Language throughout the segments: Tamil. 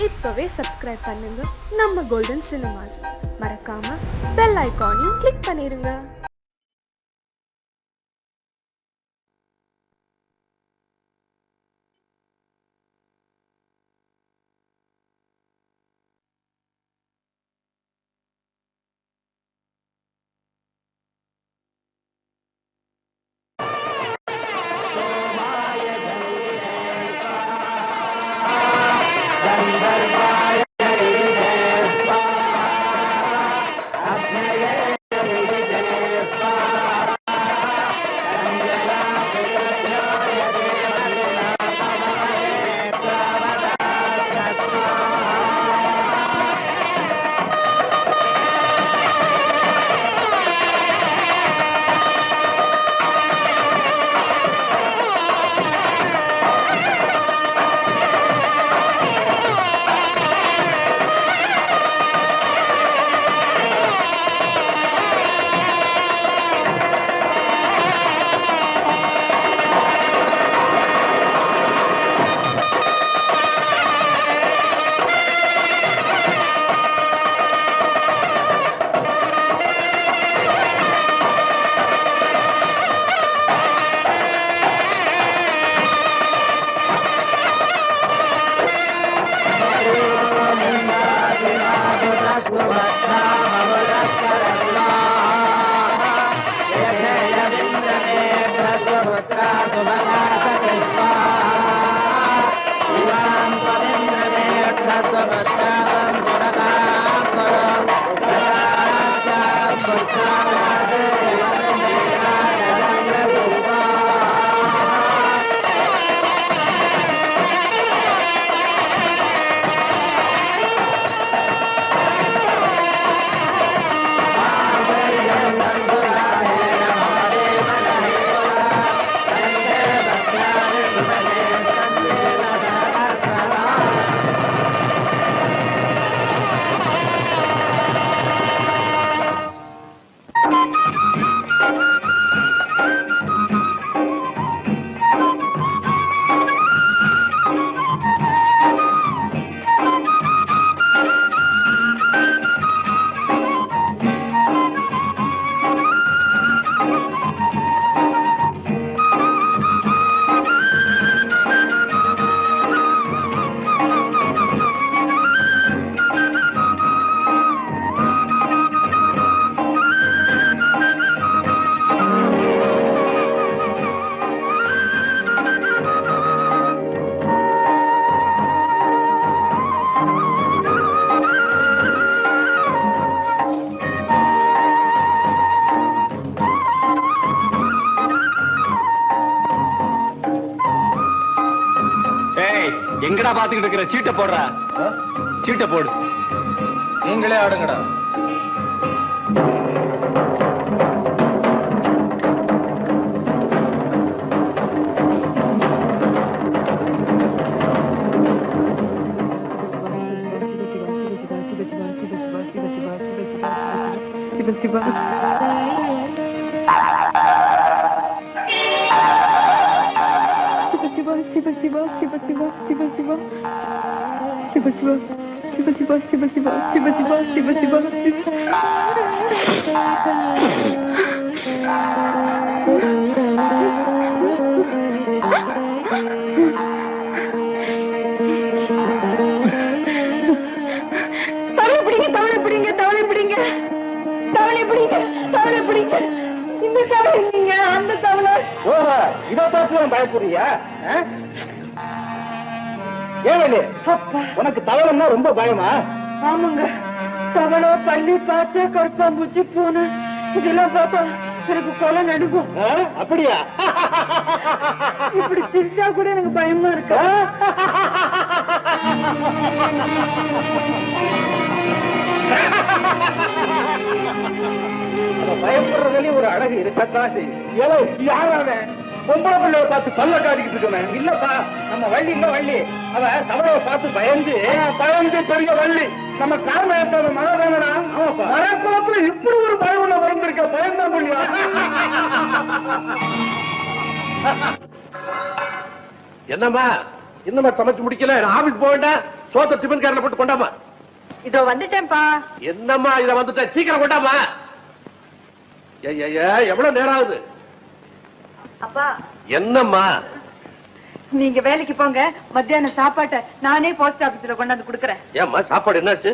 இப்பவே சப்ஸ்கிரைப் பண்ணுங்க நம்ம கோல்டன் சினிமாஸ். மறக்காம பெல் ஐகானையும் கிளிக் பண்ணிருங்க. எங்கடா பாத்துக்கிட்டு இருக்கிற? சீட்டை போடுறா, சீட்டை போடு. நீங்களே ஆடுங்கடா. பயப்படுறியா? உனக்கு தவளைன்னா ரொம்ப பயமா? ஆமாங்க, தவளை, பள்ளி, பாத்து, கருப்பாம்பூச்சி, பூனை இதெல்லாம் பார்த்தா எனக்கு கொலை நடுக்கும். அப்படியா? இப்படி சிரிச்சா கூட எனக்கு பயமா இருக்கு. பயப்படுறதுலயும் ஒரு அழகு இருக்கத்தான் செய்யும். யாரான பொம்பளை பிள்ளைய பார்த்து பல்ல காட்டிக்கிட்டு இருக்கவன் இல்லப்பா, நம்ம வள்ளி இல்ல வள்ளி. அவ தவளையை பார்த்து பயந்து பெரிய வள்ளி. நம்ம காரணம் மழை வேணா மழைக்குளத்துல இப்படி ஒரு பயம் உள்ள வந்திருக்க பயந்தான் முடியும். என்னம்மா இன்னும் சமைச்சு முடிக்கல, ஆபீஸ் போக வேண்டாம். சோத்த டிஃபன் காரில் போட்டு கொண்டாமா. இதோ வந்துட்டேன்ப்பா. என்னம்மா இத வந்துட்டேன், சீக்கிரம் கொண்டாமா. எவ்வளவு நேரம் ஆகுது? அப்பா என்னம்மா? நீங்க வேலைக்கு போங்க, மத்தியானம் சாப்பாட்டை நானே போஸ்ட் ஆபீஸ்ல கொண்டாந்து குடுக்கறேன். ஏம்மா சாப்பாடு என்னாச்சு?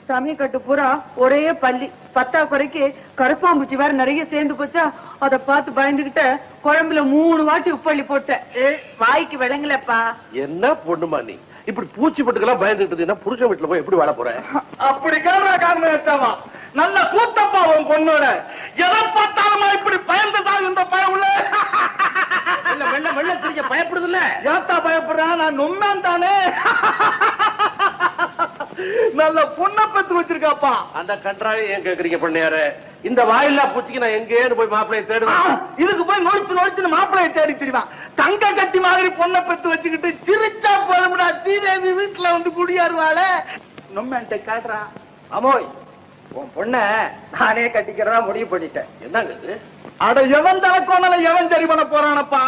சமயக்கட்டு பூரா ஒரே பள்ளி, 10 குறைக்கு கருப்பாம்பூச்சி வேற நிறைய சேர்ந்து போச்சா, அத பார்த்து பயந்துகிட்ட குழம்புல 3 வாட்டி உப்பள்ளி போட்டேன். வாய்க்கு விளங்கலப்பா. என்ன பொண்ணுமா நீ இப்படி பூச்சி பட்டுக்கெல்லாம் பயந்துட்டு புருஷன் வீட்டுல போய் எப்படி வாழ போற? அப்படி காரணம் நல்ல கூத்தப்பா உன் பொண்ணோட. எதை பார்த்தாலுமா இப்படி பயந்துதான் இந்த பயம் உள்ள. வெள்ள தெரிய பயப்படுது இல்ல? ஏத்தா பயப்படுறான், நான் நொம்மேன் தானே. நல்ல பொண்ணை பெத்து வச்சிருக்காப்பா. அந்த கன்றாவை ஏன் கேக்குறீங்க பண்ணையாரு? இந்த வாயில்லா பூச்சிக்கு நான் எங்கேன்னு போய் மாப்பிள்ளையை தேடுவேன். இதுக்கு போய் நொழிச்சு மாப்பிள்ளையை தேடி தெரியுவான். தங்க கட்டி மாதிரி பொண்ணை பெத்து வச்சுக்கிட்டு சிரிச்சா போதும்டா, ஸ்ரீதேவி வீட்டுல வந்து குடியாருவாள. நொம்மேன்ட்ட காட்டுறான். அமோய், உன் பொண்ண நானே கட்டிக்கிறதா முடிவு பண்ணிட்டேன். என்னங்க? அட எவன் தலைக்கோணல எவன் சரி பண்ண போறானப்பா?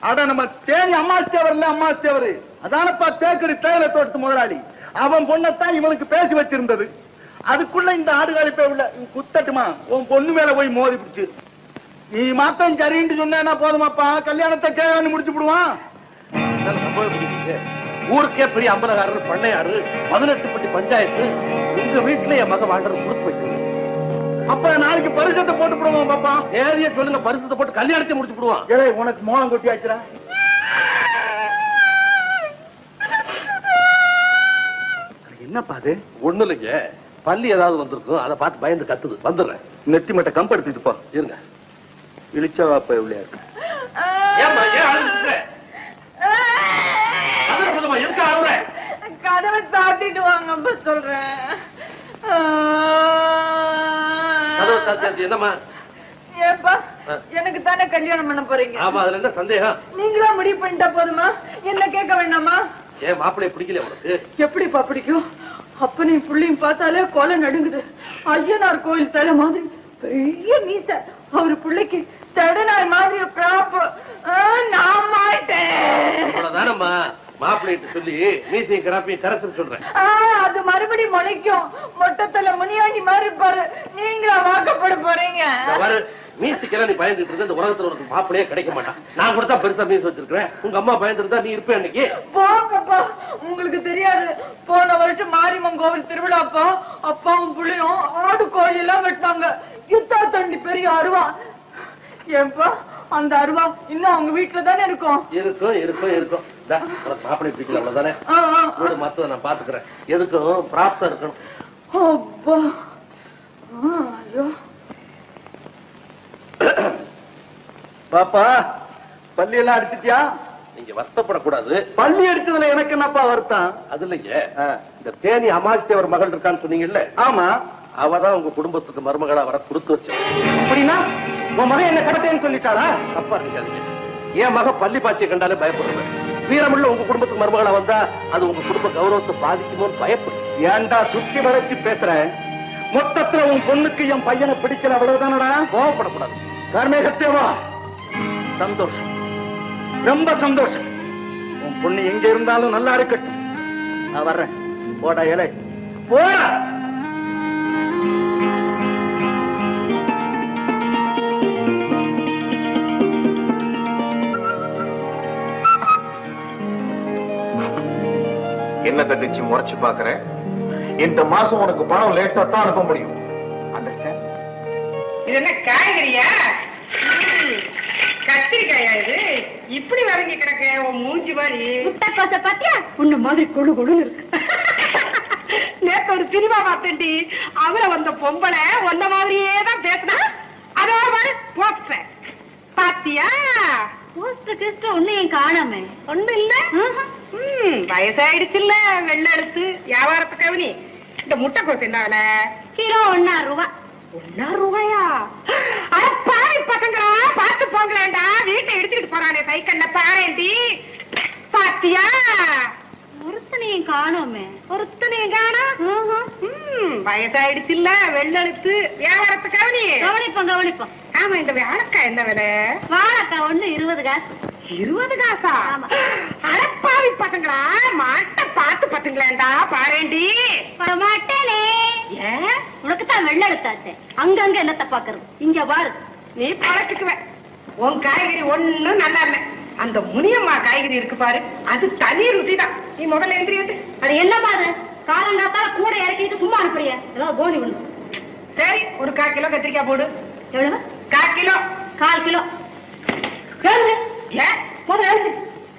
அட நம்ம தேனி அம்மாச்சேவரு அதானப்பா தேக்கடி தேயிலை தோட்டத்து முதலாளி. அவன் பொண்ணத்தான் இவனுக்கு பேசி வச்சிருந்தது. அதுக்குள்ள இந்த ஆடுகாலி போய் உள்ள குத்தட்டுமா உன் பொண்ணு மேல போய் மோதி பிடிச்சு. நீ மாத்தம் சரின்னு சொன்னா போதுமாப்பா, கல்யாணத்தை கேள்வி முடிச்சு விடுவான். ஊருக்கே பெரிய அம்பலகாரர் பண்ணையாரு, 18 பட்டி பஞ்சாயத்து, உங்க வீட்டுல என் மகன் வாழ்றது கொடுத்து வைக்கிறது. அப்ப நாளைக்கு பரிசத்தை போட்டு விடுவோம் பாப்பா. ஏறிய சொல்லுங்க, பரிசத்தை போட்டு கல்யாணத்தை முடிச்சு விடுவான். ஏழை உனக்கு மோளம் கொட்டி ஆச்சுடா. என்னப்பா அது? ஒண்ணு இல்லைங்க, பள்ளி ஏதாவது வந்திருக்கும், அதை பார்த்து பயந்து கத்துது. வந்துடுறேன். நெத்தி மட்ட கம்ப எடுத்துட்டு போ. இருங்க. இழிச்சவாப்ப உள்ளே இருக்கு. ஏம்மா ஏன் அழுதுற? அத சொல்லுமா, எதுக்கு அழுற? கதவை சாத்திட்டு வாங்க சொல்றேன். கதவை சாத்தி என்னம்மா? ஏப்பா, எனக்கு தானே கல்யாணம் பண்ண போறீங்க. ஆமா, அதுல என்ன சந்தேகம்? நீங்களா முடிவு பண்ணிட்டா போதுமா? என்ன கேட்க வேண்டாமா? ஏன் மாப்பிள்ளைய பிடிக்கல உனக்கு? எப்படிப்பா பிடிக்கும்? அப்பனையும் புள்ளையும் பார்த்தாலே கொலை நடுங்குது. ஐயனார் கோயில் தலை மாதிரி பெரிய மீச, அவரு பிள்ளைக்கு தடநாய் மாதிரி கிராப். நான் மாட்டேன். அவ்வளவுதானம்மா, மாப்பிள்ளைட்டு சொல்லி மீசையும் கிராப்பையும் கரைச்சு சொல்றேன். அது மறுபடியும் முளைக்கும். மொட்டத்துல முனியாண்டி மாதிரி இருப்பாரு. நீங்களா வாக்கப்பட போறீங்க? மீசுக்கெல்லாம் நீ பயந்துட்டு இருக்க, இந்த உலகத்துல ஒரு மாப்பிள்ளையே கிடைக்க மாட்டான். நான் கூட தான் பெருசா மீசு வச்சிருக்கிறேன். உங்க அம்மா பயந்துருந்தா நீ இருப்ப அன்னைக்கு. போங்கப்பா, உங்களுக்கு தெரியாது. போன வருஷம் மாரியம்மன் கோவில் திருவிழாப்பா, அப்பாவும் புள்ளையும் ஆடு கோழி எல்லாம் வெட்டாங்க. யுத்தா தண்டி பெரிய அருவா. ஏன்பா, அந்த அருவா இன்னும் அவங்க வீட்டுல தானே இருக்கும். இருக்கும். மாப்பிள்ளை பிடிக்கல, அவ்வளவுதானே. வீடு மத்தத நான் பாத்துக்கிறேன். எதுக்கும் பிராப்தம் இருக்கணும். ஐயோ பாப்பா, பள்ளி எல்லாம் அடிச்சிட்டியா? நீங்க வருத்தப்படக்கூடாது. பள்ளி அடிச்சதுல எனக்கு என்னப்பா வருத்தம்? அது இல்லைங்க, இந்த தேனி அமாசித்தேவர் மகள் இருக்கான்னு சொன்னீங்கல்ல? ஆமா, அவதான் உங்க குடும்பத்துக்கு மருமகளா வர கொடுத்து வச்சு. அப்படின்னா உன் மகன் என்ன கடத்தேன்னு சொல்லிட்டாளா? தப்பா இருக்காதீங்க. என் மக பள்ளி பாச்சியை கண்டாலே பயப்படுறேன். வீரமுள்ள உங்க குடும்பத்துக்கு மருமகளா வந்தா அது உங்க குடும்ப கௌரவத்தை பாதிக்குமோன்னு பயப்படும். ஏன்டா சுத்தி வளைச்சு பேசுறேன்? மொத்தத்துல உன் பொண்ணுக்கு என் பையனை பிடிக்கல, அவ்வளவுதானடா? கோவப்படக்கூடாது. கார்மேகத்தேவா, சந்தோஷம், ரொம்ப சந்தோஷம். உன் பொண்ணு எங்க இருந்தாலும் நல்லா இருக்கட்டும். நான் வர்றேன். போடா ஏழை, போடா. என்ன தட்டிச்சு முறைச்சு பாக்குறேன். இந்த மாசம் உனக்கு பணம் லேட்டா தான் அனுப்ப முடியும். அண்டர்ஸ்டாண்ட்? இது என்ன காய்கறியா? கத்திரிக்காயா இது? இப்படி வதங்கி கிடக்க உன் மூஞ்சி மாதிரி. முட்டைக்கோசை பாத்தியா? உன்ன மாதிரி குழு குழுன்னு இருக்கு. நேத்து ஒரு சினிமா பார்த்தேன்டி, அவரை வந்த பொம்பளை ஒன்ன மாதிரியே தான் பேசினா. அதோட போஸ்டர் பாத்தியா? போஸ்டர் கிஸ்டர் ஒன்னையும் காணாமே. ஒண்ணு இல்ல. வயசாயிடுச்சு இல்ல, வெள்ள எடுத்து வியாபாரத்துக்கு கவனி. இந்த முட்டைக்கோசு என்ன விலை? கிலோ 1.5 ரூபாய். 1.5 ரூபாயா? அட பாவி பசங்களா, பார்த்து போங்களேன்டா. வீட்டை எடுத்துக்கிட்டு போறானே சைக்கிள்ல பாரேண்டி. பாத்தியா? ஒருத்தனையும் காணோமே. ஒருத்தனையும் காணா? வயசாயிடுச்சு இல்ல, வெள்ள எடுத்து வியாபாரத்துக்கு கவனி. கவனிப்போம். ஆமா, இந்த வாழைக்காய் என்ன விலை? வாழைக்காய் ஒண்ணு 20 காசு. 20 காசா? அடப்பாவி பசங்களா, மாட்ட பார்த்து பசங்களேண்டா பாரேண்டி. மாட்டேனே. ஏன்? உனக்கு தான் வெள்ள எடுத்தாச்சு. அங்கங்க என்னத்த பாக்குறது? இங்க பாரு. நீ பழச்சுக்குவ. உன் காய்கறி ஒண்ணும் நல்லா இல்ல. அந்த முனியம்மா காய்கறி இருக்கு பாரு, அது தனி ருசிதான். நீ முதல்ல எந்திரியாது. அது என்ன பாரு? காலங்காத்தால கூட இறக்கிட்டு சும்மா அனுப்புறிய? ஏதாவது போனி ஒண்ணு. சரி, ஒரு 1/4 கிலோ கத்திரிக்காய் போடு. எவ்வளவு? 1/4 கிலோ. 1/4 கிலோ. எழுந்து. ஏன்? முதல்ல எழுந்து.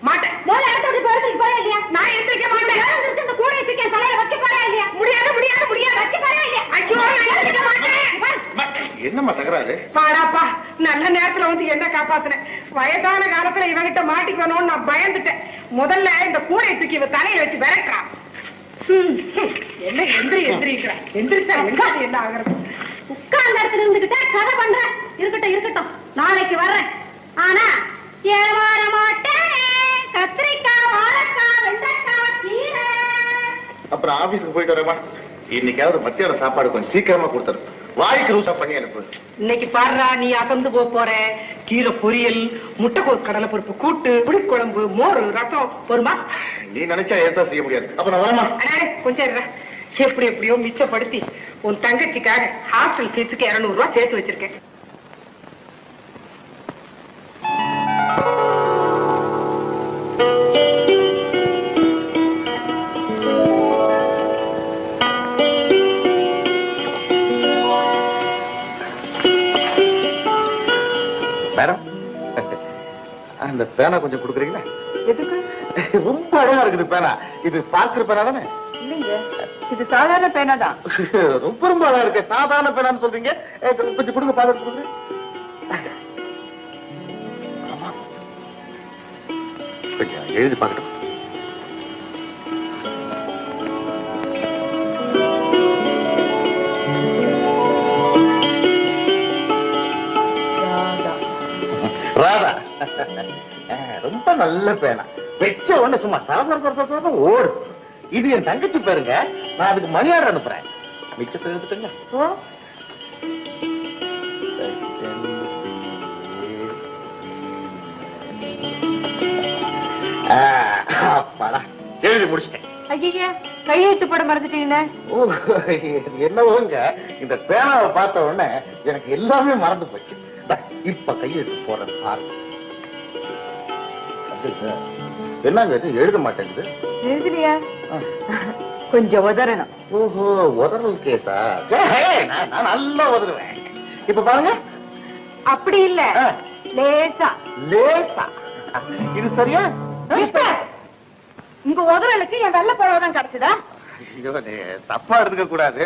மாட்டேன். முதல்ல எடுத்து போறதுக்கு போறா இல்லையா? நான் எந்திரிக்க மாட்டேன். இந்த கூட தூக்கி தலையில வைக்க போறா இல்லையா? முடியாது முடியாது முடியாது. வைக்க போறா இல்லையா? ஐயோ, நான் எந்திரிக்க மாட்டேன். என்னம்மா தகராறு? பாடாப்பா, நல்ல நேரத்துல வந்து என்ன காப்பாத்துனேன். வயதான காலத்துல இவங்கிட்ட மாட்டிக்கணும்னு நான் பயந்துட்டேன். முதல்ல இந்த கூடை தூக்கி இவ தலையில வச்சு விரட்டுறான். என்ன எந்திரிக்கிறா? எந்திரிச்சா என்ன ஆகுறது? உட்கார்ந்த இடத்துல இருந்துகிட்டே கதை பண்றேன். இருக்கட்டும் இருக்கட்டும், நாளைக்கு வர்றேன். ஆனா ஏமாற மாட்டேன். கத்திரிக்காய், வாழைக்காய், வெண்டைக்காய், கீரை. அப்புறம் ஆபீஸ்க்கு போயிட்டு வரேமா. இன்னைக்காவது மத்தியான சாப்பாடு கொஞ்சம் சீக்கிரமா கொடுத்துரு. வாய்க்கு ரூசா பண்ணி அனுப்பு. இன்னைக்கு பாடுறா, நீ அசந்து போற. கீரை பொரியல், முட்டைக்கோஸ் கடலை பருப்பு கூட்டு, புளிக்குழம்பு, மோர், ரசம் பொறுமா. நீ நினைச்சா ஏதா செய்ய முடியாது. அப்ப நான் வரமா. கொஞ்சம் இருடா. எப்படி எப்படியோ மிச்சப்படுத்தி உன் தங்கச்சிக்காக ஹாஸ்டல் ஃபீஸுக்கு 200 ரூபாய் சேர்த்து வச்சிருக்கேன். மேடம், அந்த பேனா கொஞ்சம் கொடுக்குறீங்களா? எதுக்கு? ரொம்ப அழகா இருக்குது பேனா. இது பார்க்கிற பேனா தானே? இல்லைங்க, இது சாதாரண பேனா தான். ரொம்ப ரொம்ப அழகா இருக்கு. சாதாரண பேனான்னு சொல்றீங்க. கொஞ்சம் கொடுங்க, பாத்து கொடுங்க. கொஞ்சம் எழுதி பார்க்கட்டும். ராதா, ரொம்ப நல்ல பேனா. வெச்ச உடனே சும்மா சாதாரண ஓடு. இது என் தங்கச்சி பேருங்க. நான் அதுக்கு மணி ஆர்டர் அனுப்புறேன். மிச்சத்தை எடுத்துட்டுங்க. எழுதி முடிச்சிட்டேன். ஐயா, கையெழுத்து போட மறந்துட்டீங்களே. என்னவோங்க, இந்த பேனாவை பார்த்த உடனே எனக்கு எல்லாமே மறந்து போச்சு. இப்ப கையெழுத்து போறது பாருங்க. என்னங்க இது எழுத மாட்டேங்குது? எழுதலையா? கொஞ்சம் உதறணும். ஓஹோ, உதறல் கேசா? நான் நல்லா உதறுவேன். இப்ப பாருங்க. அப்படி இல்ல, லேசா லேசா. இது சரியா? உங்க உதறலுக்கு என் வெள்ளை புடவைதான் கிடைச்சதா? தப்பா எடுத்துக்க கூடாது.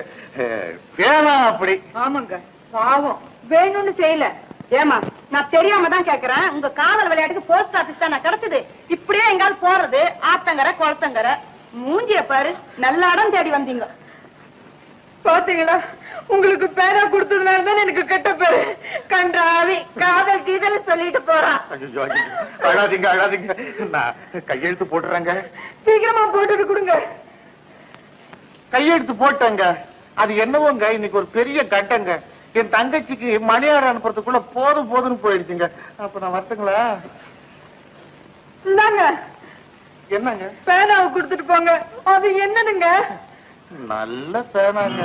பேனா அப்படி. ஆமாங்க, பாவம் வேணும்னு செய்யல. ஏமா, நான் தெரியாம தான் கேக்குறேன். உங்க காதல் விளையாட்டுக்கு போஸ்ட் ஆபீஸ் தான் நான் கிடைச்சது. இப்படியே எங்காவது போறது ஆத்தங்கரை குளத்தங்கரை. மூஞ்சிய பாரு, நல்ல இடம் தேடி வந்தீங்க. பாத்தீங்களா, உங்களுக்கு பேரா கொடுத்ததுனாலதான் எனக்கு கெட்ட பேரு. கன்றாவி காதல் கீதல் சொல்லிட்டு போறான். அழாதீங்க அழாதீங்க, நான் கையெழுத்து போட்டுறேங்க. சீக்கிரமா போட்டுட்டு கொடுங்க. கையெழுத்து போட்டேங்க. அது என்னவோங்க, இன்னைக்கு ஒரு பெரிய கட்டங்க. என் தங்கச்சிக்கு மணியார் அனுப்புறதுக்குள்ள போதும் போதுன்னு போயிடுச்சுங்க. அப்ப நான் வரட்டுங்களா? இந்தாங்க. என்னங்க? பேனாவை கொடுத்துட்டு போங்க. அது என்னதுங்க? நல்ல பேனாங்க.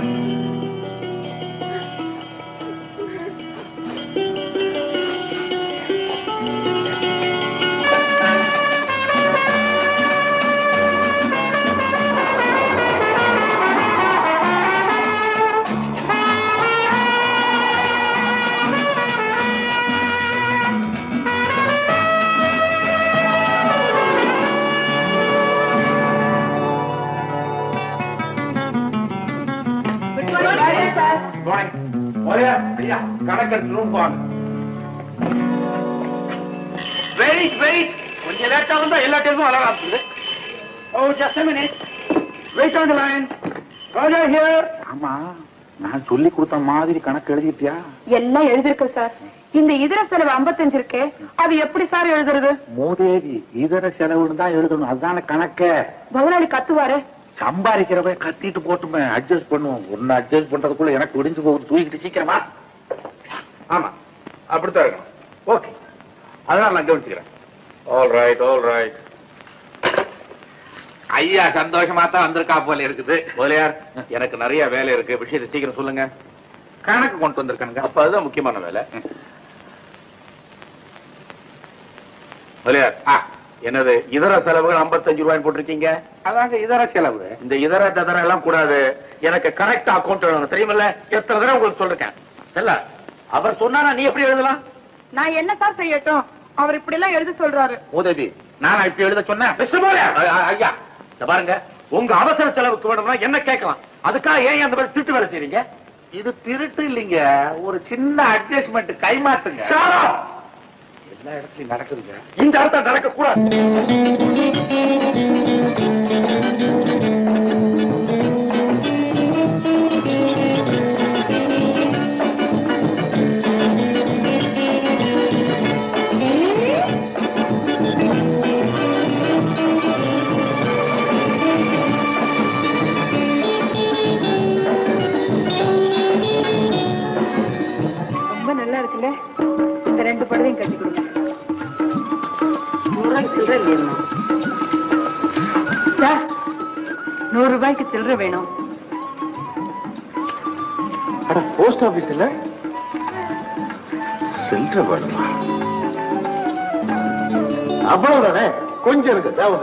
கொஞ்சம் லேட்டா வந்தா எல்லா டேக்கும் அழகாக்குது. ஆமா, நான் சொல்லி கொடுத்த மாதிரி கணக்கு எழுதிட்டியா? எல்லாம் எழுதிருக்கு சார். இந்த இதர செலவு 55 இருக்கே, அது எப்படி சார் எழுதுறது? மூதேவி, இதர செலவுன்னு தான் எழுதணும். அதுதான கணக்கு. முதலாளி கத்துவாரு. சம்பாதிக்கிறவ கத்திட்டு போட்டுமே, அட்ஜஸ்ட் பண்ணுவோம். ஒன்னு அட்ஜஸ்ட் பண்றதுக்குள்ள எனக்கு ஒடிஞ்சு போகுது. தூக்கிட்டு சீக்கிரமா. ஆமா, அப்படித்தான் இருக்கும். ஓகே, அதனால நான் கவனிச்சுக்கிறேன். All right. ஐயா சந்தோஷமா தான் வந்திருக்கா போல இருக்குது. முதலியார், எனக்கு நிறைய வேலை இருக்கு, விஷயத்தை சீக்கிரம் சொல்லுங்க. கணக்கு கொண்டு வந்திருக்காங்க. அப்ப அதுதான் முக்கியமான வேலை. முதலியார், என்னது இதர செலவுகள் 55 ரூபாய் போட்டிருக்கீங்க? அதாங்க இதர செலவு. இந்த இதர ததர எல்லாம் கூடாது. எனக்கு கரெக்ட் அக்கௌண்ட் வேணும், தெரியுமில்ல? எத்தனை தடவை உங்களுக்கு சொல்லிருக்கேன். இல்ல அவர் சொன்னா நீ எப்படி எழுதலாம்? நான் என்ன சார் செய்யட்டும்? அவர் இப்படி எல்லாம் எழுத சொல்றாரு. உதவி நான் இப்படி எழுத சொன்னேன். ஐயா இந்த பாருங்க, உங்க அவசர செலவுக்கு வேணும்னா என்ன கேட்கலாம். அதுக்காக ஏன் அந்த மாதிரி திருட்டு வேலை செய்றீங்க? இது திருட்டு இல்லைங்க, ஒரு சின்ன அட்ஜஸ்ட்மெண்ட், கைமாத்துங்க. எல்லா இடத்துலயும் நடக்குதுங்க, இந்த இடத்துல நடக்க கூடாது. ரொம்ப நல்லா இருக்குல்ல? இந்த 2 படத்தையும் கட்டி கொடுங்க. 100 ரூபாய்க்கு சில்லறை வேணும். போஸ்ட் ஆபீஸ்ல சில்லறை வேணுமா? அவ்வளவுதானே, கொஞ்சம் இருக்கு, தேவை.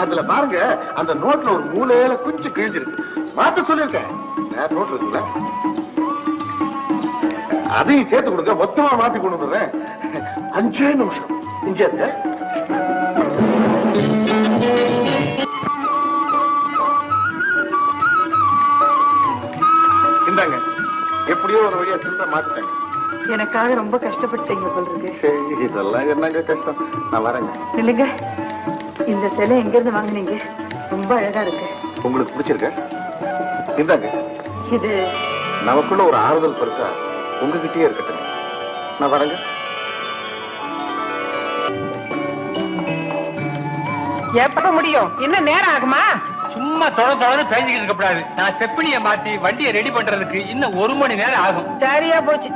அதுல பாருங்க, அந்த நோட்ல ஒரு மூலையில கொஞ்சம் கிழிஞ்சிருக்கு, மாத்த சொல்லிருக்கேன். நோட் இருக்குல்ல, அதையும் சேர்த்து கொடுங்க, மொத்தமா மாத்தி கொண்டு வந்துடுறேன். 5 நிமிஷம் இங்க இருங்க. இந்தாங்க, எப்படியோ ஒரு வழியா சில்லறை மாத்திட்டாங்க. எனக்காக ரொம்ப கஷ்டப்பட்டீங்க சொல்றீங்க. இதெல்லாம் என்னங்க கஷ்டம், நான் வரேங்க. இல்லைங்க, இந்த சிலை எங்க இருந்து வாங்குனீங்க? ரொம்ப அழகா இருக்கு. உங்களுக்கு பிடிச்சிருக்க? இந்தாங்க. இது நமக்குள்ள ஒரு ஆறுதல் பரிசா உங்ககிட்டயே இருக்கட்டும். நான் வரேங்க. எப்ப முடியும்? இன்னும் நேரம் ஆகுமா? சும்மா தொடர்ந்து பேசிக்கிட்டு இருக்கக்கூடாது. நான் ஸ்டெப்னியை மாத்தி வண்டியை ரெடி பண்றதுக்கு இன்னும் 1 மணி நேரம் ஆகும். சரியா போச்சு.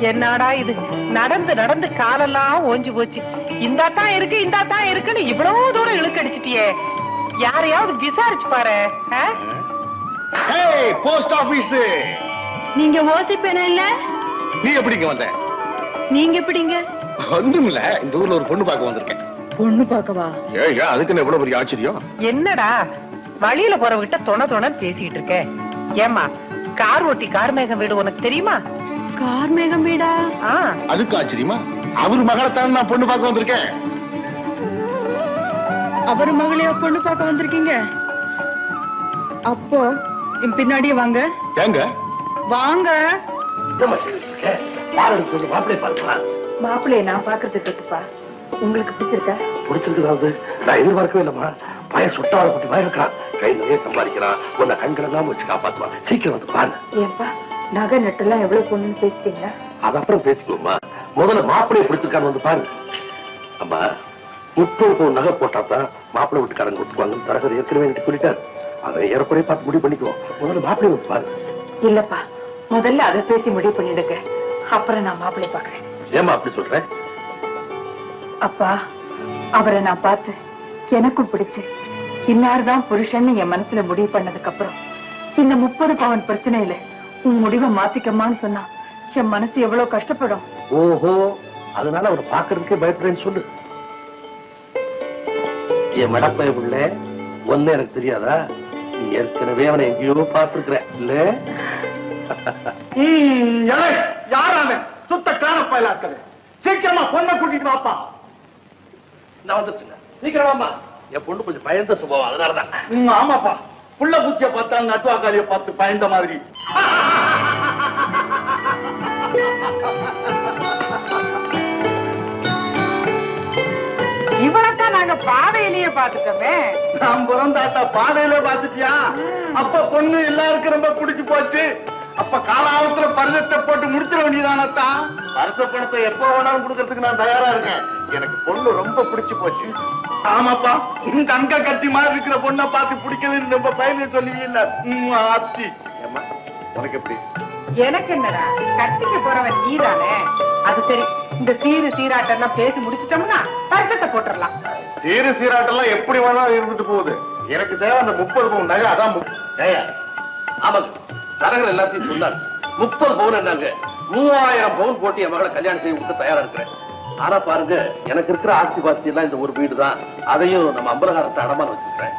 என்னடா இது, நடந்து நடந்து காலெல்லாம் ஓஞ்சு போச்சு. இந்தாத்தான் இருக்கு இந்தாத்தான் இருக்குன்னு இவ்வளவு தூரம் இழுக்கடிச்சிட்டியே, யாரையாவது விசாரிச்சு பாரு. Post office. நீங்க ஓசிப்பேன இல்ல? நீ எப்படிங்க வந்த? நீங்க எப்படிங்க? ஒன்றும் இல்ல, இந்த ஊர்ல ஒரு பொண்ணு பார்க்க வந்திருக்கேன். பொண்ணு பார்க்கவா? ஏங்க அதுக்குன்னு எவ்வளவு பெரிய ஆச்சரியம்? என்னடா வழியில போறவகிட்ட தொண பேசிட்டு இருக்க? ஏமா, கார் ஓட்டி கார்மேகம் வீடு உனக்கு தெரியுமா? கார்மேகம் வீடா? அதுக்கு ஆச்சரியமா? அவரு மகளைத்தான் நான் பொண்ணு பார்க்க வந்திருக்கேன். அவரு மகளையா பொண்ணு பார்க்க வந்திருக்கீங்க? அப்போ பின்னாடியே வாங்க. ஏங்க வாங்க. மாப்பிள்ளை மாப்பிள்ளைய நான் பாக்குறதுக்கு இருக்குப்பா. உங்களுக்கு பிடிச்சிருக்கா? பிடிச்சிருக்குதாவது நான் எதிர்பார்க்கவே இல்லம்மா. பையன் சுட்டாவை பத்தி பயருக்கான், கை நிறைய சம்பாதிக்கிறான், உன்னை கண்களெல்லாம் வச்சு காப்பாத்துவான். சீக்கிரம் வந்து பாருங்க. ஏன்பா, நகை நட்டெல்லாம் எவ்வளவு பொண்ணுன்னு பேசிட்டீங்களா? அது அப்புறம் பேசிக்கோமா, முதல்ல மாப்பிள்ளைய பிடிச்சிருக்கான்னு வந்து பாருங்க. அம்மா, 30 நகை போட்டாதான் மாப்பிள்ளை வீட்டுக்காரங்க கொடுத்துக்குவாங்கன்னு தரகர் ஏற்கனவே என்கிட்ட சொல்லிட்டாரு. அதை ஏறக்குறைய பார்த்து முடிவு பண்ணிக்குவோம். முதல்ல மாப்பிள்ளைய வந்து பாருங்க. இல்லப்பா, முதல்ல அதை பேசி முடிவு பண்ணிடுங்க, அப்புறம் நான் மாப்பிள்ளை பாக்குறேன். ஏமா அப்படி சொல்றேன்? அப்பா, அவரை நான் பார்த்து எனக்கும் பிடிச்சு இன்னார்தான் புருஷன்னு என் மனசுல முடிவு பண்ணதுக்கு அப்புறம் இந்த 30 பவுன் பிரச்சனையில உன் முடிவை மாத்திக்கமான்னு சொன்னா என் மனசு எவ்வளவு கஷ்டப்படும். ஓஹோ, அதனால அவர் பாக்குறதுக்கே பயப்படுறேன்னு சொல்லு. என் மடப்பைய புள்ள ஒன்னு எனக்கு தெரியாதா? நீ ஏற்கனவே அவனை எங்கேயோ பார்த்திருக்கிற இல்ல? யாரான சுத்த காணப்பயலா இருக்குது. சீக்கிரமா பொண்ணை கூட்டிட்டு வாப்பா. நான் வந்துருச்சுங்க, சீக்கிரமாமா. என் பொண்ணு கொஞ்சம் பயந்த சுபாவம், அதனாலதான். ஆமாப்பா, புள்ள பூச்சிய பார்த்தா நட்டுவாக்காரிய பார்த்து பயந்த மாதிரி. இவனக்கா அதான் நாங்க பாதையிலேயே பாத்துட்டோமே. நான் தாத்தா பாதையில பாத்துட்டியா? அப்ப பொண்ணு எல்லாருக்கும் ரொம்ப பிடிச்சு போச்சு. அப்ப காலாவத்துல பரிசத்தை போட்டு முடிச்சிட வேண்டியதானத்தா? வருஷ பணத்தை எப்போ வேணாலும் கொடுக்கறதுக்கு நான் தயாரா இருக்கேன். எனக்கு பொண்ணு ரொம்ப பிடிச்சு போச்சு. ஆமாப்பா, தங்க கட்டி மாதிரி இருக்கிற பொண்ணை பார்த்து பிடிக்கலன்னு ரொம்ப பயில சொல்லுவீல்ல. ஆச்சி ஏம்மா, உனக்கு எப்படி? எனக்கு என்னடா, கட்டிக்க போறவன் நீதானே. அது சரி, இந்த சீராட்டெல்லாம் பேசி முடிச்சிட்டோம்னா பரிசத்தை போட்டுடலாம். சீராட்டெல்லாம் எப்படி வேணாலும் இருந்துட்டு போகுது. எனக்கு தேவை அந்த 30 பவுன் நகை. அதான் ஆமாங்க, தரகர் எல்லாத்தையும் சொன்னாங்க. 30 பவுன் என்னங்க, 3000 பவுன் போட்டு என் மகளை கல்யாணம் செய்ய விட்டு தயாரா இருக்கிறேன். ஆனா பாருங்க, எனக்கு இருக்கிற ஆஸ்தி பாஸ்தி எல்லாம் இந்த ஒரு வீடு தான். அதையும் நம்ம அம்பலகாரத்தை அடமான வச்சிருக்கேன்.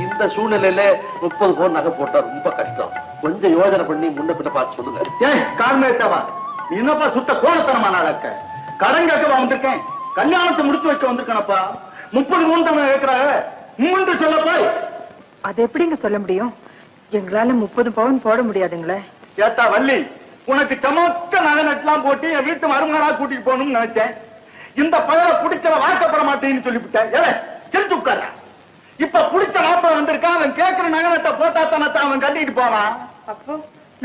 இந்த சூழ்நிலையில 30 பவுன் நகை போட்டா ரொம்ப கஷ்டம். கொஞ்சம் யோசனை பண்ணி முன்ன பின்ன பார்த்து சொல்லுங்க. ஏன் காரணத்தவா, என்னப்பா சுத்த கோலத்தனமா நாளாக்க? கடன் கேட்கவா வந்திருக்கேன்? கல்யாணத்தை முடிச்சு வைக்க வந்திருக்கேனப்பா. 30 பவுன் தான் கேட்கிறாங்க. மூன்று சொல்லப்பா. அது எப்படிங்க சொல்ல முடியும்? எங்களால 30 பவுன் போட முடியாதுங்களே. ஏத்தா வள்ளி, உனக்கு சமக்க நகை நட்டுலாம் போட்டு என் வீட்டு மருமகளா கூட்டிட்டு போகணும்னு நினைச்சேன். இந்த பயலை பிடிச்சல வாக்கப்பட மாட்டேன்னு சொல்லிவிட்டேன். ஏ சிரிச்சு உட்கார. இப்ப பிடிச்ச மாப்பிள வந்திருக்கான். அவன் கேட்கிற நகை நட்டை போட்டா தானே அவன் கட்டிட்டு போவான். அப்போ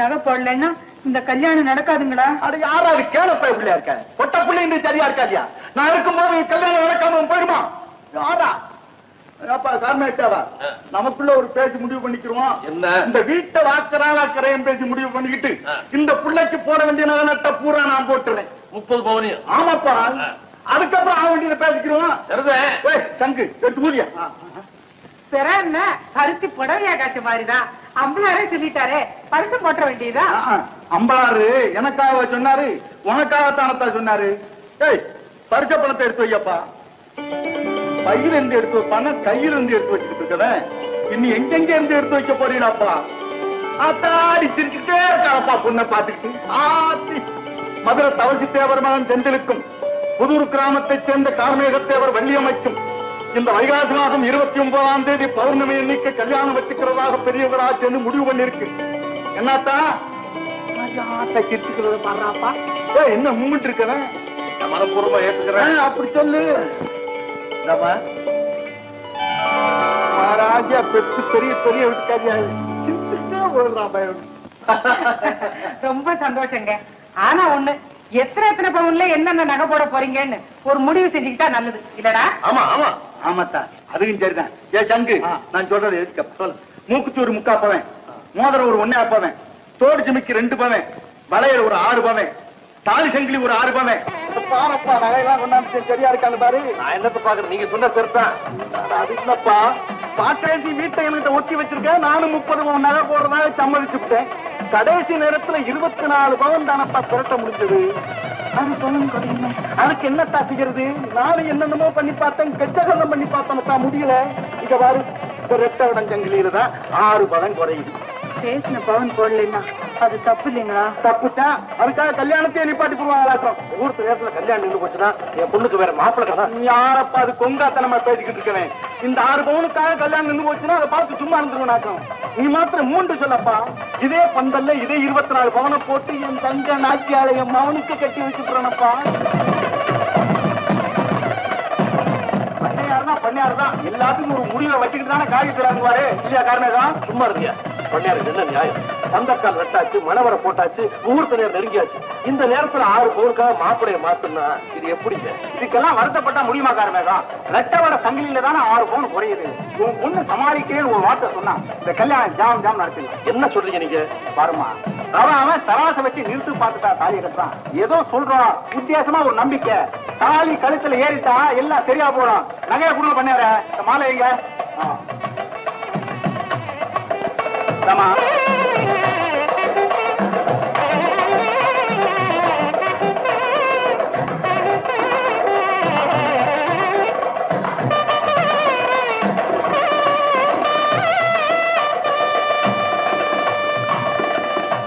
நகை போடலன்னா இந்த கல்யாணம் நடக்காதுங்களா? அது யாராவது கேளப்ப பிள்ளையா இருக்க? பொட்ட பிள்ளை சரியா இருக்காதியா? நான் இருக்கும்போது கல்யாணம் நடக்காம போயிடுமா? யாரா காரணமாயிட்டாவா? நமக்குள்ள ஒரு பேச்சு முடிவு பண்ணிக்கிறோம். என்ன? இந்த வீட்டை வாக்கறான் பேச்சு முடிவு பண்ணிக்கிட்டு இந்த பிள்ளைக்கு போட வேண்டிய நகை நட்டை பூரா நான் போட்டுறேன். 30 பவுனையும். ஆமாப்பா, அதுக்கப்புறம் ஆக வேண்டியதை பேசிக்கிறோம். சங்கு எடுத்து ஊதியா பிற என்ன பருத்தி புடவையா காட்சி மாதிரிதான் அம்பளாரே சொல்லிட்டாரே, பருத்து போட்ட வேண்டியதா? அம்பளாரு எனக்காக சொன்னாரு, உனக்காகத்தானத்தா சொன்னாரு. ஏய், பரிச பணத்தை எடுத்து வையப்பா. பையில இருந்து எடுத்து பணம் கையில இருந்து எடுத்து வச்சுக்கிட்டு இருக்கத இன்னி எங்கெங்க இருந்து எடுத்து வைக்க போறீங்களாப்பா? ஆத்தாடி சிரிச்சுட்டே இருக்காப்பா பொண்ணை பார்த்துக்கிட்டு. ஆத்தி மதுரை தவசி தேவர் மகன் செந்திலுக்கும் புதூர் கிராமத்தைச் சேர்ந்த கார்மேகத்தேவர் வள்ளியம்மைக்கும் இந்த வைகாசி மாதம் 29ஆம் தேதி பௌர்ணமி எண்ணிக்கை கல்யாணம் வச்சுக்கிறதாக பெரியவரா சேர்ந்து முடிவு பண்ணிருக்கு. என்னத்தா சிரிச்சுக்கிறது பாடுறாப்பா? என்ன மூமெண்ட் இருக்கிறேன், மனப்பூர்வமா ஏத்துக்கிறேன். அப்படி சொல்லு. மகாராஜா பெற்று பெரிய பெரிய வீட்டுக்காரியா ரொம்ப சந்தோஷங்க. ஆனா ஒண்ணு, எத்தனை பவுன்ல என்னென்ன நகை போட போறீங்கன்னு ஒரு முடிவு செஞ்சுக்கிட்டா நல்லது இல்லடா? ஆமா ஆமா ஆமாத்தா, அதுவும் சரிதான். ஏ சங்கு, நான் சொல்றது எதுக்கு சொல்லு. மூக்குச்சூர் 3 பவன், மோதிரம் ஒரு 1 பவன், தோடு ஜிமிக்கு 2 பவன், வளையல் ஒரு 6 பவன், தாலி சங்கிலி ஒரு 6 பவன். பாரப்பா, நகையெல்லாம் கொண்டாந்து சரியா இருக்கான்னு பாரு. நான் என்னத்த பாக்குறேன், நீங்க சொன்ன பெருத்தான். அது இல்லப்பா, பாட்டேசி வீட்டை என்கிட்ட ஒட்டி வச்சிருக்கேன். நானும் 30 பவன் நகை போடுறதாக சம்மதிச்சுட்டேன். கடைசி நேரத்துல 24 பவன் தானப்பா திரட்ட முடிஞ்சது. அதுக்கு என்னத்தா செய்யறது? நானும் என்னென்னமோ பண்ணி பார்த்தேன், கெச்சகலம் பண்ணி பார்த்தேன், முடியல. இங்க பாரு, இந்த ரெட்ட உடஞ்சங்கிலியில தான் 6 பவன் குறையுது. பேசின பவன் போடலன்னா அது தப்பு இல்லைங்களா? தப்புதான். அதுக்காக கல்யாணத்தையே நிப்பாட்டி போடுவாங்களாக்கும். ஊருக்கு நேரத்துல கல்யாணம் நின்று போச்சுன்னா என் பொண்ணுக்கு வேற மாப்பிள்ளை தான். யாரப்பா அது கொங்காத்தனமா பேசிக்கிட்டு இருக்கேன். இந்த 6 பவுனுக்காக கல்யாணம் நின்று போச்சுன்னா அதை பார்த்து சும்மா இருந்துருவனாக்கும். நீ மாத்திரம் 3 சொல்லப்பா. இதே பந்தல்ல இதே 24 பவனை போட்டு என் தங்க நாச்சியாலய மவனுக்கு கட்டி வச்சுக்கிறேனப்பா. பண்ணையாருதான் எல்லாத்துக்கும் ஒரு முடிவை வச்சுக்கிட்டு தானே காய் தராங்குவாரு இல்லையா? காரணம் சும்மா இருக்கியா? பண்ணையாருக்கு என்ன நியாயம்? சந்தக்கால் வெட்டாச்சு, மணவரை போட்டாச்சு, முகூர்த்த நேரம் நெருங்கியாச்சு. இந்த நேரத்துல 6 பவுனுக்காக மாப்பிளைய மாத்தனா இது எப்படிங்க? இதுக்கெல்லாம் வருத்தப்பட்டா முடியுமா? காரணம் ரெட்டவட சங்கிலியில தானே 6 பவுன் குறையுது. உன் பொண்ணு சமாளிக்கிறேன்னு ஒரு வார்த்தை சொன்னா இந்த கல்யாணம் ஜாம் ஜாம் நடத்திடலாம். என்ன சொல்றீங்க நீங்க? பாருமா, அவன் தராசை வச்சு நிறுத்து பார்த்துட்டா தாலி கட்டுறான். ஏதோ சொல்றான், வித்தியாசமா ஒரு நம்பிக்கை. தாலி கழுத்துல ஏறிட்டா எல்லாம் சரியா போடும். நகைய குடும்ப பண்ணார மாலை எங்க?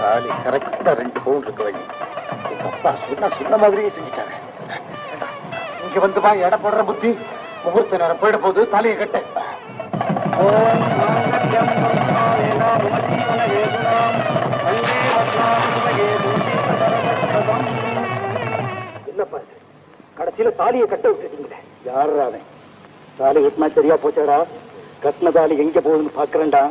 தாலி கரெக்டா 2 பவுன் இருக்க வை. அப்பா சொன்ன மாதிரியே செஞ்சுட்டாங்க. இங்க வந்துப்பா, எடை போடுற புத்தி. முகூர்த்த நேரம் போயிட போகுது, தலையை கட்ட. என்னப்பா கடைசியில தாலியை கட்ட விட்டுட்டீங்களே? யாரு அவன்? தாலி கட்டினா சரியா போச்சாடா? கட்டின தாலி எங்க போகுதுன்னு பாக்குறேன்டா.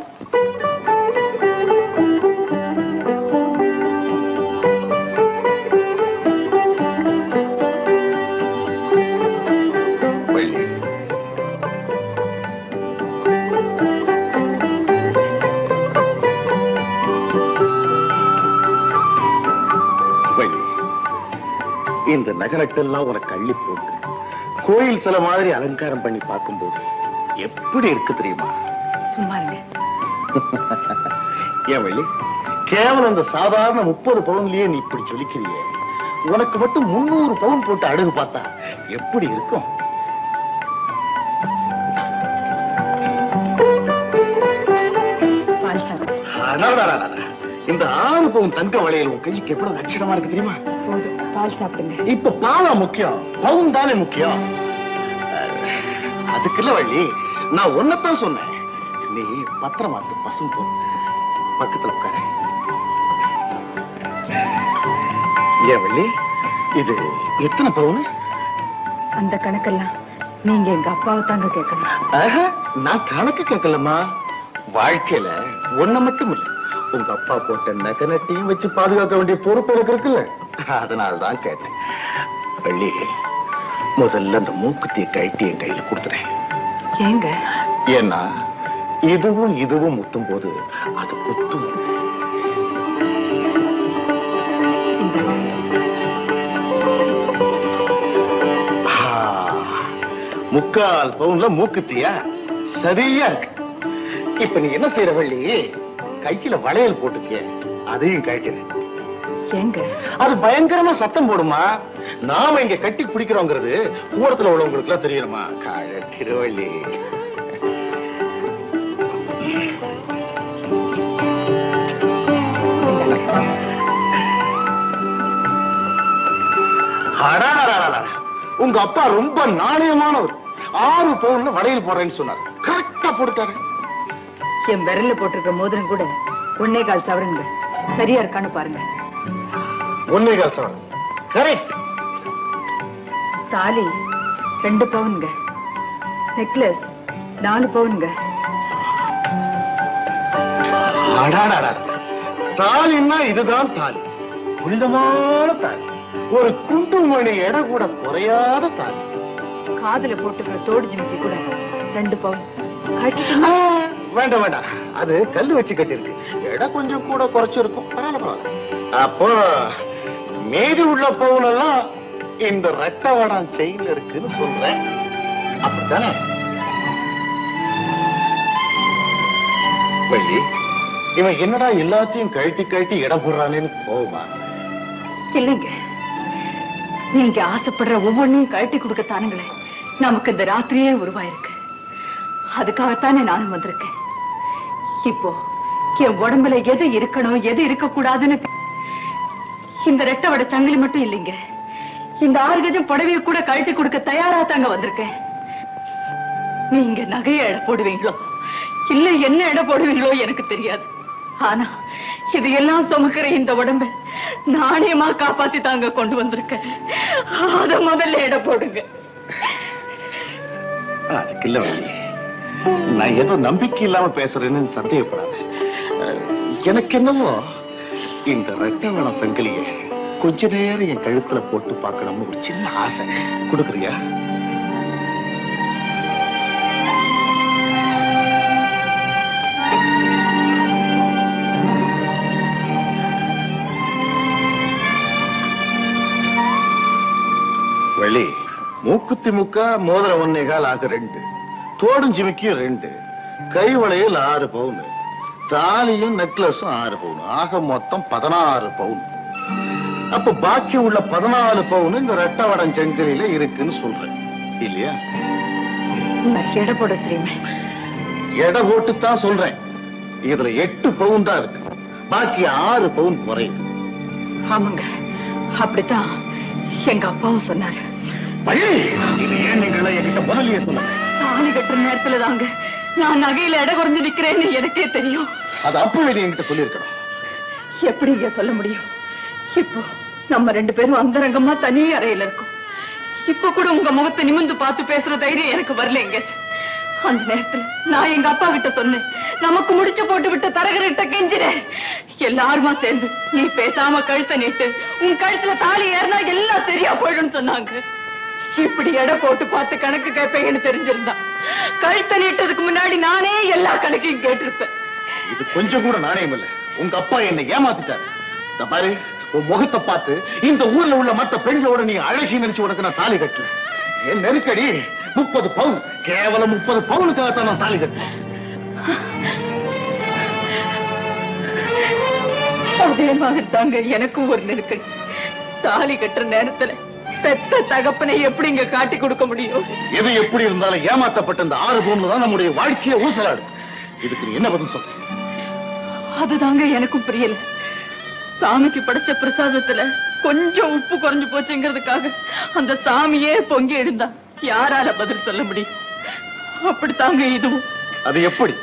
இந்த நகரட்டெல்லாம் உனக்கு அள்ளி போட்டு கோயில் சில மாதிரி அலங்காரம் பண்ணி பார்க்கும்போது எப்படி இருக்கு தெரியுமா? சும்மா இருங்க. ஏன் வள்ளி, கேவலம் இந்த சாதாரண 30 பவுன்லயே நீ இப்படி சொல்லிக்கிறியே, உனக்கு மட்டும் 300 பவுன் போட்டு அழகு பார்த்தா எப்படி இருக்கும்? இந்த 6 பவுன் தங்க வளையல் உன் கைக்கு எவ்வளவு லட்சணமா இருக்கு தெரியுமா? பால் சாப்பிடுங்க. இப்ப பாலா முக்கியம், பவுன் தானே முக்கியம். அதுக்குள்ள வள்ளி, நான் ஒன்னதான் சொன்னேன். நீ பத்திரமாத்து பசும் போ, பக்கத்துல உட்கார. ஏன் வள்ளி, இது எத்தனை பவுன்? அந்த கணக்கெல்லாம் நீங்க எங்க அப்பாவை தாங்க கேட்கணும். நான் கணக்கு கேட்கலமா. வாழ்க்கையில ஒண்ணு மட்டும் இல்ல, உங்க அப்பா போட்ட நகை நட்டையும் வச்சு பாதுகாக்க வேண்டிய பொறுப்பு எனக்கு இருக்குல்ல, அதனால்தான் கேட்டேன். வள்ளி, முதல்ல அந்த மூக்குத்தியை கழட்டி என் கையில கொடுத்துறேன். ஏங்க? ஏன்னா இதுவும் முத்தும் போது அது குத்தும். முக்கால் பவுன்ல மூக்குத்தியா? சரியா இருக்கு. இப்ப நீ என்ன செய்யற வள்ளி, கையில வளையல் போட்டுக்க, அதையும் கழட்டினேன். ஏங்க? அது பயங்கரமா சத்தம் போடுமா. நாம இங்க கட்டி பிடிக்கிறோங்கிறது ஊரத்துல உள்ளவங்களுக்கு எல்லாம் தெரியணுமா? கழட்டிருவள்ளி. உங்க அப்பா ரொம்ப நாணயமானவர். 6 பவுன்ல வளையல் போடுறேன்னு சொன்னார், கரெக்டா போட்டுட்டாரு. என் விரல்ல போட்டிருக்க மோதிரம் கூட 1.25 சவரங்க. சரியா இருக்கான்னு பாருங்க. 1.25 சவரன் கரெக்ட். தாலி 2 பவுனுங்க. நெக்லஸ் 4 பவுனுங்க. தாலின்னா இதுதான் தாலி, புனிதமான தாலி, ஒரு குண்டுமணி எடை கூட குறையாத தாலி. காதுல போட்டுக்கிற தோடு ஜிமிக்கி கூட 2 பவுன். வேண்டாம் வேண்டாம், அது கல்லு வச்சு கட்டிருக்கு, எடை கொஞ்சம் கூட குறைச்சிருக்கும். அப்போ மீதி உள்ள பவுன் எல்லாம் இந்த ரத்த வடம் செயின் இருக்குன்னு சொல்றேன், அப்படித்தானே? வள்ளி, இவன் என்னடா எல்லாத்தையும் கழட்டி கழட்டி இடம் போடுறானேன்னு போகுமா? இல்லைங்க, நீங்க ஆசைப்படுற ஒவ்வொன்னையும் கழட்டி கொடுக்கத்தானுங்களே நமக்கு இந்த ராத்திரியே உருவாயிருக்கு. அதுக்காகத்தானே நானும் வந்திருக்கேன். இப்போ என் உடம்புல எது இருக்கணும் எது இருக்க கூடாதுன்னு இந்த ரெட்டவட சங்கிலி மட்டும் இல்லைங்க, இந்த 6 கஜம் புடவையை கூட கழட்டி கொடுக்க தயாரா தாங்க வந்திருக்கேன். நீங்க நகையை எடை போடுவீங்களோ இல்ல என்ன எடை போடுவீங்களோ எனக்கு தெரியாது. ஆனா இது எல்லாம் சுமக்கிற இந்த உடம்பை நாணயமா காப்பாத்தி தாங்க கொண்டு வந்திருக்கேன். அத முதல்ல எடை போடுங்க. அதுக்கு இல்ல வள்ளி, நான் ஏதோ நம்பிக்கை இல்லாம பேசுறேன்னு சந்தேகப்படாது. எனக்கு என்னவோ இந்த ரெட்டவன சங்கிலிய கொஞ்ச நேரம் என் கழுத்துல போட்டு பார்க்கணும்னு ஒரு சின்ன ஆசை. கொடுக்குறியா? வள்ளி, மூக்குத்தி முக்கா, மோதிரம் 1.25 ஆக 2, தோடும் ஜிமிக்கியும் 2, கை வளையல் 6 பவுன், தாலியும் நெக்லஸும் 6 பவுன், ஆக மொத்தம் 16 பவுன். அப்ப பாக்கி உள்ள 14 பவுன் இந்த ரெட்டவடம் செங்கலில இருக்குன்னு சொல்றேன் இல்லையா? எடை போட தெரியுமா? எடை போட்டுத்தான் சொல்றேன். இதுல 8 பவுன் தான் இருக்கு, பாக்கி 6 பவுன் குறையுது. ஆமாங்க, அப்படித்தான் எங்க அப்பாவும் சொன்னாரு. இது ஏன் நீங்கள என்கிட்ட முதல்லயே சொல்லுங்க. தாலி கட்டுற நேரத்துல தாங்க நான் நகையில எடை குறைஞ்சு நிக்கிறேன்னு எனக்கே தெரியும். அது அப்பவே என்கிட்ட சொல்லியிருக்கணும். எப்படிங்க சொல்ல முடியும்? இப்போ நம்ம 2 பேரும் அந்தரங்கமா தனி அறையில இருக்கோம். இப்ப கூட உங்க முகத்தை நிமிர்ந்து பார்த்து பேசுற தைரியம் எனக்கு வரலைங்க. அந்த நேரத்துல நான் எங்க அப்பா கிட்ட சொன்னேன், நமக்கு முடிச்சு போட்டு விட்டு தரகர்கிட்ட கெஞ்சினேன். எல்லாருமா சேர்ந்து நீ பேசாம கழுத்தை நீட்டு, உன் கழுத்துல தாலி ஏறினா எல்லாம் சரியா போயிடும் சொன்னாங்க. இப்படி எடை போட்டு பார்த்து கணக்கு கேட்பேங்கன்னு தெரிஞ்சிருந்தா கழுத்தை நீட்டதுக்கு முன்னாடி நானே எல்லா கணக்கையும் கேட்டிருப்பேன். இது கொஞ்சம் கூட நாணயம் இல்ல. உங்க அப்பா என்னை ஏமாத்திட்டாரு. இந்த பாரு, உன் முகத்தை பார்த்து இந்த ஊர்ல உள்ள மற்ற பெண்களோட நீ அழகி நினைச்சு உனக்கு நான் தாலி கட்டல. என் நெருக்கடி 30 பவுன், கேவலம் 30 பவுனுக்காகத்தான் நான் தாலி கட்டேன். அதே மாதிரி தாங்க எனக்கும் ஒரு நெருக்கடி. தாலி கட்டுற நேரத்துல பெத்த தகப்பனை எப்படி இங்க காட்டி கொடுக்க முடியும்? எது எப்படி இருந்தாலும் ஏமாற்றப்பட்ட இந்த 6 பவுன்ல தான் நம்முடைய வாழ்க்கையை ஊசலாடு. இதுக்கு நீ என்ன பதில் சொல்ற? அதுதாங்க எனக்கும் புரியல. சாமிக்கு படைச்ச பிரசாதத்துல கொஞ்சம் உப்பு குறைஞ்சு போச்சுங்கிறதுக்காக அந்த சாமியே பொங்கி இருந்தா யாரால பதில் சொல்ல முடியும்? அப்படித்தாங்க இதுவும். அது எப்படி?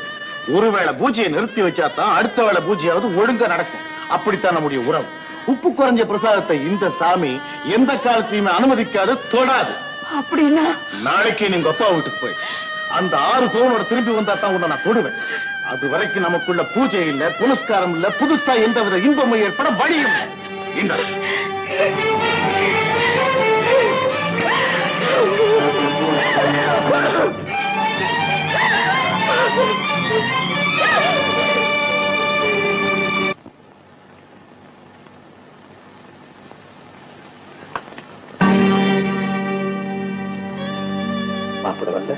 ஒருவேளை பூஜையை நிறுத்தி வச்சாதான் அடுத்த வேளை பூஜையாவது ஒழுங்கா நடக்கும். அப்படித்தான் நம்முடைய உறவு. உப்பு குறைஞ்ச பிரசாதத்தை இந்த சாமி எந்த காலத்தையுமே அனுமதிக்காது, தொடாது. அப்படின்னா நாளைக்கு நீங்க அப்பா வீட்டுக்கு போய் அந்த 6 பவுனோட திரும்பி வந்தா தான் உன்னை நான் தொடுவேன். அது வரைக்கும் நமக்குள்ள பூஜை இல்ல, புனஸ்காரம் இல்ல, புதுசா எந்தவித இன்பமும் ஏற்பட வழியும் இந்த மாப்பிட வந்த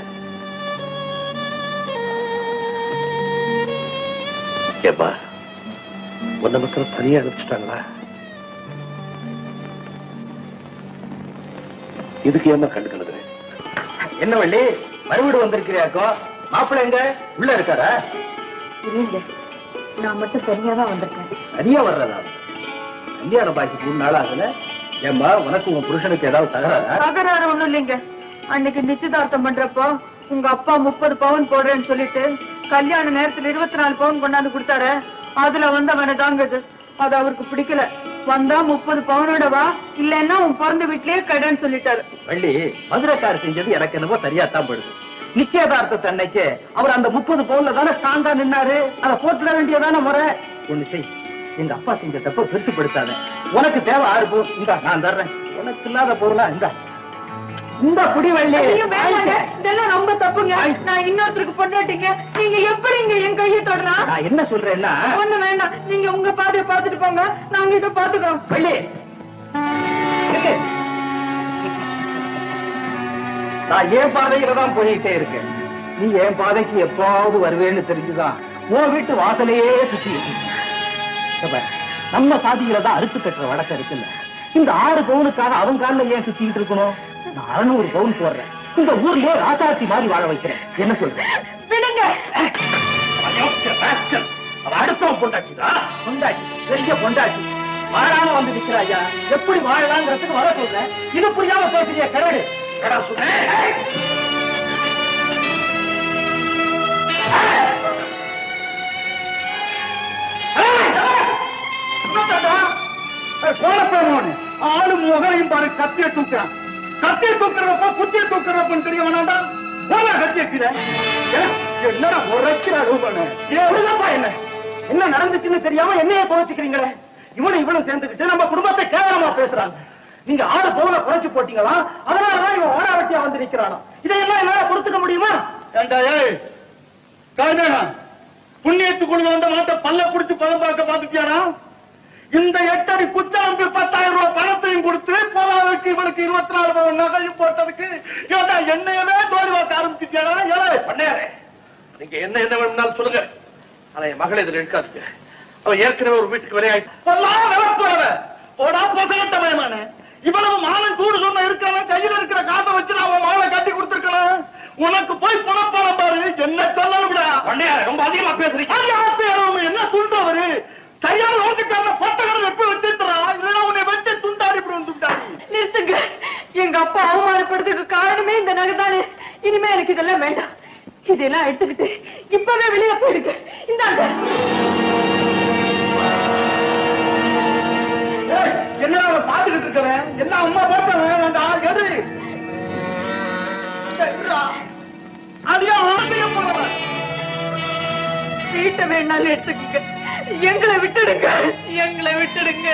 ஏப்பா, உன்னை மக்கள் தனியா அனுப்பிச்சிட்டாங்களா? இதுக்கு ஏமா கண்டுக்கிறது? என்ன வள்ளி, மறுவீடு வந்திருக்கிறியாக்கோ? மாப்பிள்ளை எங்க உள்ள இருக்காரா? இல்லைங்க, நான் மட்டும் தனியாதான் வந்திருக்கேன். தனியா வர்றதா? கல்யாண பாக்கி 3 நாள் ஆகுல. ஏம்பா, உனக்கு உன் புருஷனுக்கு ஏதாவது தகராறா? தகராறு ஒண்ணும் இல்லைங்க. அன்னைக்கு நிச்சயதார்த்தம் பண்றப்போ உங்க அப்பா 30 பவுன் போடுறேன்னு சொல்லிட்டு கல்யாண நேரத்துல 24 பவுன் கொண்டாந்து கொடுத்தாரு. அதுல வந்தவனை தாங்க அது அவருக்கு பிடிக்கல. வந்தா 30 பவுனோட வா, இல்லன்னா உன் பிறந்த வீட்லயே கடைன்னு சொல்லிட்டாரு. வள்ளி, மதுரைக்காரர் செஞ்சது எனக்கு என்னமோ சரியாத்தான் படுது. நிச்சயதார்த்தத்தை அன்னைக்கு அவர் அந்த 30 பவுன்ல தானே ஸ்ட்ராங்கா நின்னாரு. அதை போட்டுட வேண்டியதான முறை. ஒண்ணு செய், எங்க அப்பா செஞ்ச தப்ப பெருசுப்படுத்தாத. உனக்கு தேவை 6 பவுன், இந்தா நான் தர்றேன். உனக்கு இல்லாத பொருளா இந்த குடி வள்ளி. இதெல்லாம் ரொம்ப தப்புங்க. நான் இன்னொருத்தருக்கு பொண்டாட்டிங்க, நீங்க எப்படிங்க என் கையை தொடலாம்? நான் என்ன சொல்றேன்னா, ஒண்ணு வேண்டாம், நீங்க உங்க பாதையை பார்த்துட்டு போங்க, நாங்க இதை பார்த்துக்கிறோம். வள்ளி, நான் என் பாதையில தான் போயிட்டே இருக்கேன். நீ என் பாதைக்கு எப்பாவது வருவேன்னு தெரிஞ்சுதான் உன் வீட்டு வாசலையே சுத்தி இருக்கு. நம்ம சாதியில தான் அறுத்து கட்டுற வழக்கம் இருக்குல்ல. இந்த 6 பவுனுக்காக அவன் காலில் ஏன் சுத்திட்டு இருக்கணும்? நான் 600 பவுன் போடுறேன். இந்த ஊர்லயே ராசாத்தி மாதிரி வாழ வைக்கிறேன். என்ன சொல்றேன்? விடுங்க. அடுத்தவன் பொண்டாட்டிதா? பொண்டாட்டி, பெரிய பொண்டாட்டி வாழாம வந்து நிக்கிறாயா? எப்படி வாழலாங்கிறதுக்கு வர சொல்றேன். இது புரியாம பேசுறிய கரடு கடா சொல்றேன். ஆளும் முகலையும் பாரு, கத்திய தூக்குறான். கத்திய தூக்குறப்ப குத்திய தூக்குறப்பன்னு தெரிய வேணாண்டா. கத்திய என்னடா உரைக்கிற ரூபானப்பா? என்ன நடந்துச்சுன்னு தெரியாம என்னைய குறைச்சுக்கிறீங்களே? இவனும் இவனும் சேர்ந்துக்கிட்டு நம்ம குடும்பத்தை கேவலமா பேசுறாங்க. நீங்க 6 பவுனை குறைச்சு போட்டீங்களா? அதனாலதான் இவன் ஓடாவட்டியா வந்து நிக்கிறானோ. இதையெல்லாம் என்னால கொடுத்துக்க முடியுமா? புண்ணியத்துக்குள்ள வந்த மாட்ட பல்ல குடிச்சு பழம் பார்க்க பாத்துட்டியாரா? இந்த 8 அடி குச்சாம்பு 10,000 ரூபாய் பணத்தையும் கொடுத்து போவாதுக்கு இவனுக்கு 24 பவுன் நகையும் போட்டதுக்கு என்னையவே தோல்வி பார்க்க ஆரம்பிச்சுட்டியாரா? பண்ணாரே, நீங்க என்ன வேணும்னாலும் சொல்லுங்க. ஆனா என் மகளை இதுல இருக்காதுங்க. அவன் ஏற்கனவே ஒரு வீட்டுக்கு வரையா போடா போகட்ட பயமான. இவ்வளவு மானம் சூடு சொன்ன இருக்கிறவன் கையில இருக்கிற காசை வச்சு நான் உன் மகளை கட்டி கொடுத்துருக்கணும். உனக்கு போய் புனப்பான பாரு. என்ன சொல்லணும்டா? ரொம்ப அதிகமா பேசுறீங்க. என்ன சொல்றவரு? சரியான நோக்கிட்டாங்க. பொட்டகரம் எப்ப வச்சிருக்கிறா? இல்லைன்னா உன்னை வச்சு துண்டாடி இப்படி வந்துட்டாரு. நிறுத்துங்க. எங்க அப்பா அவமானப்படுறதுக்கு காரணமே இந்த நகை தானே. இனிமே எனக்கு இதெல்லாம் வேண்டாம். இதெல்லாம் எடுத்துக்கிட்டு இப்பவே வெளியே போயிடுங்க. இந்தாங்க. என்ன பாத்துக்கிட்டு இருக்கிறேன்? எல்லாம் அம்மா போட்டவன் எடு. வீட்டை வேணாலும் எடுத்துக்கங்க, எங்களை விட்டுடுங்க, எங்களை விட்டுடுங்க.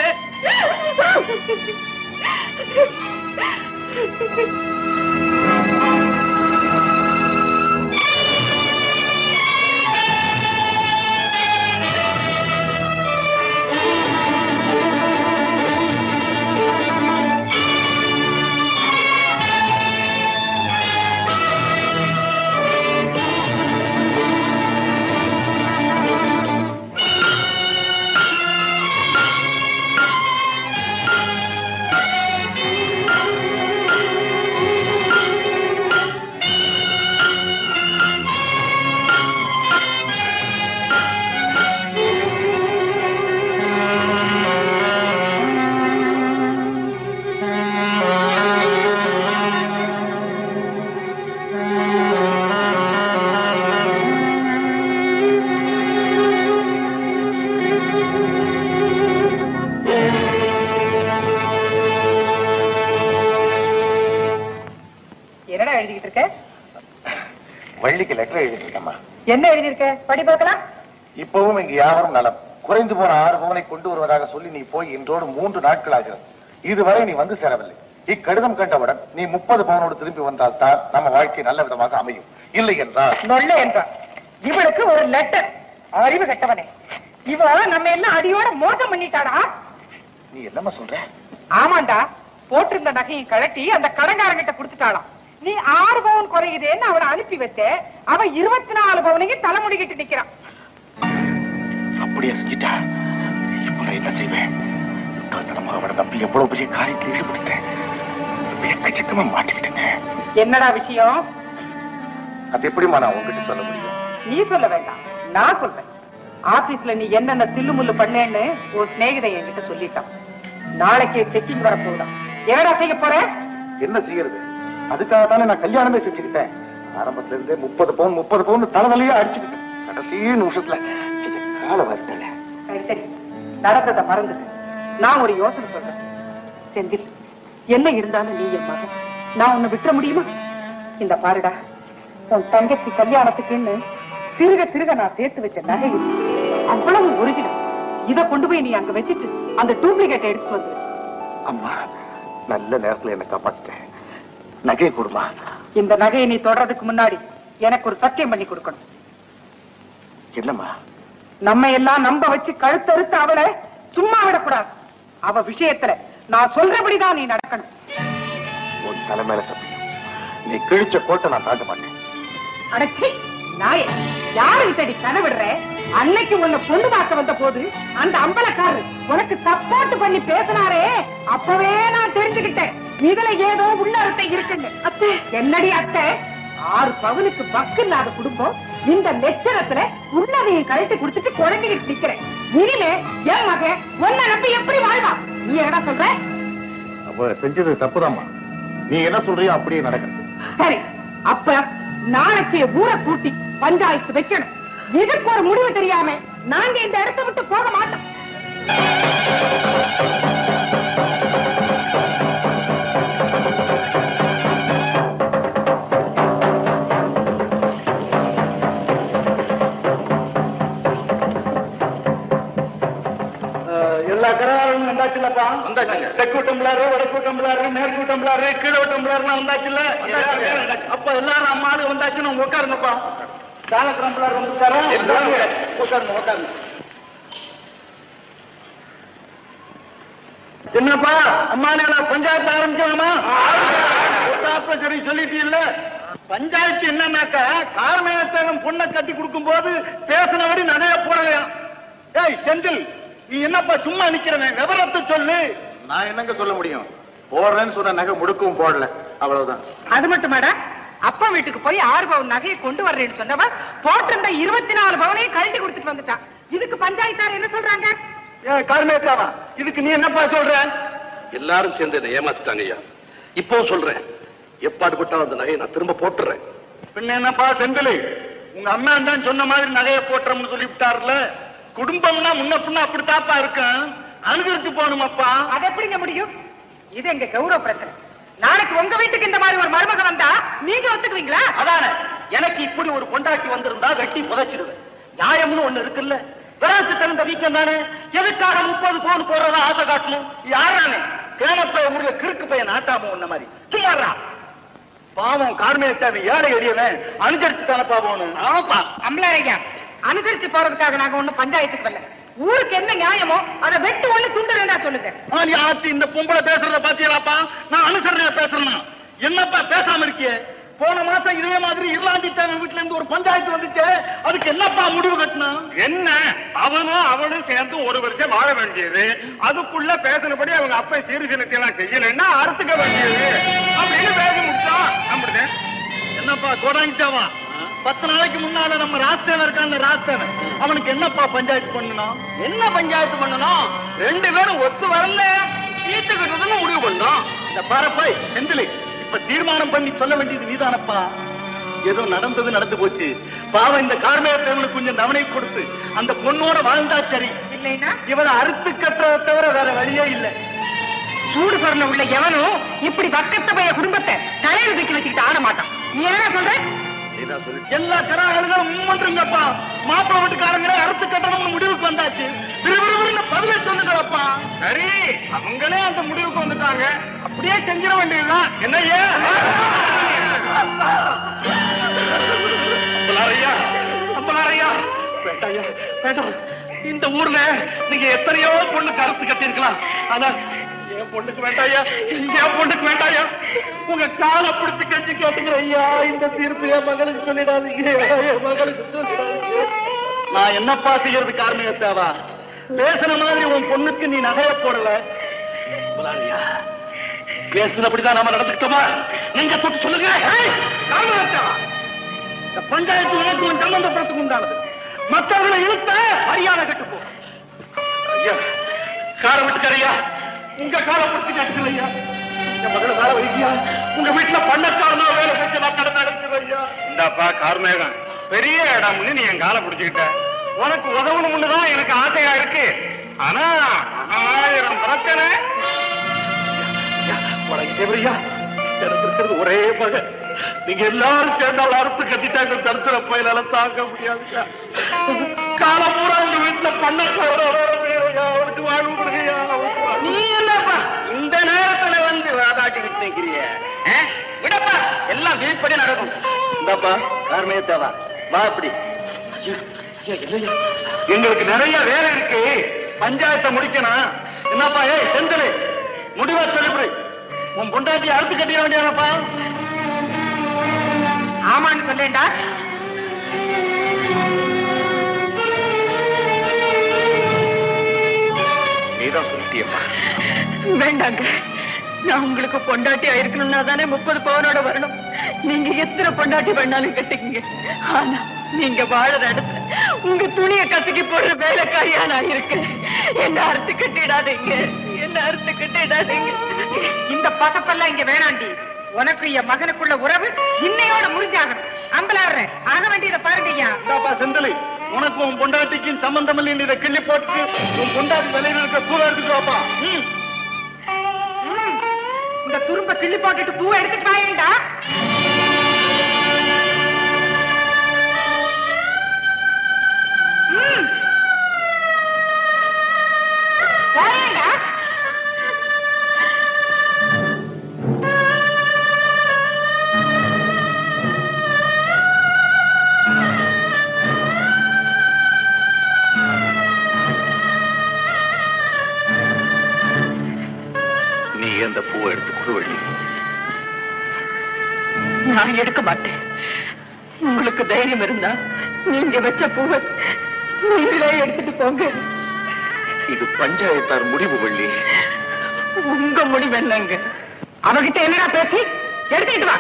வள்ளிக்கு லெட்டர் எழுதிருக்கேம்மா. என்ன எழுதியிருக்க? படி பார்க்கலாம். இப்பவும் இங்கு யாவரும் நலம். குறைந்து போன 6 பவுனை கொண்டு வருவதாக சொல்லி நீ போய் இன்றோடு 3 நாட்கள் ஆகிறது. இதுவரை நீ வந்து சேரவில்லை. இக்கடிதம் கண்டவுடன் நீ 30 பவுனோடு திரும்பி வந்தால் தான் நம்ம வாழ்க்கை நல்ல விதமாக அமையும். இல்லை என்றால் நொல்ல என்றான். இவளுக்கு ஒரு லெட்டர். அறிவு கட்டவனே, இவ நம்ம எல்லாம் அடியோட மோசம் பண்ணிட்டாடா. நீ என்னம்மா சொல்ற? ஆமாண்டா, போட்டிருந்த நகையை கழட்டி அந்த கடங்காரங்கிட்ட கொடுத்துட்டாளாம். நீ 6 பவுன் குறையுதேன்னு அவளை அனுப்பி வச்ச. அவ 24 பவுனையும் தலைமுடிக்கிட்டு நிக்கிறான். அப்படியே செஞ்சிட்டா. இப்ப நான் என்ன செய்வேன்? அவனை நம்பி எவ்வளவு பெரிய காரியத்தில் ஈடுபடுத்தேன். எக்கச்சக்கமா மாட்டிக்கிட்டேங்க. என்னடா விஷயம்? அது எப்படிமா நான் உங்ககிட்ட சொல்ல முடியும்? நீ சொல்ல வேண்டாம், நான் சொல்றேன். ஆபீஸ்ல நீ என்னென்ன தில்லு முள்ளு பண்ணேன்னு ஒரு சிநேகிதை என்கிட்ட சொல்லிட்டான். நாளைக்கே செக்கிங் வர போகலாம். என்னடா செய்ய போற? என்ன செய்யறது? அதுக்காகத்தானே நான் கல்யாணமே செஞ்சுக்கிட்டேன். ஆரம்பத்துல இருந்தே 30 பவுன் தலைவலியே அடிச்சுக்கிட்டேன். கடைசி நிமிஷத்துல கால வரல. சரி சரி, நடந்ததை மறந்துட்டு நான் ஒரு யோசனை சொல்றேன். செந்தில், என்ன இருந்தாலும் நீ என் மகன். நான் உன்னை விட்டுற முடியுமா? இந்த பாருடா, உன் தங்கச்சி கல்யாணத்துக்குன்னு சிறுக சிறுக நான் சேர்த்து வச்ச நகை அவ்வளவு ஒரிஜினல். இதை கொண்டு போய் நீ அங்க வச்சுட்டு அந்த டூப்ளிகேட் எடுத்து வந்து. அம்மா, நல்ல நேரத்துல என்ன காப்பாத்துட்டேன். நகையை கொடுமா. இந்த நகையை நீ தொடறதுக்கு முன்னாடி எனக்கு ஒரு சத்தியம் பண்ணி கொடுக்கணும். என்னம்மா? நம்ம எல்லாம் நம்ப வச்சு கழுத்தறுத்து அவளை சும்மா விடக்கூடாது. அவ விஷயத்துல நான் சொல்றபடிதான் நீ நடக்கணும். உன் தலைமையில சத்தியம். நீ கிழிச்ச கோட்டை நான் தாண்ட மாட்டேன். அடச்சி நாய, யாருகிட்டடி கனவிடுற? அன்னைக்கு உன்னை பொண்ணு பார்க்க வந்த போது அந்த அம்பலக்காரர் உனக்கு சப்போர்ட் பண்ணி பேசினாரே, அப்பவே நான் தெரிஞ்சுக்கிட்டேன் இதுல ஏதோ உள்ளர்த்தம் இருக்குன்னு. அத்தை, என்னடி அத்தை? 6 பவுனுக்கு பக்கு இல்லாத குடும்பம் இந்த லட்சணத்துல உள்ளதையும் கழட்டி குடுத்துட்டு குழந்தைகிட்டு நிக்கிறேன். இனிமே என் மகன் உன்னை நம்பி எப்படி வாழ்வா? நீ என்ன சொல்ற? அவ செஞ்சது தப்புதாம்மா. நீ என்ன சொல்றியோ அப்படியே நடக்கிறது. சரி, அப்ப நாளைக்கு ஊரை கூட்டி பஞ்சாயத்து வைக்கணும். இதுக்கு ஒரு முடிவு தெரியாம நாங்க இந்த இடத்தை விட்டு போக மாட்டோம். எல்லா கராரும் வந்தாச்சுல்லப்பா? வந்தாச்சுங்க. தெற்கு டம்ளாரு, வடக்கு டம்ளாரு, மேற்கு டம்ளாரு, கீழே டம்ளாருலாம் வந்தாச்சுல்ல? அப்ப எல்லாரும் அம்மாடு வந்தாச்சுன்னு உட்காருங்கப்பா. தான டம்ளார் வந்துட்டாரா? உட்காருங்க உட்காருங்க. என்னப்பா அம்மானே பஞ்சாயத்து ஆரம்பிக்கலாமா? சரி சொல்லிட்டீல்ல. பஞ்சாயத்து என்னன்னாக்கா, கார்மேகத்தேகம் பொண்ணை கட்டி கொடுக்கும் போது பேசினபடி நகைய போடலையா? ஏய் செந்தில், நீ என்னப்பா சும்மா நிக்கிறவன்? விவரத்தை சொல்லு. நான் என்னங்க சொல்ல முடியும்? போடுறேன்னு சொன்ன நகை முடுக்கவும் போடல, அவ்வளவுதான். அது மட்டுமாடா, அப்பா வீட்டுக்கு போய் 6 பவுன் நகையை கொண்டு வர்றேன்னு சொன்னவா போட்டிருந்த 24 பவுனையும் கழட்டி கொடுத்துட்டு வந்துட்டான். இதுக்கு பஞ்சாயத்தார் என்ன சொல்றாங்க? கார்மேகத்தாவா, இதுக்கு நீ என்னப்பா சொல்ற? எல்லாரும் சேர்ந்து என்னை ஏமாத்திட்டாங்க ஐயா. இப்போ சொல்றேன், எப்பாடு பட்டா அந்த நகையை நான் திரும்ப போட்டுறேன். பின்ன என்னப்பா செந்தில், உங்க அம்மா தான் சொன்ன மாதிரி நகையை போட்டுறோம்னு சொல்லிவிட்டார்ல. குடும்பம்னா முன்ன பின்ன அப்படித்தாப்பா இருக்கும், அனுசரிச்சு போகணுமாப்பா. அது எப்படிங்க முடியும்? இது எங்க கௌரவ பிரச்சனை. நாளைக்கு உங்க வீட்டுக்கு இந்த மாதிரி ஒரு மருமக வந்தா நீங்க ஒத்துக்குவீங்களா? அதானே, எனக்கு இப்படி ஒரு கொண்டாட்டி வந்திருந்தா வெட்டி புதைச்சிடுவேன். நியாயம்னு ஒண்ணு இருக்குல்ல. விரலுக்கு தகுந்த வீக்கம் தானே. எதுக்காக 30 பவுன் போடுறதா ஆசை காட்டணும்? யாரானே கேனப்ப ஊர்ல கிறுக்கு பையன் நாட்டாம உன்ன மாதிரி சும்மாறா. பாவம் கார்மேத்தாவை ஏழை எளியவன் அனுசரிச்சு தானப்பா போகணும். ஆமாப்பா அம்பலாரையா, அனுசரிச்சு போறதுக்காக நாங்க ஒண்ணு பஞ்சாயத்துக்கு வரல. ஊருக்கு என்ன நியாயமோ அதை வெட்டு ஒண்ணு துண்டு வேண்டாம் சொல்லுங்க. ஆத்தி இந்த பொம்பளை பேசுறத பாத்தீங்களாப்பா? நான் அனுசரணையா பேசுறேன்னா என்னப்பா பேசாம இருக்கியே? போன மாசம் இதே மாதிரி இர்லாந்தி தேவை வீட்டுல இருந்து ஒரு பஞ்சாயத்து வந்துச்சு. அதுக்கு என்னப்பா முடிவு கட்டினா? என்ன அவனும் அவளும் சேர்ந்து ஒரு வருஷம் வாழ வேண்டியது. அதுக்குள்ள பேசினபடி அவங்க அப்பா சீர்திருத்தம் எல்லாம் செய்யலைன்னா அறுத்துக்க வேண்டியது அப்படின்னு பேசி முடிச்சோம். அப்படிதான். என்னப்பா கோடாங்கிட்டாவா? 10 நாளைக்கு முன்னால நம்ம ராஸ்தேவன் இருக்கான், ராஸ்தேவன் அவனுக்கு என்னப்பா பஞ்சாயத்து பண்ணணும்? என்ன பஞ்சாயத்து பண்ணணும்? 2 பேரும் ஒத்து வரல, தீர்த்துக்கிட்டதுன்னு முடிவு பண்ணோம். இந்த பாரப்பாய் செந்திலி, இப்ப தீர்மானம் பண்ணி சொல்ல வேண்டியது நீதானப்பா. ஏதோ நடந்தது நடந்து போச்சு. பாவம் இந்த கார்மேயத்தேவனுக்கு கொஞ்சம் தவணை கொடுத்து அந்த பொண்ணோட வாழ்ந்தா சரி. இல்லைன்னா இவனை அறுத்து கட்டுறதை தவிர வேற வழியே இல்லை. சூடு சொரண உள்ள எவனும் இப்படி பக்கத்த பைய குடும்பத்தை தலையில தூக்கி வச்சுக்கிட்டு ஆட மாட்டான். நீ என்ன சொல்ற? எல்லா கராகளும் முன்மன்றுங்கப்பா. மாப்பிள்ளை வீட்டுக்காரங்களே அறுத்து கட்டணும்னு முடிவுக்கு வந்தாச்சு. விறுவிறுன்னு பதிலை சொல்லுங்களப்பா. சரி, அவங்களே அந்த முடிவுக்கு வந்துட்டாங்க. அப்படியே செஞ்சிட வேண்டியதுதான். என்னையா வேண்டாயா வேண்டாம். இந்த ஊர்ல நீங்க எத்தனையோ பொண்ணுக்கு அறுத்து கட்டிருக்கலாம். ஆனா என் பொண்ணுக்கு வேண்டாயா, என் பொண்ணுக்கு வேண்டாயா. உங்க காலை பிடிச்சு கட்டி கேட்டுக்கிற ஐயா, இந்த தீர்ப்பு என் மகளுக்கு சொல்லிடாதீங்க, என் மகளுக்கு சொல்லிடாதீங்க. நான் என்னப்பா செய்யறது? காரணம் தேவா பேசுன மாதிரி உன் பொண்ணுக்கு நீ நகைய போடல. பேசுனபடிதான் நாம நடந்துக்கிட்டோமா? நீங்க தொட்டு சொல்லுங்க. இந்த பஞ்சாயத்து உனக்கு உன் சம்பந்தப்படுறதுக்கு உண்டானது. மற்றவர்களை இழுத்த மரியாதை கட்டு போ. ஐயா கார விட்டுக்காரையா, உங்க காலை பிடிச்சு கட்டுக்கல ஐயா. என் மகளை கால வைக்கியா. உங்க வீட்டுல பண்ணக்காரனா வேலை செஞ்சு நான் கடந்த நடத்துது ஐயா. இந்தாப்பா கார்மேகம், பெரிய இடம்னு நீ என் காலை பிடிச்சுக்கிட்ட. உனக்கு உதவணும்னுதான் எனக்கு ஆசையா இருக்கு. ஆனா 1000 பிரச்சனை. எனக்கு இருக்கிறது ஒரே மகன். நீங்க எல்லாரும் சேர்ந்தால் அறுத்து கட்டிட்டாங்க. தடுத்துற பயிலால தாங்க முடியாது. காலம் பூரா உங்க வீட்டுல பண்ணக்கு வாழ்வு கொடுங்கய்யா. நீ என்னப்பா இந்த நேரத்துல வந்து வாதாட்டிக்கிட்டு நிக்கிறிய? விடப்பா, எல்லாம் வீட்படி நடக்கும். இந்தாப்பா கார்மேயத்தேவா, வா அப்படி. எங்களுக்கு நிறைய வேலை இருக்கு. பஞ்சாயத்தை முடிக்கணும். என்னப்பா ஏய் செந்திலே, முடிவா சொல்லிவிடு. உன் பொண்டாட்டி அறுத்து கட்டிட வேண்டியதானப்பா? ஆமான்னு சொல்லேண்டா. நீதான் சொல்லிட்டியப்பா. வேண்டாங்க, நான் உங்களுக்கு பொண்டாட்டியா இருக்கணும்னா தானே 30 பவுனோட வரணும். நீங்க எத்தனை பொண்டாட்டி வேணாலும் கட்டிக்கங்க. ஆனா நீங்க வாழற இடத்துல உங்க துணியை கசக்கி போடுற வேலைக்காரியா நான் இருக்கேன். என்ன அறுத்து கட்டிடாதீங்க, என்ன அறுத்து கட்டிடாதீங்க. இந்த பசப்பெல்லாம் இங்க வேணாண்டி. உனக்கு என் மகனுக்குள்ள உறவு இன்னையோட முடிஞ்சாகணும். அம்பலாடுற ஆக வேண்டியதை பாருங்கய்யா. இந்தாப்பா செந்திலி, உனக்கு உன் பொண்டாட்டிக்கும் சம்பந்தம் இல்லை. இதை கிள்ளி போட்டு உன் பொண்டாட்டி தலையில இருக்க பூவை எடுத்துட்டு வாப்பா. இந்த துரும்ப கிள்ளி போட்டுட்டு பூவை எடுத்துட்டு வாயேண்டா. வாயேண்டா. அந்த பூவை எடுத்து கொடுவழி. நான் எடுக்க மாட்டேன். உங்களுக்கு தைரியம் இருந்தா நீங்க வச்ச பூவை நீங்களே எடுத்துட்டு போங்க. இது பஞ்சாயத்தார் முடிவு வள்ளி. உங்க முடிவு என்னங்க? அவகிட்ட என்னடா பேச்சு? எடுத்துக்கிட்டு வா.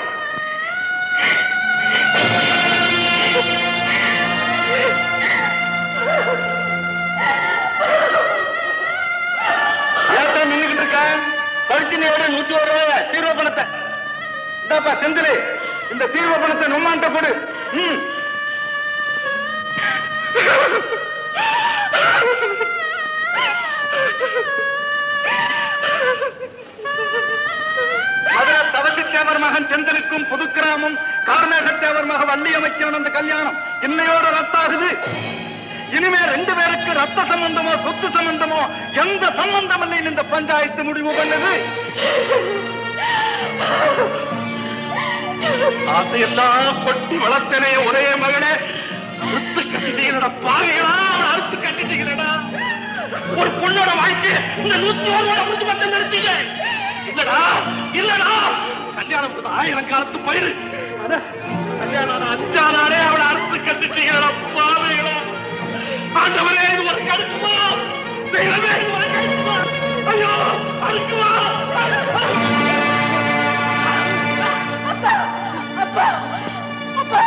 ஏன் நின்றுகிட்டு இருக்க? பரிச்சனையோட 101 ரூபாய் தீர்வு பணத்தை. இந்தாப்பா செந்திலே, இந்த தீர்வு பணத்தை நொம்மான்ட்ட கொடு. மதுரை தவசி தேவர் மகன் செந்திலுக்கும் புதுக்கிராமம் கார்மேகத்தேவர் மருமக வள்ளியமைச்சவன் அந்த கல்யாணம் இன்னையோட ரத்தாகுது. இனிமே 2 பேருக்கு ரத்த சம்பந்தமோ சொத்து சம்பந்தமோ எந்த சம்பந்தம் இல்லை இந்த பஞ்சாயத்து முடிவு பண்ணது. ஆசையெல்லாம் கொட்டி வளர்த்தனே ஒரே மகனே, அறுத்து கட்டிட்டீங்களா பாகைகளா, அறுத்து கட்டிட்டீங்களா. ஒரு பொண்ணோட வாழ்க்கை இந்த 101 முடிச்சு மட்டும் நிறுத்தீங்க. இல்லடா இல்லடா, கல்யாணம் 1000 காலத்து பயிர். கல்யாணம் 5 நாளே அவளை அறுத்து கட்டிட்டீங்களா பாவைகளா. ஆண்டவரே இது ஒரு கடுப்புமா, தெய்வமே இது ஒரு கடுப்புமா. ஐயோ அறுக்குமா. அப்பா அப்பா அப்பா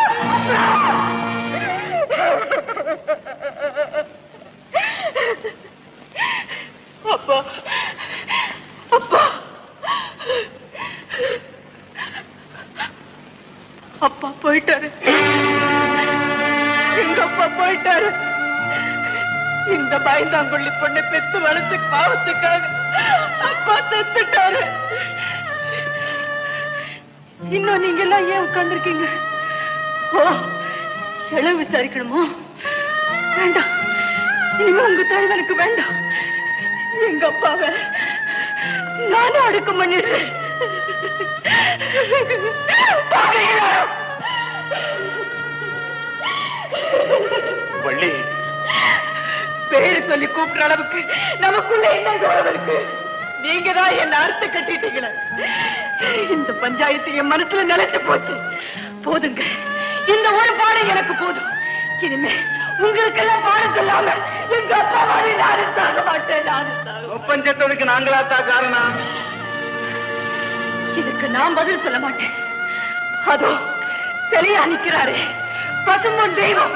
அப்பா அப்பா அப்பா போயிட்டாரு. எங்க அப்பா போயிட்டாரு. இந்த பயந்தாங்குள்ளி பொண்ணை பெத்து வளர்த்து பாவத்துக்காக அப்பா செத்துட்டாரு. இன்னும் நீங்க எல்லாம் ஏன் உட்கார்ந்துருக்கீங்க? ஓ, இளம் விசாரிக்கணுமோ? வேண்டாம், இனிமே உங்க தலைவனுக்கு வேண்டாம். எங்க அப்பாவை நானும் அடக்கம் பண்ணிடுறேன். வள்ளி, பேரு சொல்லி கூப்பிடுற அளவுக்கு நமக்குள்ள என்ன கௌரவம் இருக்கு? நீங்க தான் என்ன அறுத்து கட்டிட்டீங்களே. இந்த பஞ்சாயத்து என் மனசுல நிலைச்சு போச்சு. போதுங்க, இந்த ஒரு பாடம் எனக்கு போதும். இனிமே உங்களுக்கு எல்லாம் பாடம் சொல்லாம எங்க அப்பா மாதிரி நானும் சாக மாட்டேன். ஒப்பஞ்சத்தோடுக்கு நாங்களாத்தா காரணம். இதுக்கு நான் பதில் சொல்ல மாட்டேன். அதோ தெளியா நிக்கிறாரே பசும்பொன் தெய்வம்,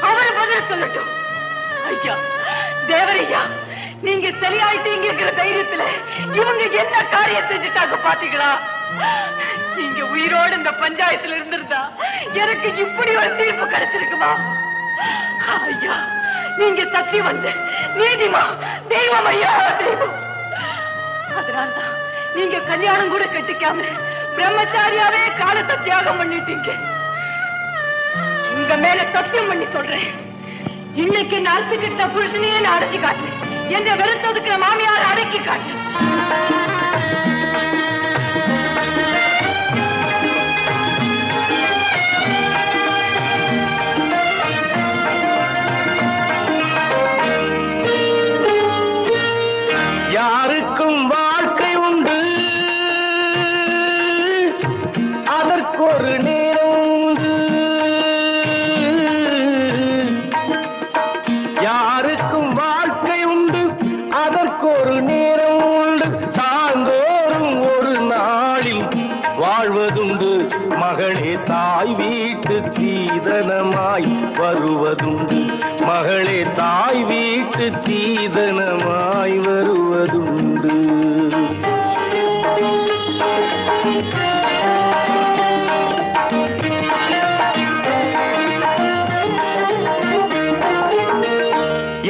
அவர் பதில் சொல்லட்டும். ஐயா தேவரையா, நீங்க தெளியாயிட்டீங்கிற தைரியத்துல இவங்க என்ன காரியம் செஞ்சுட்டாங்க பாத்தீங்களா? நீங்க உயிரோடு இந்த பஞ்சாயத்துல இருந்திருந்தா எனக்கு இப்படி ஒரு தீர்ப்பு கிடைச்சிருக்குமா? ஐயா நீங்க சக்தி வந்து நீதிமா தெய்வம். ஐயா தெய்வம். அதனால்தான் நீங்க கல்யாணம் கூட கட்டிக்காம பிரம்மச்சாரியாவே காலத்தை தியாகம் பண்ணிட்டீங்க. உங்க மேல சத்தியம் பண்ணி சொல்றேன், இன்னைக்கு நாத்துக்கிட்ட புருஷனையே நான் அடக்கி காட்டுறேன். என்ற வெறுத்ததுக்கு மாமியார் அடக்கி காட்டுறேன். யாருக்கும் வாழ்க்கை உண்டு, அதற்கொரு நேரம் உண்டு. யாருக்கும் வாழ்க்கை உண்டு, அதற்கொரு நேரம் உண்டு. தாந்தோறும் ஒரு நாளில் வாழ்வதுண்டு. மகளே தாய் வீட்டு சீதனமாய் வருவதுண்டு. மகளே தாய் வீட்டு சீதனமாய் வருவதுண்டு.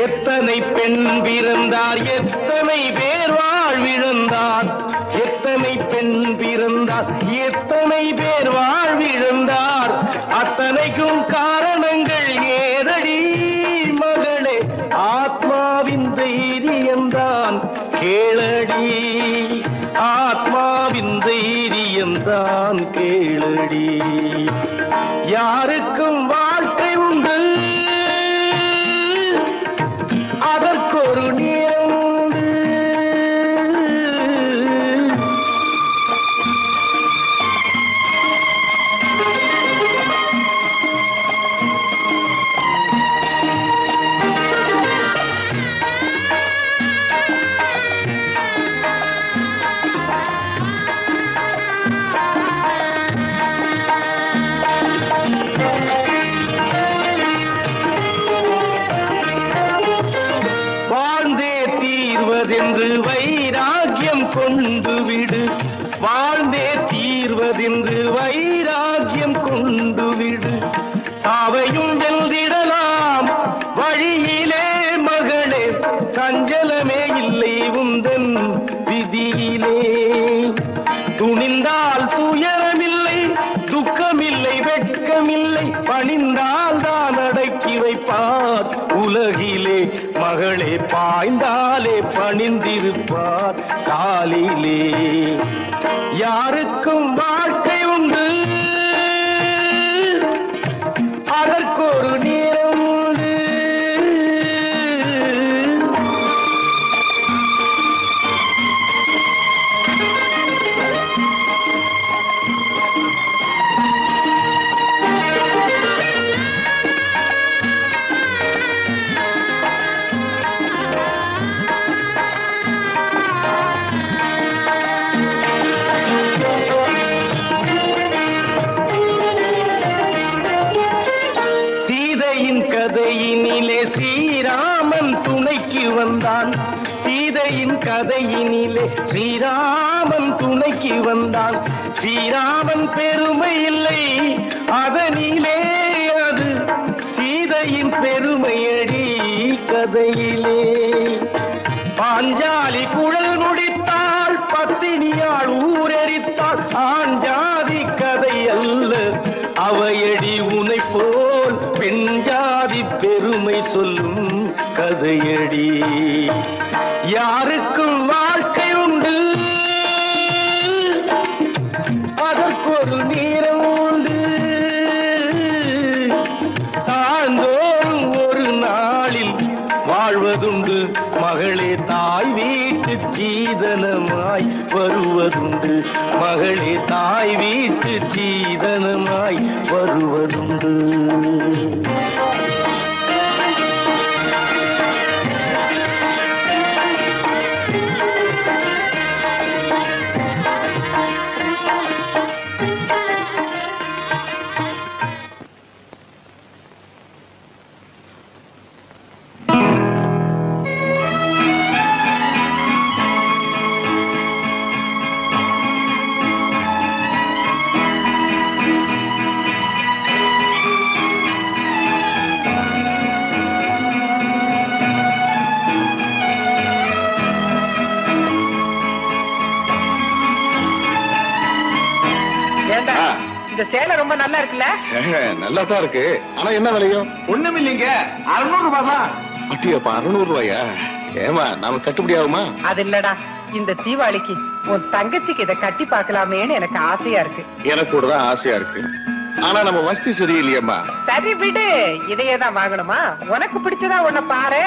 எத்தனை பெண் பிறந்தார், எத்தனை பேர் வாழ்விழந்தார். எத்தனை பெண் பிறந்தார், எத்தனை பேர் வாழ்விழந்தார். அத்தனைக்கும் காரணங்கள் ஏதடி மகளே, ஆத்மாவின் தைரியம்தான் கேளடி. ஆத்மாவின் தைரியம்தான் கேளடி. யாருக்கும் வாழ்க்கை உண்டு, அதற்கொரு நேரம் உண்டு. தீர்வதென்று வைராக்கியம் கொண்டு விடு. வாழ்ந்தே தீர்வதென்று வைராக்கியம் கொண்டு விடு. சாவையும் வெல்திடலாம் வழியிலே மகளே, சஞ்சலமே இல்லை உந்தன் விதியிலே. துணிந்தால் துயரமில்லை, துக்கமில்லை, வெட்கமில்லை. மகளே பாய்ந்தாலே பணிந்திருப்பார் காலிலே. யாருக்கும் வாழ்க்கை உண்டு, அதற்கொரு நேரம் உண்டு. கதையினிலே ஸ்ரீராமன் துணைக்கு வந்தான். சீதையின் கதையினிலே ஸ்ரீராமன் துணைக்கு வந்தான். ஸ்ரீராமன் பெருமை இல்லை அதனிலே, அது சீதையின் பெருமையடி கதையிலே. பாஞ்சாலி குழல் முடித்தாள், பத்தினியாள் ஊரெரித்தாள். ஆஞ்சாதி கதை அல்ல அவையடி உனை போல் பெண்ஜாதி பெருமை சொல்லும் கதையடி. யாருக்கும் வாழ்க்கை உண்டு, அதற்கொரு நேரம் உண்டு. தாழ்ந்தோறும் ஒரு நாளில் வாழ்வதுண்டு. மகளே தாய் வீட்டு சீதனமாய் வருவதுண்டு. மகளே தாய் வீட்டு சீதனமாய் வருவதுண்டு. இந்த சேலை ரொம்ப நல்லா இருக்குல்ல? நல்லா தான் இருக்கு. ஆனா என்ன விலையும்? ஒண்ணும் இல்லைங்க, 600 ரூபாய் தான். அட்டியப்பா 600 ரூபாயா? ஏமா நாம கட்டுப்படி ஆகுமா? அது இல்லடா, இந்த தீபாவளிக்கு உன் தங்கச்சிக்கு இதை கட்டி பார்க்கலாமேன்னு எனக்கு ஆசையா இருக்கு. எனக்கு கூட தான் ஆசையா இருக்கு. ஆனா நம்ம வசதி சரியில்லையம்மா. சரி விடு, இதையே தான் வாங்கணுமா? உனக்கு பிடிச்சதா உன்னை பாரு.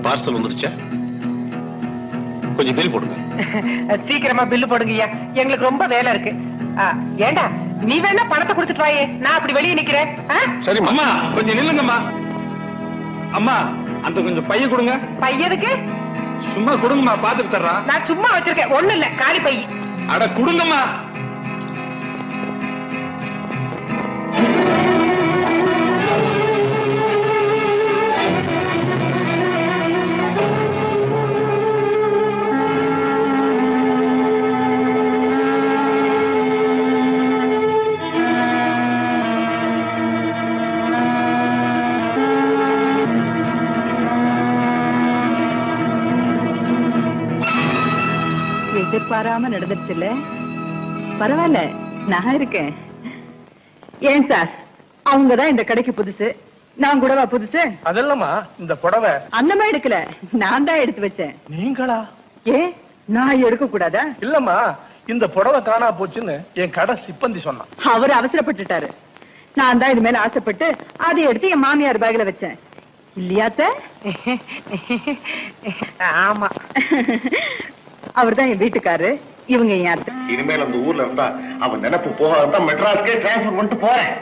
பார்சல் வந்துருச்சா? கொஞ்சம் பில் போடுங்க. சீக்கிரமா பில்லு போடுங்கய்யா, எங்களுக்கு ரொம்ப வேலை இருக்கு. ஏண்டா நீ வேணா பணத்தை கொடுத்துட்டு வாயே, நான் அப்படி வெளியே நிக்கிறேன். சரி அம்மா, கொஞ்சம் நில்லுங்கம்மா. அம்மா அந்த கொஞ்சம் பைய கொடுங்க. பையதுக்கு? சும்மா கொடுங்கம்மா, பாத்துட்டு தர்றா. நான் சும்மா வச்சிருக்கேன், ஒண்ணு இல்ல, காலி பை. அட கொடுங்கம்மா. எதிர்பாராம நடந்துருச்சுல்ல? பரவாயில்ல, நான் இருக்கேன். ஏன் சார், அவங்கதான் இந்த கடைக்கு புதுசு, நான் கூடவா புதுசு? அதெல்லாமா இந்த புடவை அந்தமா எடுக்கல, நான் தான் எடுத்து வச்சேன். நீங்களா? ஏன் நான் எடுக்க கூடாதா? இல்லம்மா, இந்த புடவை காணா போச்சுன்னு என் கடை சிப்பந்தி சொன்னான். அவர் அவசரப்பட்டுட்டாரு. நான் தான் இது மேல ஆசைப்பட்டு அதை எடுத்து என் மாமியார் பேக்ல வச்சேன். இல்லையாத்த? ஆமா, அவர்தான் என் வீட்டுக்காரு, இவங்க என் அத்தை. இனிமேல் அந்த ஊர்ல இருந்தா அவன் நினைப்பு போக மெட்ராஸ்க்கே டிரான்ஸ்பர் பண்ணிட்டு போறேன்.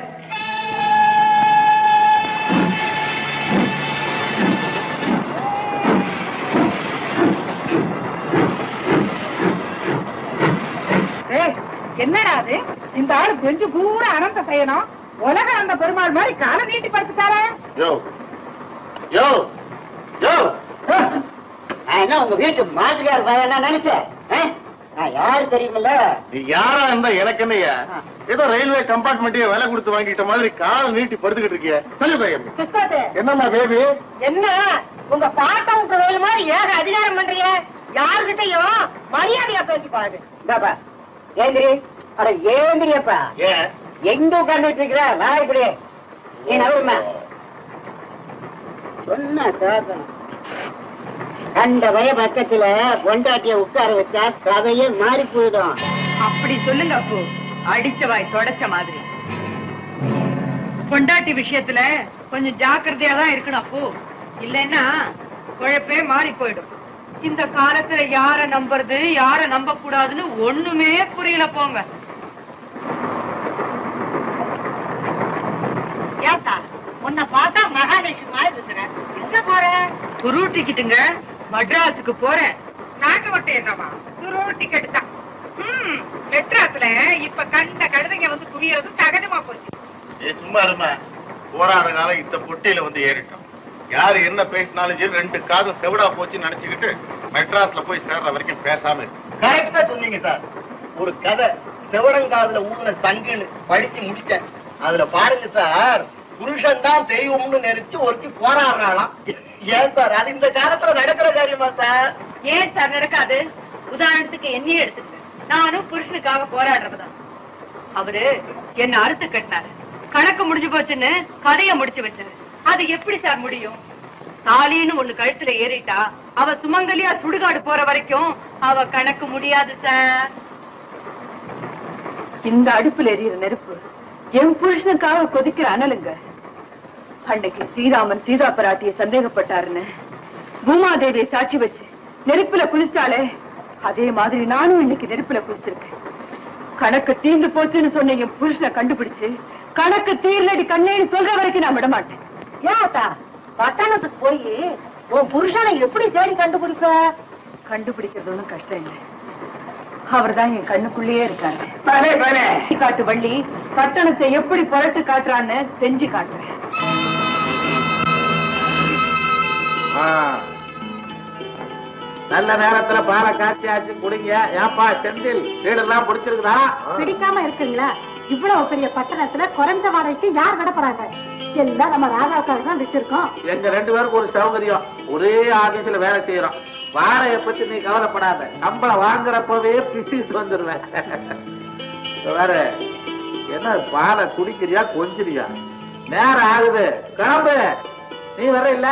என்னடா அது, இந்த ஆளு கொஞ்சம் பூரா அனந்த செய்யணும், உலக அந்த பெருமாள் மாதிரி காலை நீட்டி படுத்துட்டாரே. யோ யோ யோ, உங்க வீட்டு மாட்டுக்கார் நினைச்சேன். யாரு தெரியுமில்ல? நீ யாரா இருந்தா எனக்கு என்னையா? ஏதோ ரயில்வே கம்பார்ட்மெண்ட்டையே விலை கொடுத்து வாங்கிட்ட மாதிரி கால் நீட்டி படுத்துக்கிட்டு இருக்கிய. சொல்லு பையன். என்னம்மா பேபி? என்ன உங்க பாட்டம் வேலை மாதிரி ஏக அதிகாரம் பண்றீங்க? யாருகிட்டையும் மரியாதையா பேசி பாருங்க. பாப்பா ஏந்திரி. அட ஏந்திரியப்பா. எங்க உட்கார்ந்துட்டு இருக்கிற? நான் இப்படி நீ நவருமா சொன்ன கேட்கணும். அந்த வய பக்கத்துல பொண்டாட்டிய உட்கார வச்சா கதையே மாறி போயிடும். அப்படி சொல்லுங்க அப்போ, அடிச்ச வாய் தொடச்ச மாதிரி. பொண்டாட்டி விஷயத்துல கொஞ்சம் ஜாக்கிரதையா தான் இருக்கணும் அப்போ, இல்லைன்னா குழப்பே மாறி போயிடும். இந்த காலத்துல யார நம்புறது யார நம்ப கூடாதுன்னு ஒண்ணுமே புரியல போங்க. ஏத்தா உன்னை பார்த்தா மகாலட்சுமி மாதிரி இருக்கிறேன். எங்க போற? துரு டிக்கெட்டுங்க, மட்ராஸுக்கு போறேன். நாட்டு வட்டம் என்னவா? துரு டிக்கெட் தான். மெட்ராஸ்ல இப்ப கண்ட கழுதைங்க வந்து குவியறது சகஜமா போச்சு. சும்மா இருமா. போராட காலம் இந்த பொட்டியில வந்து ஏறிட்டோம். யாரு என்ன பேசினாலும் சரி 2 காதும் செவிடா போச்சுன்னு நினைச்சுக்கிட்டு மெட்ராஸ்ல போய் சேர்ற வரைக்கும் பேசாம கரெக்டா சொன்னீங்க சார். ஒரு கதை செவடங்காதுல ஊர்ல சங்குன்னு படிச்சு முடிச்சேன். அதுல பாருங்க சார், புருஷன் தான் தெய்வம்னு நினைச்சு ஒருத்தி போராடுறாளாம். ஏன் சார் அது இந்த காலத்துல நடக்கிற காரியமா சார்? ஏன் சார் நடக்காது? உதாரணத்துக்கு என்னையே எடுத்துக்க. நானும் புருஷனுக்காக போராடுறதுதான். அவரு என்ன அறுத்து கட்டினாரு. கணக்கு முடிஞ்சு போச்சுன்னு கதைய முடிச்சு வச்சாரு. அது எப்படி சார் முடியும்? தாலின்னு ஒண்ணு கழுத்துல ஏறிட்டா அவ சுமங்கலியா சுடுகாடு போற வரைக்கும் அவ கணக்கு முடியாது சார். இந்த அடுப்புல எரியிற நெருப்பு என் புருஷனுக்காக கொதிக்கிற அனலுங்க. அன்னைக்கு ஸ்ரீராமன் சீதா பிராட்டியை சந்தேகப்பட்டாருன்னு பூமாதேவியை சாட்சி வச்சு நெருப்புல குதிச்சாலே, அதே மாதிரி நானும் இன்னைக்கு நெருப்புல குதிச்சிருக்கேன். கணக்கு தீர்ந்து போச்சுன்னு சொன்ன என் புருஷனை கண்டுபிடிச்சு கணக்கு தீர்லடி கண்ணேன்னு சொல்ற வரைக்கும் நான் விட மாட்டேன். ஏத்தா பட்டணத்துக்கு போய் உன் புருஷனை எப்படி தேடி கண்டுபிடிக்க? கண்டுபிடிக்கிறது ஒண்ணும் கஷ்டம் இல்லை. அவர்தான் என் கண்ணுக்குள்ளேயே இருக்காரு. காட்டு வள்ளி பட்டணத்தை எப்படி புரட்டு காட்டுறான்னு செஞ்சு காட்டுறேன். நல்ல நேரத்துல பாலை காய்ச்சி குடிங்க. ஏப்பா செந்தில், வீடெல்லாம் பிடிச்சிருக்குதா? பிடிக்காம இருக்குங்களா? இவ்வளவு பெரிய பட்டணத்துல குறைஞ்ச வாடகைக்கு யார் விட போறாங்க? எல்லாம் நம்ம ராதாவுக்காக தான் விட்டுருக்கோம். எங்க 2 பேருக்கு ஒரு சௌகரியம். ஒரே ஆபீஸ்ல வேலை செய்யறோம். வாடகைய பத்தி நீ கவலைப்படாத. சம்பளம் வாங்குறப்பவே பிசிட்டு வந்துருவேன். வேற என்ன பாலை குடிக்கிறியா கொஞ்சிரியா? நேரம் ஆகுது, கிளம்பு. நீ வர இல்ல?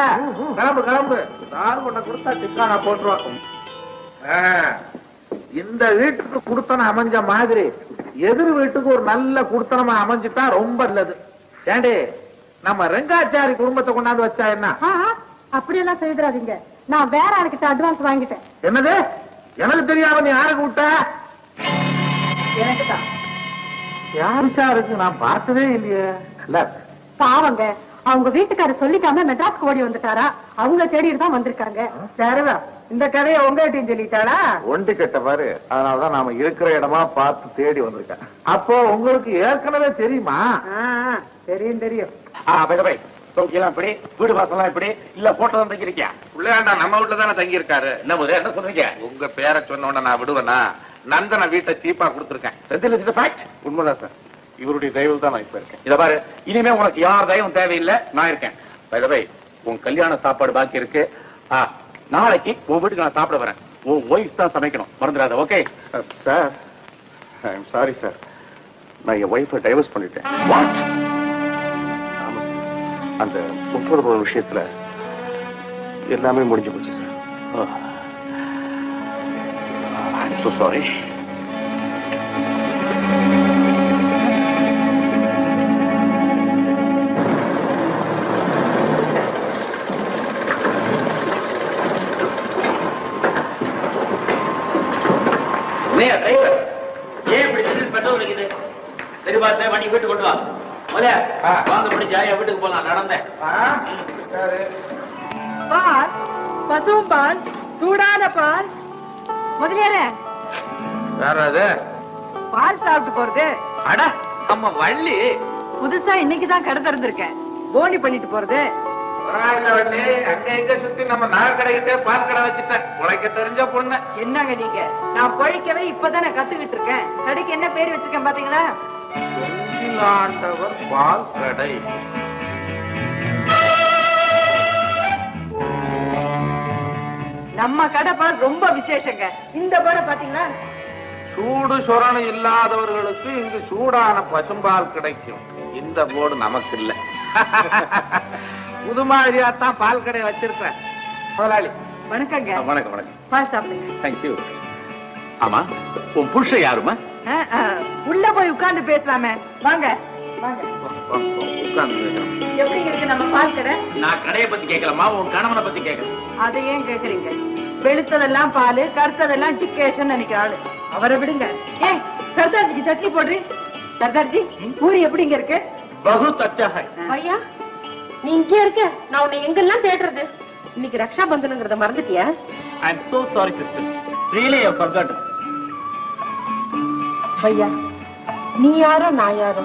கிளம்பு கிளம்பு. நான் உன்னை கொடுத்தா டிக்கானா போட்டுருவோம். இந்த வீட்டுக்கு குடுத்தனம் அமைஞ்ச மாதிரி எதிர் வீட்டுக்கு ஒரு நல்ல குடுத்தனமா அமைஞ்சுட்டா ரொம்ப நல்லது. ஏண்டி, நம்ம ரெங்காச்சாரி குடும்பத்தை கொண்டாந்து வச்சா என்ன? அப்படியெல்லாம் செய்திடாதீங்க. நான் வேற ஆளுக்கிட்ட அட்வான்ஸ் வாங்கிட்டேன். என்னது? எனக்கு தெரியாம நீ யாருக்கு விட்ட? எனக்குதான். யாருக்கா இருக்கு? நான் பார்த்ததே இல்லையே. இல்ல பாவங்க, அவங்க வீட்டுக்காரர் சொல்லிக்காம மெட்ராஸ்க்கு ஓடி வந்துட்டாரா? அவங்க தேடிட்டு தான் வந்திருக்காங்க. சரிதான். இந்த கதையை உங்ககிட்டயும் சொல்லிட்டாளா? ஒண்டி கட்ட பாரு. அதனாலதான் நாம இருக்கிற இடமா பார்த்து தேடி வந்திருக்கேன். அப்போ உங்களுக்கு ஏற்கனவே தெரியுமா? தெரியும் தெரியும். இப்படி வீடு வாசலாம் இப்படி இல்ல போட்டோ தங்கி இருக்கியா? பிள்ளையாண்டா நம்ம வீட்டுல தானே தங்கி இருக்காரு. என்ன சொல்றீங்க? உங்க பேரை சொன்ன உடனே நான் விடுவேனா? நந்தன வீட்டை சீப்பா கொடுத்துருக்கேன். உண்மைதான் சார். இவருடைய தயவு தான் நான் இப்ப இருக்கேன். இத பாரு, இனிமே உனக்கு யார் தயவும் தேவையில்லை. நான் இருக்கேன். பை உன் கல்யாண சாப்பாடு பாக்கி இருக்கு. நாளைக்கு உன் வீட்டுக்கு நான் சாப்பிட வரேன். உன் ஒய்ஃப் தான் சமைக்கணும், மறந்துடாத. Okay sir, I am sorry sir. நான் என் ஒய்ஃபை டைவர்ஸ் பண்ணிட்டேன். வாட்? ஆமா சார். அந்த முப்பது விஷயத்துல எல்லாமே முடிஞ்சு போச்சு sir. I am so sorry. ஏன் இப்படி பெட்ரோல் வைக்குது? சரி பார்த்தேன், வண்டி வீட்டுக்கு கொண்டு வா. வாங்க பண்ணி ஜாலியா வீட்டுக்கு போலாம். நடந்தேன். பால், பசும் பால், சூடான பால். முதலியாரே, வேற அது பால் சாப்பிட்டு போறது. அட நம்ம வள்ளி புதுசா இன்னைக்குதான் கடை திறந்திருக்கேன். போனி பண்ணிட்டு போறது. பரவாயில்ல வள்ளி, அங்க எங்க சுத்தி நம்ம நகை கடைக்கிட்டே பால் கடை வச்சுட்டேன். உழைக்க தெரிஞ்ச பொண்ணு. என்னங்க நீங்க? நான் பொழைக்கவே இப்பதானே கத்துக்கிட்டு இருக்கேன். கடைக்கு என்ன பேர் வச்சிருக்கேன் பாத்தீங்களா? ஆண்டவர் பால் கடை. நம்ம கடை பால் ரொம்ப விசேஷங்க. இந்த போர்டை பாத்தீங்களா? சூடு சொரணை இல்லாதவர்களுக்கு இங்கு சூடான பசும்பால் கிடைக்கும். இந்த போர்டு நமக்கு இல்ல. புது மாதிரியா தான் பால் கடை வச்சிருக்கேன். முதலாளி வணக்கங்க. வணக்கம் வணக்கம். பால் சாப்பிடுங்க. தேங்க்யூ. ஆமா, உன் புருஷன் யாருமா? உள்ள போய் உட்கார்ந்து பேசலாமே. வாங்க வாங்க. உட்கார்ந்து கேட்கிறேன். எப்படிங்க இருக்கு நம்ம பால் கடை? நான் கடையை பத்தி கேட்கலாமா, உன் கணவனை பத்தி கேட்கலாம்? அதை ஏன் கேக்குறீங்க? வெளுத்ததெல்லாம் பால், கருத்ததெல்லாம் டிக்கேஷன் நினைக்கிற ஆளு. அவரை விடுங்க. ஏன் சர்தார்ஜிக்கு சட்னி போடுறீ? சர்தார்ஜி, பூரி எப்படிங்க இருக்கு? பகுத் அச்சா ஹை. ஐயா நீ இங்கே இருக்க, நான் உன்னை எங்கெல்லாம் தேடுறது? இன்னைக்கு ரக்ஷா பந்தனுங்கிறத மறந்துட்டியா? I am so sorry sister. Really I forgot. ஐயா நீ யாரோ நான் யாரோ,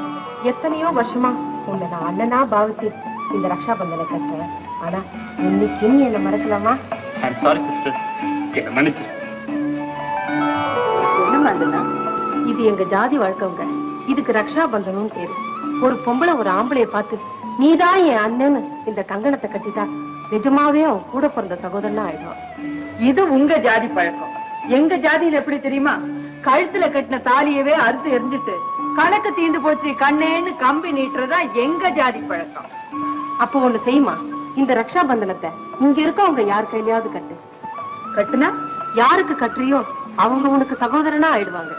எத்தனையோ வருஷமா உன்னை நான் அண்ணனா பாவிச்சு இந்த ரக்ஷா பந்தனை கட்டுறேன். ஆனா இன்னைக்கு நீ என்ன மறக்கலாமா? ஐ அம் சாரி சிஸ்டர். என்ன மன்னிச்சு. என்ன மாதிரினா? இது எங்க ஜாதி வழக்கங்க. இதுக்கு ரக்ஷா பந்தனும் பேரு. ஒரு பொம்பளை ஒரு ஆம்பளைய பார்த்து நீதான் என் அண்ணன்னு இந்த கங்கணத்தை கட்டிட்டா நிஜமாவே அவன் கூட பிறந்த சகோதரனா ஆயிடுவான். இது உங்க ஜாதி பழக்கம். எங்க ஜாதியில எப்படி தெரியுமா? கழுத்துல கட்டின தாலியவே அறுத்து எரிஞ்சிட்டு கணக்கு தீந்து போச்சு கண்ணேன்னு கம்பி நீட்டுறதா எங்க ஜாதி பழக்கம். அப்போ ஒண்ணு செய்யுமா, இந்த ரக்ஷா பந்தனத்தை இங்க இருக்கவங்க யார் கையிலயாவது கட்டு. கட்டுனா யாருக்கு கட்டுறியோ அவங்க உனக்கு சகோதரனா ஆயிடுவாங்க.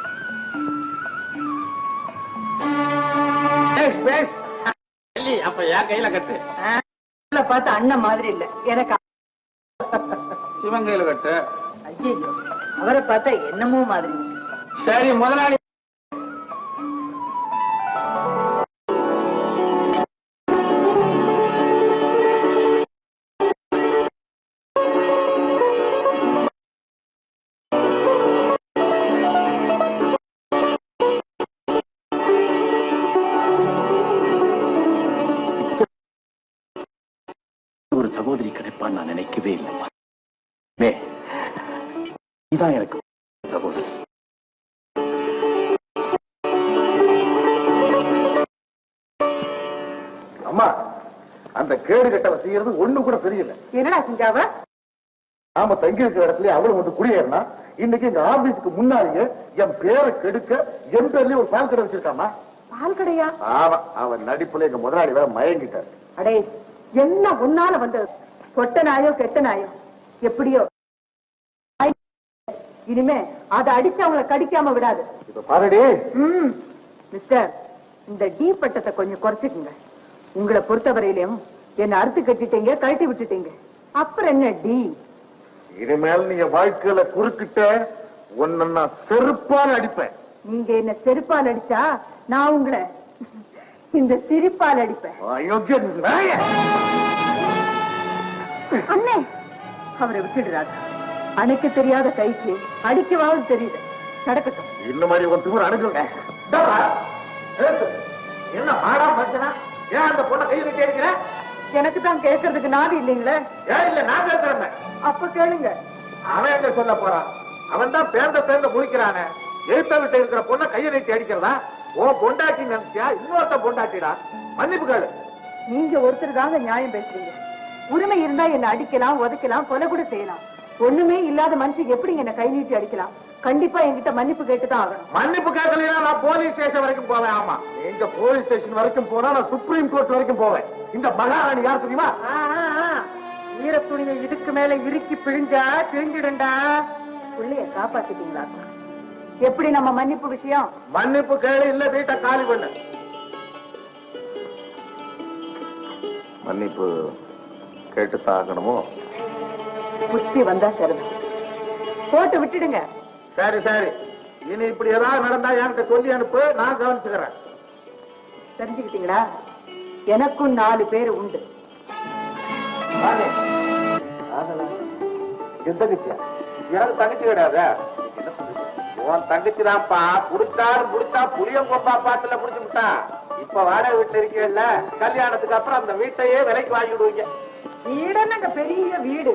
அப்ப என் கையில கட்டு. பார்த்து அண்ணன் மாதிரி இல்ல எனக்கு. இவன் கையில கட்டு. ஐயோ, அவரை பார்த்தா என்னமோ மாதிரி. சரி முதலாளி. ஒரு சகோதரி கிடைப்பான்னு நான் நினைக்கவே இல்லைப்பா. இதான் எனக்கு சகோதரி. அம்மா, அந்த கேடு கட்டவ செய்யறது ஒண்ணு கூட சரியில்லை. என்னடா செஞ்சாவ? நாம தங்கி இருக்கிற இடத்துல அவளும் வந்து குடியேறினா இன்னைக்கு எங்க ஆபீஸ்க்கு முன்னாலேயே என் பேரை கெடுக்க என் பேர்லயே ஒரு பால் கடை வச்சிருக்காமா. பால் கடையா? ஆமா, அவன் நடிப்புல எங்க முதலாளி வேற மயங்கிட்டார். அடே, என்ன உன்னால வந்தது? கொட்ட நாயோ கெட்ட நாயோ எப்படியோ, இனிமே அதை அடிச்சு அவங்களை கடிக்காம விடாது. இப்ப பாருடி. மிஸ்டர், இந்த டி பட்டத்தை கொஞ்சம் குறைச்சுக்குங்க. உங்களை பொறுத்தவரையிலும் என்ன அறுத்து கட்டிட்டீங்க, கழட்டி விட்டுட்டீங்க. அப்புறம் என்ன டி? இனிமேல் நீங்க வாழ்க்கையில குறுக்கிட்ட உன்னை நான் செருப்பால் அடிப்பேன். நீங்க என்ன செருப்பால் அடிச்சா நான் உங்களை இந்த சிரிப்பால் அடிப்பேன். அண்ணே, அவரை விட்டுடுறாரு. அணைக்க தெரியாத கைக்கு அடிக்கவாவது தெரியுது. நடக்கட்டும். இந்த மாதிரி ஒரு திமிர் அணுகுங்க. என்ன மாடா மனுஷனா? ஏன் அந்த பொண்ணை கையில் வச்சு அடிக்கிற? எனக்கு தான் கேட்கறதுக்கு நாதி இல்லைங்களே. ஏன் இல்ல, நான் பேசுறேன். அப்ப கேளுங்க. அவன் எங்க சொல்ல போறான்? அவன் தான் பேர்ந்த முழிக்கிறானே. எழுத்த விட்டு இருக்கிற பொண்ணை கையை நீட்டி அடிக்கிறதா? ஓ பொண்டாட்டி நினைச்சியா? இன்னொருத்த பொண்டாட்டிடா. மன்னிப்பு கேளு. நீங்க ஒருத்தர் தாங்க நியாயம் பேசுறீங்க. உரிமை இருந்தா என்ன அடிக்கலாம், உதைக்கலாம், கொலை கூட செய்யலாம். ஒண்ணுமே இல்லாத மனுஷன் எப்படிங்க என்ன கை நீட்டி அடிக்கலாம்? கண்டிப்பா என்கிட்ட மன்னிப்பு கேட்டுதான் ஆகணும். மன்னிப்பு கேட்கலனா நான் போலீஸ் ஸ்டேஷன் வரைக்கும் போவேன். ஆமா, எங்க போலீஸ் ஸ்டேஷன் வரைக்கும் போனா நான் சுப்ரீம் கோர்ட் வரைக்கும் போவேன். இந்த மகாராணி யார் தெரியுமா? ஈர துணியை இதுக்கு மேல இறுக்கி பிழிஞ்சா பிழிஞ்சிடுண்டா. புள்ளைய காப்பாத்திட்டீங்களா? எப்படி நம்ம மன்னிப்பு விஷயம்? மன்னிப்பு கேளு, இல்ல வீட்டை காலி பண்ணு. மன்னிப்பு கேட்டுத்தான் ஆகணுமோ? புத்தி வந்தா சரி, போட்டு விட்டுடுங்க. சரி சரி, இனி இப்படி ஏதாவது நடந்தா என்கிட்ட சொல்லி அனுப்பு, நான் கவனிச்சுக்கிறேன். தெரிஞ்சுக்கிட்டீங்களா? எனக்கும் 4 பேர் உண்டு. என் தங்கச்சியா? எனக்கு தங்கச்சி கிடையாத? உன் தங்கச்சி தான்ப்பா. புடிச்சா புளியம் கொம்பா பாத்துல புடிச்சு விட்டான். இப்ப வாடகை வீட்டுல இருக்கீங்கல்ல, கல்யாணத்துக்கு அப்புறம் அந்த வீட்டையே விலைக்கு வாங்கி விடுவீங்க. வீடுன்னு பெரிய வீடு.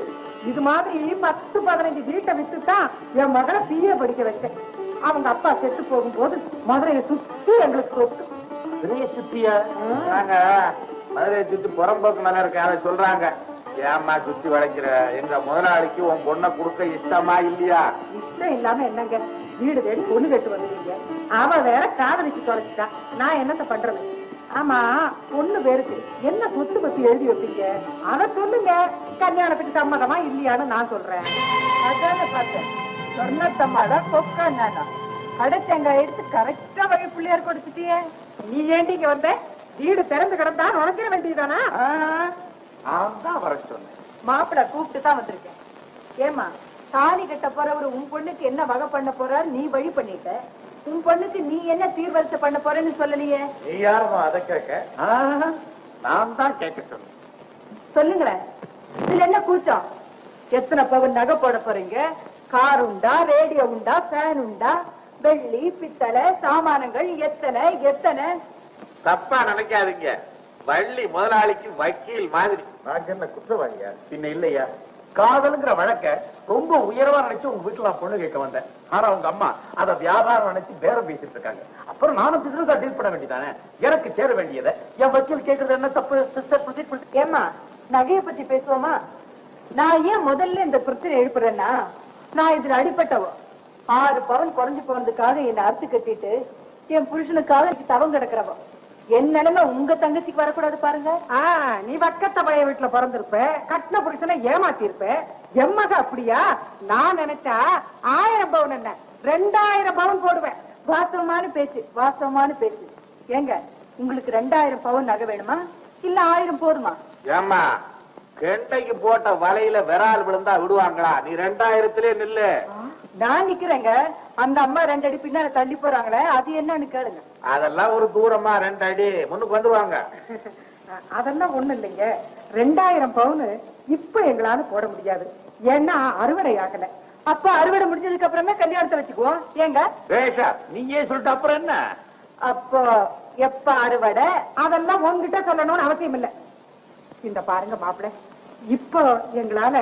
இது மாதிரி 10-15 வீட்டை வித்துதான் என் மகளை பிஏ படிக்க வச்சேன். அவங்க அப்பா செத்து போகும்போது மதுரையை சுத்தி எங்களுக்கு சொத்து. பெரிய சுத்தியா? மதுரையை சுத்தி புறம்போக்கு நல்லா இருக்கு, அதை சொல்றாங்க. ஏம்மா சுத்தி வளைக்கிற? எங்க முதலாளிக்கு உன் பொண்ணை கொடுக்க இஷ்டமா இல்லையா? இஷ்டம் இல்லாம என்னங்க, வீடு தேடி பொண்ணு கட்டு வந்துருக்கீங்க. அவ வேற காதலிச்சு தொலைச்சிட்டா, நான் என்னத்த பண்றது? ஆமா, பொண்ணு பேருக்கு என்ன சொத்து பத்தி எழுதி வைப்பீங்க? அத சொல்லுங்க. கல்யாணத்துக்கு சம்மதமா இல்லையான்னு நான் சொல்றேன். அதான பார்த்தேன், சொன்னத்தம்மாடா கொக்கா நானா கடைச்சங்க எடுத்து கரெக்டா வகை பிள்ளையார் கொடுத்துட்டியே. நீ ஏண்டி இங்க வந்த? வீடு திறந்து கிடந்தா உனக்கிற வேண்டியதானா? நான் வர சொன்னேன். மாப்பிள்ள கூப்பிட்டு தான் வந்திருக்கேன். ஏமா, தாலி கட்ட போறவரு உன் பொண்ணுக்கு என்ன வகை பண்ண போறாரு நீ வழி பண்ணிட்ட. உன் பொண்ணுக்கு நீ என்ன தீர்வரிசை பண்ண போறேன்னு சொல்லலையே. நீ யாரும் அதை கேட்க? நான் தான் கேட்க சொன்னேன். சொல்லுங்களேன், இதுல என்ன கூச்சம்? எத்தனை பவன் நகை போட போறீங்க? கார் உண்டா, ரேடியோ உண்டா, ஃபேன் உண்டா, வெள்ளி பித்தளை சாமானங்கள் எத்தனை எத்தனை? தப்பா நினைக்காதீங்க. வள்ளி முதலாளிக்கு வக்கீல் மாதிரி. நான் என்ன குற்றவாளியா? பின்ன இல்லையா? காதலுங்கிற வழக்க ரொம்ப உயர்வா நினைச்சு உங்க வீட்டுல நான் பொண்ணு கேட்க வந்தேன். ஆனா உங்க அம்மா அத வியாபாரம் நினைச்சு பேரம் பேசிட்டு இருக்காங்க. அப்புறம் நானும் பிசினஸா டீல் பண்ண வேண்டியதானே. எனக்கு சேர வேண்டியதை என் வக்கீல் கேட்கறது என்ன தப்பு? ஏமா, நகையை பத்தி பேசுவோமா? நான் ஏன் முதல்ல இந்த பிரச்சனை எழுப்புறேன்னா, நான் இதுல அடிப்பட்டவோ 6 பவன் குறைஞ்சு போனதுக்காக என்னை அறுத்து கட்டிட்டு என் புருஷனுக்காக தவம் கிடக்கிறவோ. என் நிலைமை உங்க தங்கச்சிக்கு வரக்கூடாது பாருங்க. நீ வக்கத்த பழைய வீட்டுல பிறந்திருப்ப, கட்டின புருஷனை ஏமாத்தி இருப்ப. எம்மக அப்படியா? நான் நினைச்சா 1000 பவுன் என்ன 2000 பவுன் போடுவேன். வாஸ்தவமான பேச்சு, வாஸ்தவமான பேச்சு. ஏங்க, உங்களுக்கு 2000 பவுன் நகை வேணுமா இல்ல 1000 போதுமா? ஏம்மா, கெண்டைக்கு போட்ட வலையில விரால் விழுந்தா விடுவாங்களா? நீ 2000லே நில்லு. நான் நிக்கிறேங்க. அந்த அம்மா 2 அடி பின்னால தள்ளி போறாங்களே, அது என்னன்னு கேளுங்க. அதெல்லாம் ஒரு தூரமா 2 அடி முன்னுக்கு வந்துருவாங்க. அதெல்லாம் ஒண்ணு இல்லைங்க. 2000 பவுன் இப்ப எங்களால போட முடியாது. ஏன்னா அறுவடை ஆகல. அப்ப அறுவடை முடிஞ்சதுக்கு அப்புறமே கல்யாணத்தை வச்சுக்குவோம். ஏங்க நீயே சொல்லிட்டு அப்புறம் என்ன? அப்போ எப்ப அறுவடை அதெல்லாம் உங்ககிட்ட சொல்லணும்னு அவசியம் இல்லை. இந்த பாருங்க மாப்பிள்ள, இப்போ எங்களால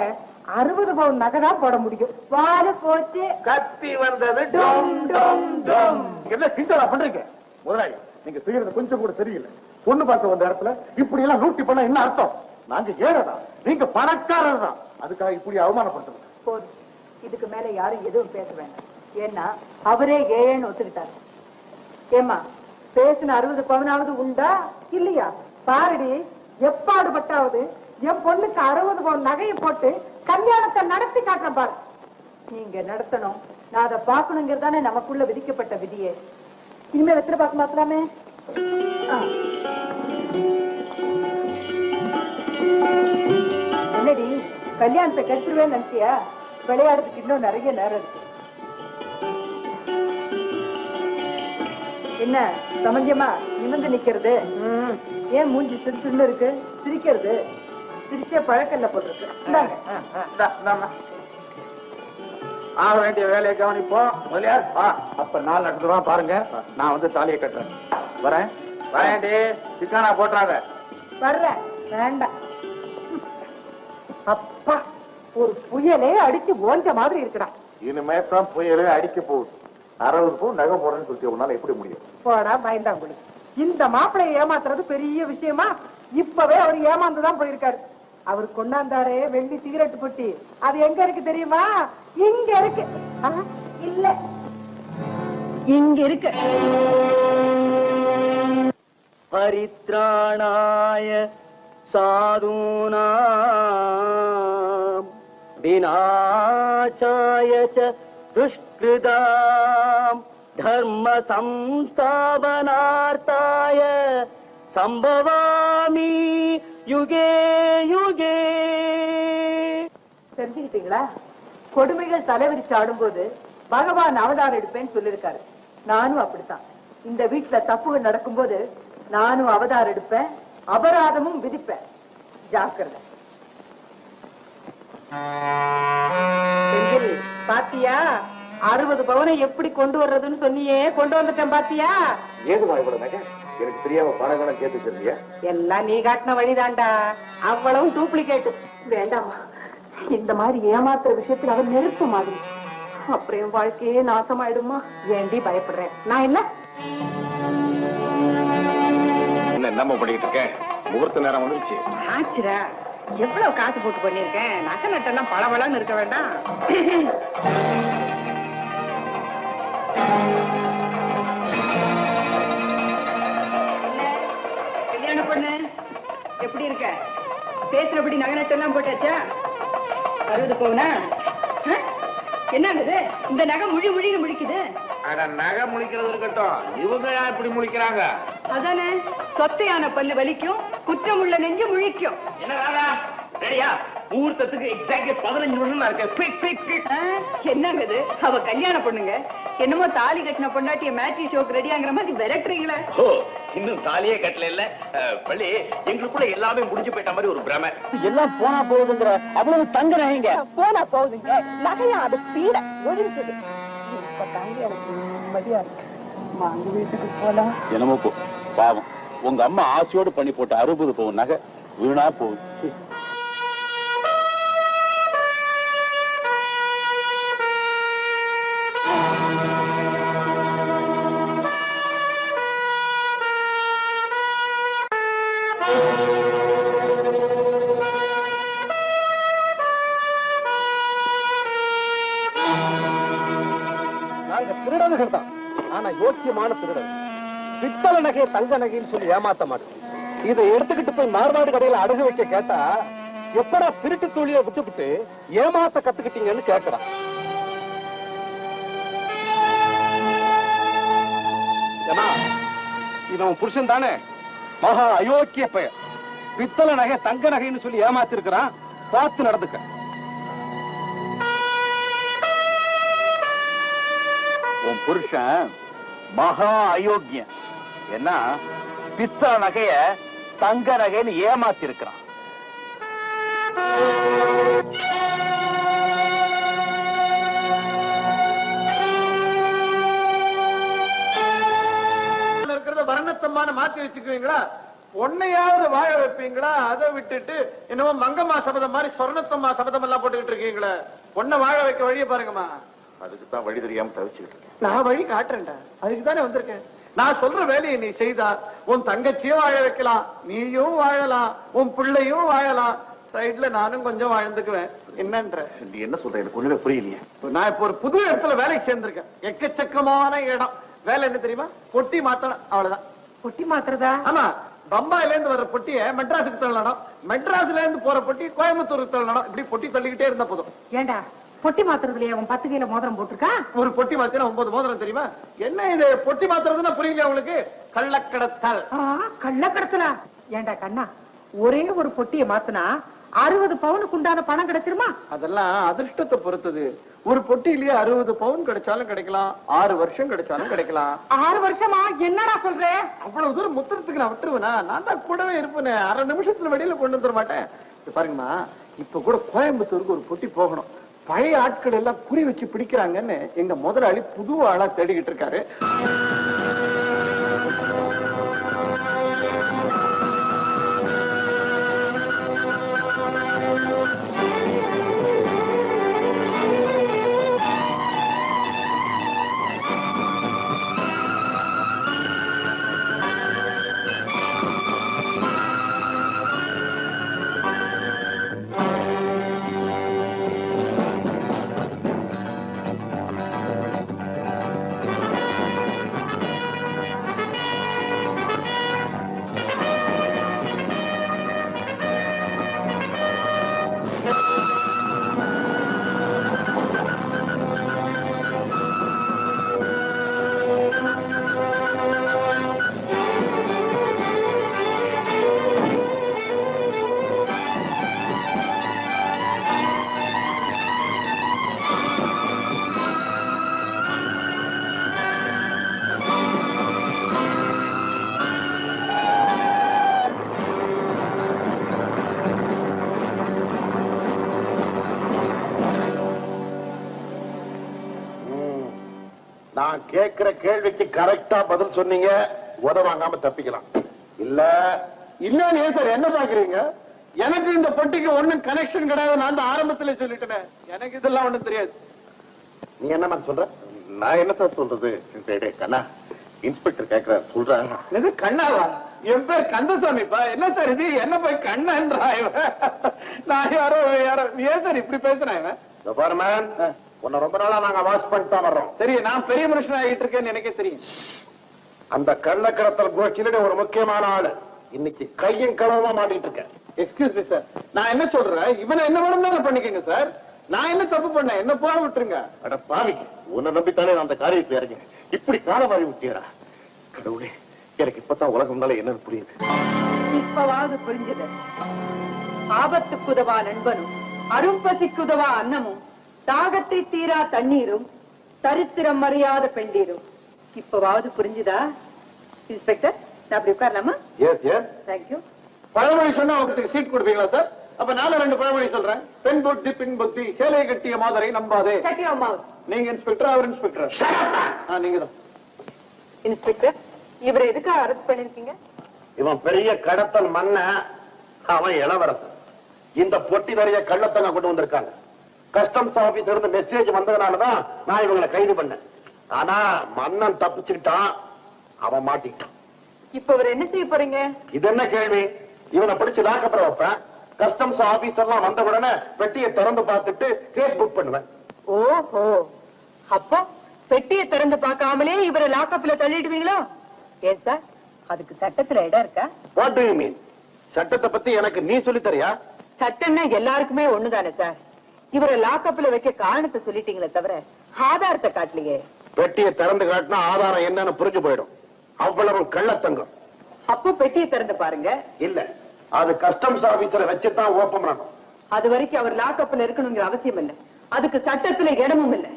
60 பவுன் நகை தான் போட முடியும். வாழ போச்சு, கத்தி வந்தது டும் டும் டும். என்ன கிண்டலா பண்றீங்க? முதலாளி, நீங்க செய்யறது கொஞ்சம் கூட தெரியல. பொண்ணு பார்க்க வந்த இடத்துல இப்படி எல்லாம் லூட்டி பண்ண என்ன அர்த்தம்? நாங்க ஏழைதான், நீங்க பணக்காரர் தான். அதுக்காக இப்படி அவமானப்படுத்துறது போதும். இதுக்கு மேல யாரும் எதுவும் பேச வேண்டாம். ஏன்னா அவரே ஏழைன்னு ஒத்துக்கிட்டாரு. ஏமா, பேசின 60 பவுனாவது உண்டா இல்லையா? பாருடி, எப்பாடுபட்டாவது என் பொண்ணுக்கு 60 பவுன் நகையை போட்டு கல்யாணத்தை நடத்தி காட்டுறேன் பாரு. நீங்க நடத்தணும், நான் அதை பாக்கணுங்கிறதானே நமக்குள்ள விதிக்கப்பட்ட விதியே. இனிமே வெத்திர பார்க்க மாத்தலாமே. என்னடி, கல்யாணத்தை கட்டுருவேன்னு நினைச்சியா? விளையாடுறதுக்கு இன்னும் நிறைய நேரம் இருக்கு. என்ன சமந்தியமா நிமிர்ந்து நிக்கிறது? ஏன் மூஞ்சி சிரிச்சுன்னு இருக்கு? சிரிக்கிறது சிரிச்சே பழக்கல்ல போட்டிருக்கு. ஆக வேண்டிய வேலையை கவனிப்போம். முதலியார், அப்ப 4 லட்சம் ரூபாய் பாருங்க. நான் வந்து தாலியை கட்டுறேன். வரேன். வரேன்டி, சிக்கானா போட்டுறாங்க. வர்றேன். வேண்டாம். அப்பா, ஒரு புயலே அடிச்சு ஓஞ்ச மாதிரி இருக்கிறான். இனிமே தான் புயலே அடிக்க போகுது. 60 பவுன் நகை போடுறேன்னு சொல்லி உன்னால எப்படி முடியும்? போடா பயந்தாங்குடி. இந்த மாப்பிளையை ஏமாத்துறது பெரிய விஷயமா? இப்பவே அவர் ஏமாந்துதான் போயிருக்காரு. அவர் கொண்டாந்தாரே வெள்ளி சிகரெட் பொட்டி, அது எங்க இருக்கு தெரியுமா? இங்க இருக்கு. இல்ல, இங்க இருக்கு. பரித்ராணாய சாதுனாம் விநாசாய ச துஷ்கிருதாம் தர்ம சம்ஸ்தாபனார்த்தாய சம்பவாமி யுகே யுகே. தெரிஞ்சுக்கிட்டீங்களா? கொடுமைகள் தலைவிரிச்சு ஆடும்போது பகவான் அவதாரம் எடுப்பேன்னு சொல்லிருக்காரு. நானும் அப்படித்தான். இந்த வீட்டுல தப்புகள் நடக்கும்போது நானும் அவதாரம் எடுப்பேன், அபராதமும் விதிப்பேன். ஜாக்கிரதை. பாத்தியா, 60 பவுனை எப்படி கொண்டு வர்றதுன்னு சொன்னியே, கொண்டு வந்துட்டேன். பாத்தியா? ஏதுவா இவ்வளவு நகை? எனக்கு தெரியாம பணம் கேட்டு வச்சிருக்கியா? எல்லாம் நீ காட்டின வழிதான்டா, அவ்வளவும் டூப்ளிகேட். வேண்டாமா, இந்த மாதிரி ஏமாத்துற விஷயத்துல அவன் நெருப்பு மாதிரி. அப்புறம் என் வாழ்க்கையே நாசமாயிடுமா? ஏண்டி பயப்படுறேன்? நான் இல்ல என்னம்மா பண்ணிட்டு இருக்கேன்? முகூர்த்த நேரம் வந்துருச்சு. ஆச்சுரா, எவ்வளவு காசு போட்டு பண்ணிருக்கேன். நகை நட்டெல்லாம் பளபளன்னு இருக்க வேண்டாம். கல்யாணம் பொண்ணு எப்படி இருக்க? பேசுறபடி நகை நட்டெல்லாம் போட்டாச்சா? 60 பவுனா? என்னது இந்த நகை முழின்னு முழிக்குது? நகை முழிக்கிறது இருக்கட்டும், இவங்க இப்படி முழிக்கிறாங்க. அதானே, சொத்தையான பல்லு வலிக்கும், குற்றமுள்ள நெஞ்சு முழிக்கும். என்ன ரெடியா? முகூர்த்தத்துக்கு எக்ஸாக்ட்லி 15 நிமிஷம் தான் இருக்கு. என்னங்குது அவ கல்யாணம் பொண்ணுங்க, என்னமோ தாலி கட்டின பொண்டாட்டிய மேட்ரி ஷோக்கு ரெடியாங்கிற மாதிரி விரட்டுறீங்களே. ஓ, இன்னும் தாலியே கட்டல இல்ல பள்ளி. எங்களுக்குள்ள எல்லாமே முடிஞ்சு போயிட்ட மாதிரி ஒரு பிரமை. எல்லாம் போனா போகுதுங்கிற அவ்வளவு தங்க நகைங்க. போனா போகுதுங்க, நகையா அது பீட ஒழிஞ்சது. இப்ப தாங்கி எனக்கு நிம்மதியா இருக்கு. வாங்க வீட்டுக்கு போலாம். என்னமோ பாவம், உங்க அம்மா ஆசையோடு பண்ணி போட்ட 60 பவுன் நகை வீணா போகுது. திருடர்கள் தான், ஆனா யோக்கியமான திருடன். பித்தளை நகை தங்க நகைன்னு சொல்லி ஏமாத்த மாட்டேன். இதை எடுத்துக்கிட்டு போய் மார்வாடு கடையில அடகு வைக்க கேட்டா, எப்படா திருட்டு தொழிலை விட்டுவிட்டு ஏமாத்த கத்துக்கிட்டீங்கன்னு கேட்கறான். இவன் புருஷன் தானே, மகா அயோக்கிய பெயர். பித்தளை நகை தங்க நகைன்னு சொல்லி ஏமாத்திருக்கிறான், பார்த்து நடந்துக்க. உன் புருஷன் மகா அயோக்கியன். என்ன பித்தளை நகைய தங்க நகைன்னு ஏமாத்தி இருக்கிறான். இருக்கிறத வர்ணத்தமான மாத்தி வச்சுக்குவீங்களா? பொண்ணையாவது வாழ வைப்பீங்களா? அதை விட்டுட்டு என்னமோ மங்கம்மா சபதம் மாதிரி சொர்ணத்தம்மா சபதம் எல்லாம் போட்டுக்கிட்டு இருக்கீங்களா? பொண்ணை வாழ வைக்க வழியை பாருங்கம்மா. அதுக்குதான் வழி தெரியாம தவிச்சுக்கிட்டு இருக்கேன். நான் வழி காட்டுறேன்டா, அதுக்கு தானே வந்திருக்கேன். நான் சொல்ற வேலையை நீ செய்தா உன் தங்கச்சியும் வாழ வைக்கலாம், நீயும் வாழலாம், உன் பிள்ளையும் வாழலாம், சைட்ல நானும் கொஞ்சம் வாழ்ந்துக்குவேன். என்னன்ற நீ என்ன சொல்ற? எனக்கு ஒண்ணுமே புரியலையே. நான் இப்ப ஒரு புது இடத்துல வேலைக்கு சேர்ந்திருக்கேன். எக்கச்சக்கமான இடம். வேலை என்ன தெரியுமா? பொட்டி மாத்தணும், அவ்வளவுதான். பொட்டி மாத்திரதா? ஆமா, பம்பாயில இருந்து வர்ற பொட்டிய மெட்ராஸுக்கு தள்ளணும், மெட்ராஸ்ல இருந்து போற பொட்டி கோயம்புத்தூருக்கு தள்ளணும். இப்படி பொட்டி தள்ளிக்கிட்டே இருந்தா போதும். ஏண்டா பொட்டி மாத்துறதுலயே அவன் 10 கிலோ மோதிரம் போட்டிருக்கா? ஒரு பொட்டி மாத்தினா 9 மோதிரம் தெரியுமா? என்ன இது பொட்டி மாத்துறதுன்னா புரியல உங்களுக்கு? கள்ளக்கடத்தல். கள்ளக்கடத்தலா? ஏண்டா கண்ணா, ஒரே ஒரு பொட்டியை மாத்தினா 60 பவுனுக்கு உண்டான பணம் கிடைச்சிருமா? அதெல்லாம் அதிர்ஷ்டத்தை பொறுத்தது. ஒரு பொட்டியிலேயே 60 பவுன் கிடைச்சாலும் கிடைக்கலாம், 6 வருஷம் கிடைச்சாலும் கிடைக்கலாம். 6 வருஷமா? என்னடா சொல்ற? அவ்வளவு தூரம் முத்திரத்துக்கு நான் விட்டுருவேனா? நான் தான் கூடவே இருப்பேன். அரை நிமிஷத்துல வெளியில கொண்டு வந்துட மாட்டேன். பாருங்கம்மா, இப்ப கூட கோயம்புத்தூருக்கு ஒரு பொட்டி போகணும். பழைய ஆட்கள் எல்லாம் குறி வச்சு பிடிக்கிறாங்கன்னு எங்க முதலாளி புது ஆளா தேடிக்கிட்டு இருக்காரு. நான் கேட்கிற கேள்விக்கு கரெக்டா பதில் சொன்னீங்க. உதவாங்காம தப்பிக்கலாம். இல்ல இல்லன்னு ஏன் சார் என்ன பாக்குறீங்க? எனக்கு இந்த பொட்டிக்கு ஒண்ணும் கனெக்ஷன் கிடையாது. நான் தான் ஆரம்பத்துல சொல்லிட்டேன், எனக்கு இதெல்லாம் ஒண்ணும் தெரியாது. நீ என்ன சொல்ற? நான் என்ன சார் சொல்றது? கண்ணா, இன்ஸ்பெக்டர் கேக்குறாரு, சொல்றாங்க. இது கண்ணாவா? என் பேர் கந்தசாமிப்பா. என்ன சார் இது? என்ன போய் கண்ணன்றா? நான் யாரோ ஏன் சார் இப்படி பேசுறேன்? உன்னை ரொம்ப நாளா நாங்க வாஷ் பண்ணிட்டு வர்றோம். சரி, நான் பெரிய மனுஷன் ஆகிட்டு இருக்கேன்னு எனக்கே தெரியும். அந்த கள்ளக்கடத்தல் கோஷ்டியில ஒரு முக்கியமான ஆளு இன்னைக்கு கையும் களவமா மாட்டிட்டு இருக்கேன். எக்ஸ்கியூஸ் மீ சார், நான் என்ன சொல்றேன், இவனை என்ன வேணும்னாலும் பண்ணிக்கங்க சார். நான் என்ன தப்பு பண்ணேன்? என்ன போக விட்டுருங்க. அட பாவிக்கு, உன்னை நம்பித்தானே நான் அந்த காரியத்தை இறங்க இப்படி காலம் மாறி விட்டியடா. கடவுளே, எனக்கு இப்பதான் உலகம்னால என்னன்னு புரியுது. இப்பவாவது புரிஞ்சது. ஆபத்துக்குதவா நண்பனும் அரும்பசிக்குதவா அன்னமும் தாகத்தை தீரா தண்ணீரும் சரித்திரம் அறியாத பெண்டீரும். இப்பவாவது புரிஞ்சுதா இன்ஸ்பெக்டர்? நான் அப்படி உட்காரலாமா? S S, thank you. பழமொழி சொன்னா உங்களுக்கு சீட் கொடுப்பீங்களா சார்? அப்ப நானும் 2 பழமொழி சொல்றேன். பெண் புத்தி பின் புத்தி, சேலை கட்டிய மாதரை நம்பாதே. நீங்க இன்ஸ்பெக்டர், அவர் இன்ஸ்பெக்டர். நீங்க தான் இன்ஸ்பெக்டர். இவரை எதுக்காக அரெஸ்ட் பண்ணிருக்கீங்க? இவன் பெரிய கடத்தல் மன்ன, அவன் இளவரசன். இந்த பொட்டி நிறைய கள்ளத்தங்க கொண்டு வந்திருக்காங்க. கஸ்டம்ஸ் ஆபீஸ்ல இருந்து மெசேஜ் வந்ததுனாலதான் நான் இவங்களை கைது பண்ணேன். ஆனா மன்னன் தப்பிச்சுக்கிட்டான், அவன் மாட்டிக்கிட்டான். இப்ப அவர் என்ன செய்ய போறீங்க? இது என்ன கேள்வி? இவனை பிடிச்சு லாக்கப்புற வைப்பேன். கஸ்டம்ஸ் ஆபீசர்லாம் வந்த உடனே பெட்டியை திறந்து பார்த்துட்டு கேஸ் புக் பண்ணுவேன். ஓஹோ, அப்போ பெட்டியை திறந்து பார்க்காமலே இவரை லாக்கப்ல தள்ளிடுவீங்களா? ஏன் சார், அதுக்கு சட்டத்துல இடம் இருக்கா? What to you mean? சட்டத்தை பத்தி எனக்கு நீ சொல்லி தரியா? சட்டம்னா எல்லாருக்குமே ஒண்ணுதானே சார். இவரை லாக்கப்ல வைக்க காரணத்தை சொல்லிட்டீங்களே தவிர ஆதாரத்தை காட்டலையே. பெட்டியை திறந்து காட்டினா ஆதாரம் என்னன்னு புரிஞ்சு போயிடும். அவ்வளவு கள்ளத்தங்கம். அப்போ பெட்டியை திறந்து பாருங்க. இல்ல, அது கஸ்டம்ஸ் ஆபீசரை வச்சுதான் ஓபன் பண்ணணும். அது வரைக்கும் அவர் லாக்கப்ல இருக்கணுங்கிற அவசியம் இல்ல. அதுக்கு சட்டத்துல இடமும் இல்ல.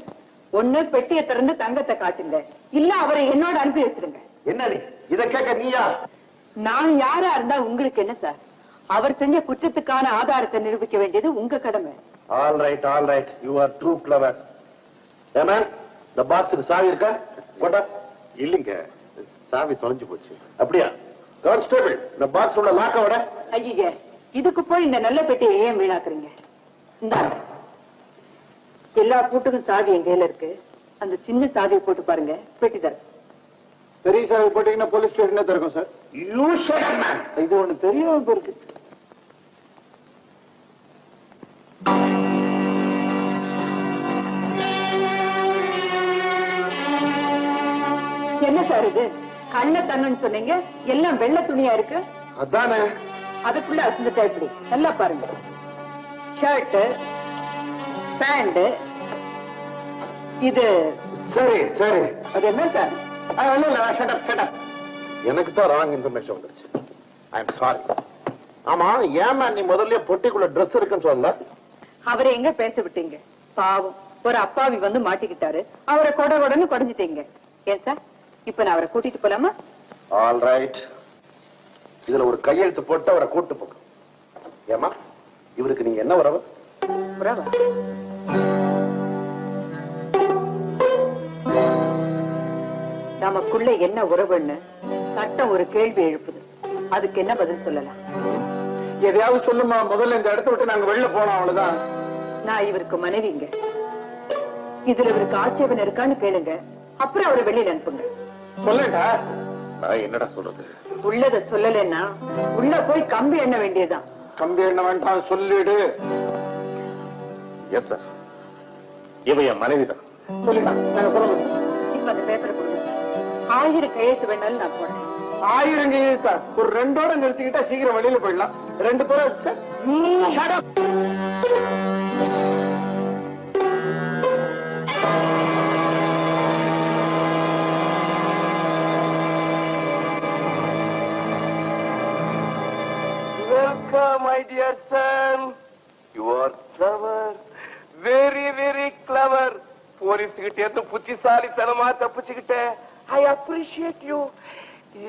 ஒண்ணு பெட்டியை திறந்து தங்கத்தை காட்டுங்க, இல்ல அவரை என்னோட அனுப்பி வச்சிருங்க. என்ன நீ இத கேட்க நீயா? நான் யாரா இருந்தா உங்களுக்கு என்ன சார்? அவர் செஞ்ச குற்றத்துக்கான ஆதாரத்தை நிரூபிக்க வேண்டியது உங்க கடமை. All right, you are true clever. ஏமா, இந்த பாக்ஸுக்கு சாவி இருக்கா? போட்டா இல்லைங்க, சாவி தொலைஞ்சு போச்சு. அப்படியா? கான்ஸ்டபிள், இந்த பாக்ஸ் உள்ள லாக்க விட. ஐய, இதுக்கு போய் இந்த நல்ல பெட்டியை ஏன் வீணாக்குறீங்க? இந்தாங்க, எல்லா பூட்டுக்கும் சாவி என் கையில இருக்கு. அந்த சின்ன சாவியை போட்டு பாருங்க, பெட்டி தரும். பெரிய சாவி போட்டீங்கன்னா போலீஸ் ஸ்டேஷன் திறக்கும் sir. You shut up man. இது ஒண்ணு தெரியாம இருக்கு. என்ன சார் இது? கண்ண தன்னு சொன்னீங்க, எல்லாம் வெள்ளை துணியா இருக்கு. அதானே. அதுக்குள்ள அசந்துட்டா இப்படி. நல்லா பாருங்க, ஷர்ட், பேண்ட். இது சரி. அது என்ன சார்? எனக்கு தான் ராங் இன்ஃபர்மேஷன் வந்துருச்சு. I am sorry. ஆமா, ஏமா நீ முதல்ல பொட்டிக்குள்ள ட்ரெஸ் இருக்குன்னு சொல்லல? அவரை எங்க பேச விட்டீங்க? பாவம், ஒரு அப்பாவி வந்து மாட்டிக்கிட்டாரு. அவரை கொடன்னு குறைஞ்சிட்டீங்க. ஏன் சார், இப்ப நான் அவரை கூட்டிட்டு போலாமா? All right. இதுல ஒரு கையெழுத்து போட்டு அவரை கூட்டு போங்க. ஏமா, இவருக்கு நீங்க என்ன உறவு? உறவா? நமக்குள்ள என்ன உறவுன்னு சட்டம் ஒரு கேள்வி எழுப்புது. அதுக்கு என்ன பதில் சொல்லலாம்? எதையாவது சொல்லுமா. முதல்ல இந்த இடத்த விட்டு நாங்க வெளில போனோம், அவ்வளவுதான். நான் இவருக்கு மனைவிங்க. இதுல இவருக்கு ஆட்சேபம் இருக்கான்னு கேளுங்க, அப்புறம் அவரை வெளியில அனுப்புங்க. சொல்லடா. நான் என்னடா சொல்றது? உள்ளத சொல்லலன்னா உள்ள போய் கம்பி எண்ண வேண்டியதுதான். கம்பி எண்ண வேண்டாம், சொல்லிடு. எஸ் சார், இவ என் மனைவிதான். சொல்லிடா, நாங்க சொல்ல முடியும். இப்ப அந்த பேப்பரை கொடுங்க. 1000 கையெழுத்து வேணாலும் நான் போடுறேன். 1000 கையெழுத்தா? ஒரு 2ஓட நிறுத்திக்கிட்டா சீக்கிரம் வெளியில போயிடலாம். 2 பேரும் sir. Shut up. Welcome, my dear son. You are clever, very clever. Police கிட்ட இருந்து புத்திசாலித்தனமா தப்பிச்சுக்கிட்ட. I appreciate you.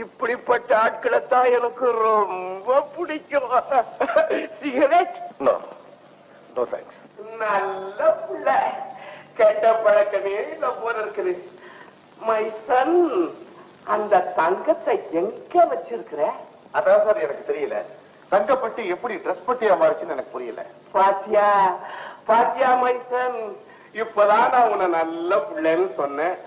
இப்படிப்பட்ட ஆட்களை தான் எனக்கு ரொம்ப பிடிக்கும். சிகரெட்? No thanks. நல்ல புள்ள, கெட்ட பழக்கமே இல்ல போல இருக்குது. My son, அந்த தங்கத்தை எங்க வச்சிருக்கிற? அதான் சார் எனக்கு தெரியல. தங்கப்பட்டி எப்படி ட்ரெஸ் பட்டியா மாறிச்சுன்னு எனக்கு புரியல. பாத்தியா பாத்தியா மைசன், இப்பதான் நான் உன்னை நல்ல பிள்ளைன்னு சொன்னேன்.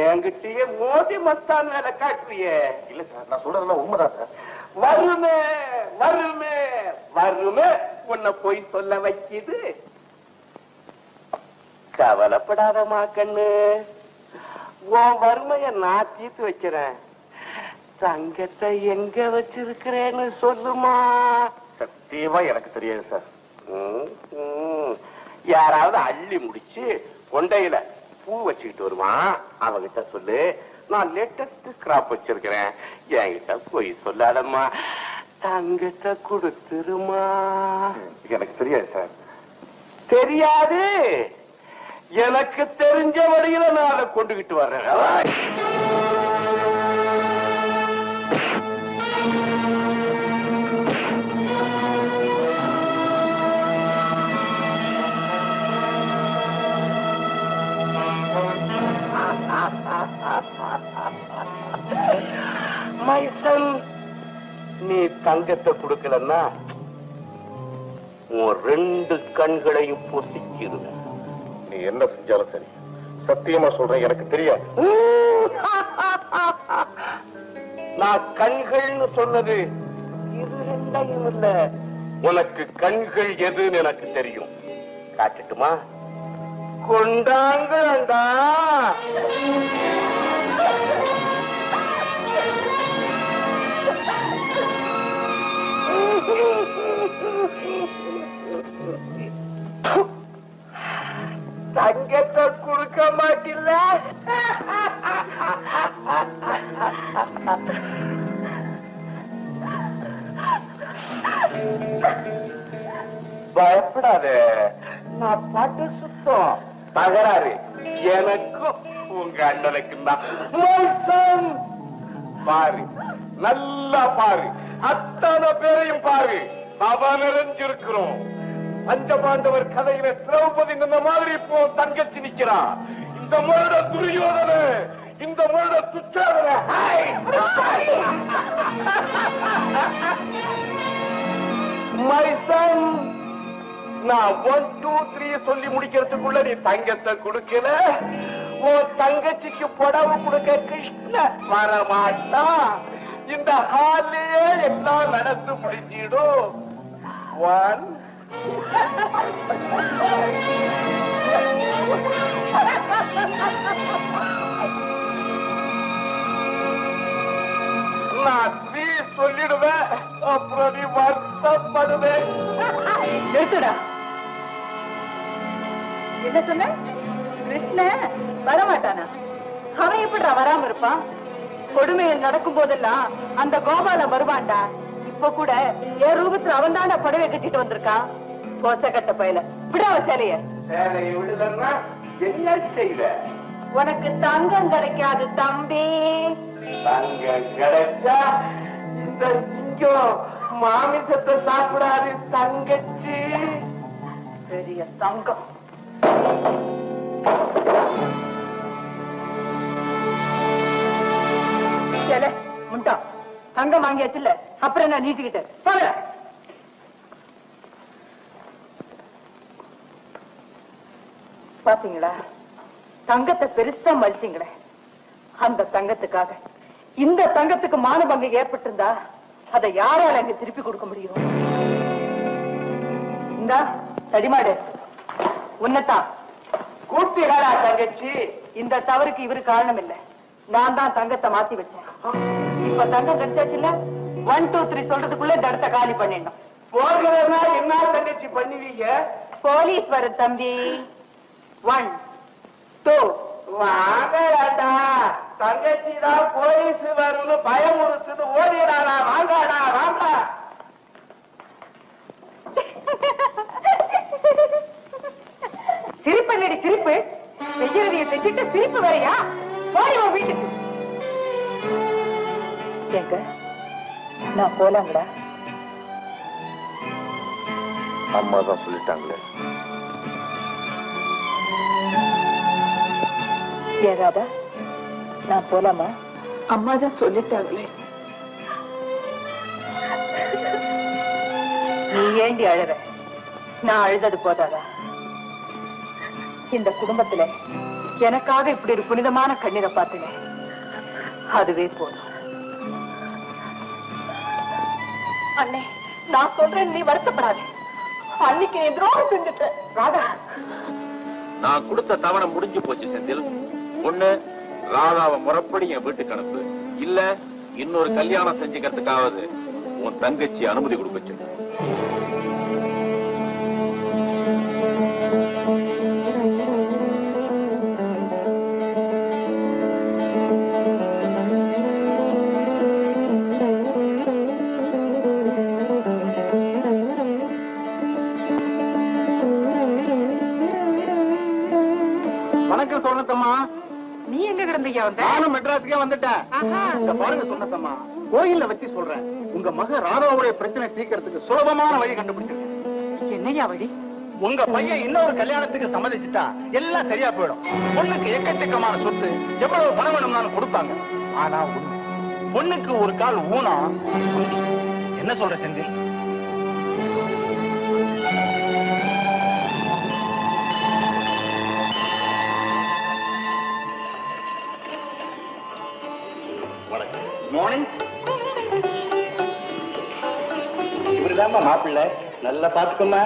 என்கிட்டயே மோதி மஸ்தான் வேலை காட்டுறியே. இல்ல சார், நான் சொல்றதெல்லாம் உண்மைதான் சார். வருமே வருமே வருமே உன்னை போய் சொல்ல வைக்கிது. கவலைப்படாதமா கண்ணு, உன் வறுமைய நான் தீர்த்து வைக்கிறேன். தங்கத்தை எங்க வச்சிருக்கிறேன்னு சொல்லுமா. சத்தியமா எனக்கு தெரியாது சார். யாராவது அள்ளி முடிச்சு கொண்டையில பூ வச்சுக்கிட்டு வருமா, அவகிட்ட சொல்லு நான் லேட்டஸ்ட் கிராப் வச்சிருக்கிறேன், என்கிட்ட போய் சொல்லாதம்மா, தங்கத்தை கொடுத்துருமா. எனக்கு தெரியாது சார். தெரியாது? எனக்கு தெரிஞ்ச வழியில நான் அதை கொண்டுகிட்டு வர்றேன். மைசன், நீ தங்கத்தை கொடுக்கலன்னா உன் 2 கண்களையும் பொசிக்கிடுவேன். நீ என்ன செஞ்சாலும் சரி, சத்தியமா சொல்றேன் எனக்கு தெரியாது. நான் கண்கள்னு சொன்னது இது 2 இல்ல, உனக்கு கண்கள் எதுன்னு எனக்கு தெரியும். காட்டுட்டுமா? கொண்டாங்கடா. தங்கத்தை கொடுக்க மாட்டில்ல? பயப்படாத, நான் பாட்டு சுத்தம். தகராறு எனக்கும் உங்க அண்ணனுக்கும் தான். பாரு, நல்லா பாரு, அத்தனை பேரையும் பாரு, சபா நிறைஞ்சிருக்கிறோம். பஞ்சபாண்டவர் கதையில திரௌபதி இந்த மாதிரி இப்போ தங்கச்சி நிக்கிறா. இந்த முருட துரியோதன, இந்த முருட துச்சாதன. மைசன், நான் 1 2 3 சொல்லி முடிக்கிறதுக்குள்ள நீ தங்கத்தை கொடுக்கல, உன் தங்கச்சிக்கு புடவை கொடுக்க கிருஷ்ண வரமாட்டா. இந்த ஹாலியே எல்லாம் நடந்து முடிஞ்சிடும். 1 நான் 3 சொல்லிடுவேன், அப்புறம் நீ வருத்தப்படுவேன். நிறுத்துடா. என்ன சொன்ன? கிருஷ்ண வரமாட்டானா? அவன் எப்படிடா வராம இருப்பான்? கொடுமையில் நடக்கும் போதெல்லாம் அந்த கோபாலம் வருவான்டா. இப்ப கூட என் ரூபத்துல அவன் தாண்டா புடவை கட்டிட்டு வந்திருக்கான். கோசக்கட்ட பயல விடாவ சேலைய. சேலையை விடுதன்னா என்ன செய்த? உனக்கு தங்கம் கிடைக்காது தம்பி. தங்கம் கிடைச்சா இந்த சிங்கம் மாமிசத்தை சாப்பிடாது தங்கச்சி. பெரிய தங்கம். முண்டா தங்கம் வாங்கியாச்சுல்ல, அப்புறம் நான் நீட்டிக்கிட்டேன். பாத்தீங்களா, தங்கத்தை பெருசா மதிச்சீங்களே. அந்த தங்கத்துக்காக இந்த தங்கத்துக்கு மானபங்கம் ஏற்பட்டிருந்தா அதை யாரால அங்க திருப்பி கொடுக்க முடியும்? இந்தா தடிமாடு, உன்னதான் கூப்பிட்டா தங்கச்சி. இந்த தவறுக்கு இவரு காரணம் இல்ல, நான் தான் தங்கத்தை மாத்தி வச்சேன். இப்ப தங்கம் கிடைச்சாச்சுல்ல, 1 2 3 சொல்றதுக்குள்ள இந்த இடத்த காலி பண்ணிடணும். போகிறதா என்ன தங்கச்சி பண்ணுவீங்க? போலீஸ் வர தம்பி. 1 2 வாங்கடா. தங்கச்சி தான் போலீஸ் வரும்னு பயமுறுத்துது, ஓடிடாடா. வாங்கடா வாங்க. சிரிப்பண்ணடி சிரிப்பு, செய்யறதைய செஞ்சுட்டு சிரிப்பு வரையா? போடி உன் வீட்டுக்கு. எங்க நான் போலாங்களா? அம்மா தான் சொல்லிட்டாங்களே. ஏதாதா நான் போலாமா? அம்மா தான் சொல்லிட்டாங்களே. நீ ஏண்டி அழற? நான் அழுதது போதாதா? இந்த குடும்பத்துல எனக்காக இப்படி ஒரு புனிதமான கண்ணீரை பார்த்தேன், அதுவே போதும். அண்ணே, நான் சொல்றேன், நீ வருத்தப்படாது. அன்னைக்கு நீ துரோகம் செஞ்சுட்ட. ராதா, நான் கொடுத்த தவணை முடிஞ்சு போச்சு செந்தில். ஒண்ணு, ராதாவை முறைப்படி என் வீட்டுக்கு அனுப்பு, இல்ல இன்னொரு கல்யாணம் செஞ்சுக்கிறதுக்காவது உன் தங்கச்சி அனுமதி கொடுக்க சொல்லு. வணக்கம் சொன்னத்தம்மா. நீ எங்க கிடந்தீங்க? நானும் மெட்ராஸுக்கே வந்துட்டேன். இந்த பாருங்க சொன்னத்தம்மா, கோயில்ல வச்சு சொல்றேன், உங்க மக ராதாவுடைய பிரச்சனை தீர்க்கறதுக்கு சுலபமான வழி கண்டுபிடிச்சிருக்கேன். என்னையா வழி? உங்க பையன் இன்னொரு கல்யாணத்துக்கு சம்மதிச்சுட்டா எல்லாம் சரியா போயிடும். பொண்ணுக்கு எக்கச்சக்கமான சொத்து, எவ்வளவு பணம் வேணும்னாலும் கொடுப்பாங்க. ஆனா பொண்ணுக்கு ஒரு கால் ஊனா. என்ன சொல்ற செந்தில்? மார்னிங். இவருதாம்மா மாப்பிள்ளை, நல்லா பாத்துக்கோமா.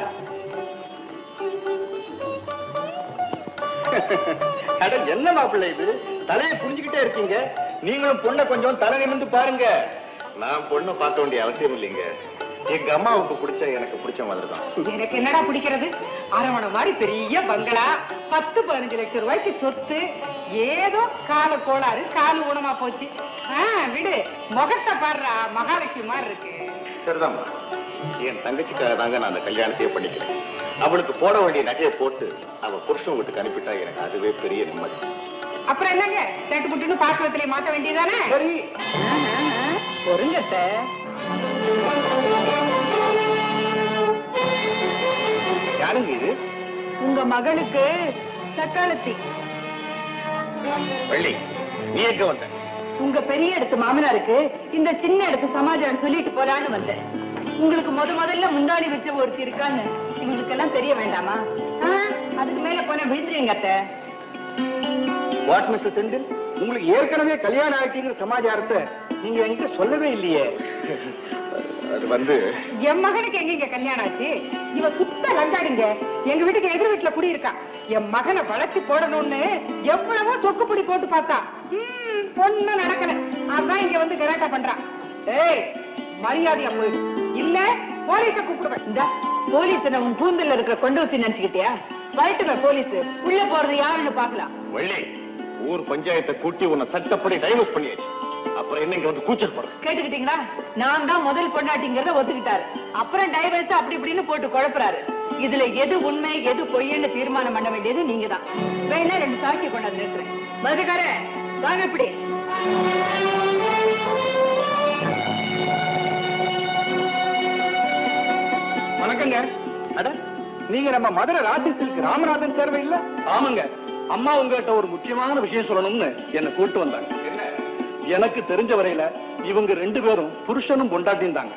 அட என்ன மாப்பிள்ளை இது, தலையை புரிஞ்சுக்கிட்டே இருக்கீங்க. நீங்களும் பொண்ணை கொஞ்சம் தலை நிமிர்ந்து பாருங்க. நான் பொண்ணை பார்க்க வேண்டிய அவசியம் இல்லைங்க. எங்க அம்மாவுக்கு பிடிச்ச எனக்கு பிடிச்ச மாதிரி தான். எனக்கு என்னடா பிடிக்கிறது? அரவணை மாதிரி பெரிய பங்களா, 10-15 லட்சம் ரூபாய்க்கு சொத்து, ஏதோ கால கோளாறு, கால் ஊனமா போச்சு. விடு, முகத்தை பாடுறா, மகாலட்சுமி மாதிரி இருக்கு. சரிதாம்மா, என் தங்கச்சிக்காக தாங்க நான் அந்த கல்யாணத்தையே பண்ணிக்கிறேன். அவளுக்கு போட வேண்டிய நகையை போட்டு அவ புருஷன் வீட்டுக்கு அனுப்பிட்டா எனக்கு அதுவே பெரிய நிம்மதி. அப்புறம் என்னங்க, சேட்டு புட்டுன்னு பாத்திரத்திலே மாட்ட வேண்டியதானே? சரி, பொருங்கத்த. யாருங்க இது? உங்க மகளுக்கு சக்காலத்தி. வள்ளி, நீ எங்க வந்த? உங்க பெரிய இடத்து மாமனாருக்கு இந்த சின்ன இடத்து சமாஜம் சொல்லிட்டு போலான்னு வந்தேன். உங்களுக்கு முதல்ல முந்தாடி வச்ச ஒருத்தி இருக்கான்னு உங்களுக்கு எல்லாம் தெரிய வேண்டாமா? அதுக்கு மேல போன விழுந்துருங்க அத்தை. வாட் மிஸ்டர் செந்தில், உங்களுக்கு ஏற்கனவே கல்யாணம் ஆகிங்கிற சமாச்சாரத்தை நீங்க என்கிட்ட சொல்லவே இல்லையே. அது வந்து என் மகனுக்கு எங்க கல்யாணம் ஆச்சு? இவ சுத்த லங்காடுங்க. எங்க வீட்டுக்கு எதிர் வீட்டுல குடியிருக்கான். என் மகனை வளர்ச்சி போடணும்னு எவ்வளவோ சொக்குப்பொடி போட்டு பார்த்தா பொண்ணு நடக்கல. அதான் இங்க வந்து கராட்டா பண்றான். ஏய், மரியாதையா போயிடு, இல்ல போலீஸ கூப்பிடுவேன். இந்த போலீஸ் உன் கூந்தல்ல இருக்கிற கொண்டு வச்சு நினைச்சுக்கிட்டியா? வயிற்றுல போலீஸ் உள்ள போறது யாருன்னு பாக்கலாம். வள்ளி, ஊர் பஞ்சாயத்தை கூட்டி உன்னை சட்டப்படி டைவர்ஸ் பண்ணியாச்சு. அப்புறம் என்ன இங்க வந்து கூச்சல் போடுற? கேட்டுக்கிட்டீங்களா? நான் தான் முதல் பொண்டாட்டிங்கிறத ஒத்துக்கிட்டாரு. அப்புறம் டைவர்ஸ் அப்படி இப்படின்னு போட்டு குழப்பறாரு. இதுல எது உண்மை எது பொய்ன்னு தீர்மானம் பண்ண வேண்டியது நீங்க தான். வேணா 2 சாட்சி கொண்டாந்து நிறுத்துறேன். மதுக்கார வாங்க. இப்படி வணக்கங்க. அட, நீங்க நம்ம மதுரை ராஜ்யத்திற்கு ராமநாதன் சேர்வை இல்ல? ஆமாங்க. அம்மா உங்ககிட்ட ஒரு முக்கியமான விஷயம் சொல்லணும்னு என்ன கூட்டு வந்தாங்க. என்ன? எனக்கு தெரிஞ்ச வரையில இவங்க 2 பேரும் புருஷனும் பொண்டாட்டியும் தாங்க.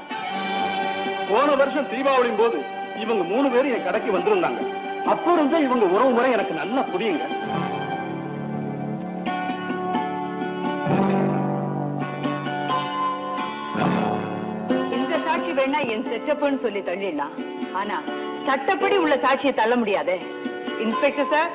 போன வருஷம் தீபாவளியின் போது இவங்க 3 பேரும் என் கடைக்கு வந்திருந்தாங்க. அப்போ இருந்தே இவங்க உறவு முறை எனக்கு நல்லா புரியுங்க. இந்த சாட்சி வேணா என் செட்டப்புன்னு சொல்லி தள்ளிடலாம். ஆனா சட்டப்படி உள்ள சாட்சியை தள்ள முடியாதே. இன்ஸ்பெக்டர் சார்,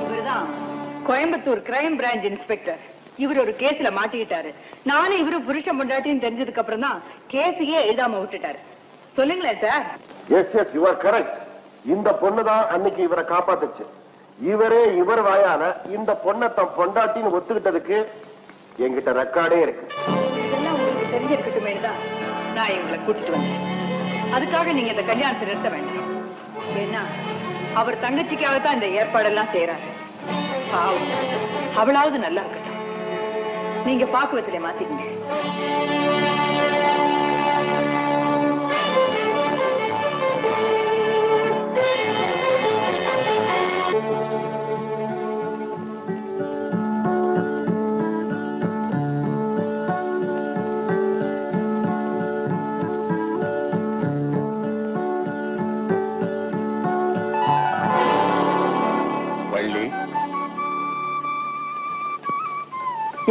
இவர்தான் கோயம்புத்தூர் கிரைம் பிரான்ச் இன்ஸ்பெக்டர். இவர் ஒரு கேஸ்ல மாட்டிக்கிட்டாரு. நானும் இவரு புருஷன் பொண்டாட்டின்னு தெரிஞ்சதுக்கு அப்புறம் தான் கேஸையே எழுதாம விட்டுட்டாரு. சொல்லுங்களேன் sir. Yes yes, you are correct. இந்த பொண்ணுதான் அன்னைக்கு இவரை காப்பாத்துச்சு. இவர் வாயால இந்த பொண்ணை தன் பொண்டாட்டின்னு ஒத்துக்கிட்டதுக்கு என்கிட்ட ரெக்கார்டே இருக்கு. இதெல்லாம் உங்களுக்கு தெரிஞ்சிருக்கட்டுமே தான் நான் இவங்களை கூட்டிட்டு வந்தேன். அதுக்காக நீங்க இந்த கல்யாணத்தை நிறுத்த வேண்டாம். ஏன்னா அவர் தங்கச்சிக்காகத்தான் இந்த ஏற்பாடெல்லாம் செய்யறாரு. பாவம், அவளாவது நல்லா இருக்கட்டும். நீங்க பாக்குவத்திலே மாத்திக்கங்க.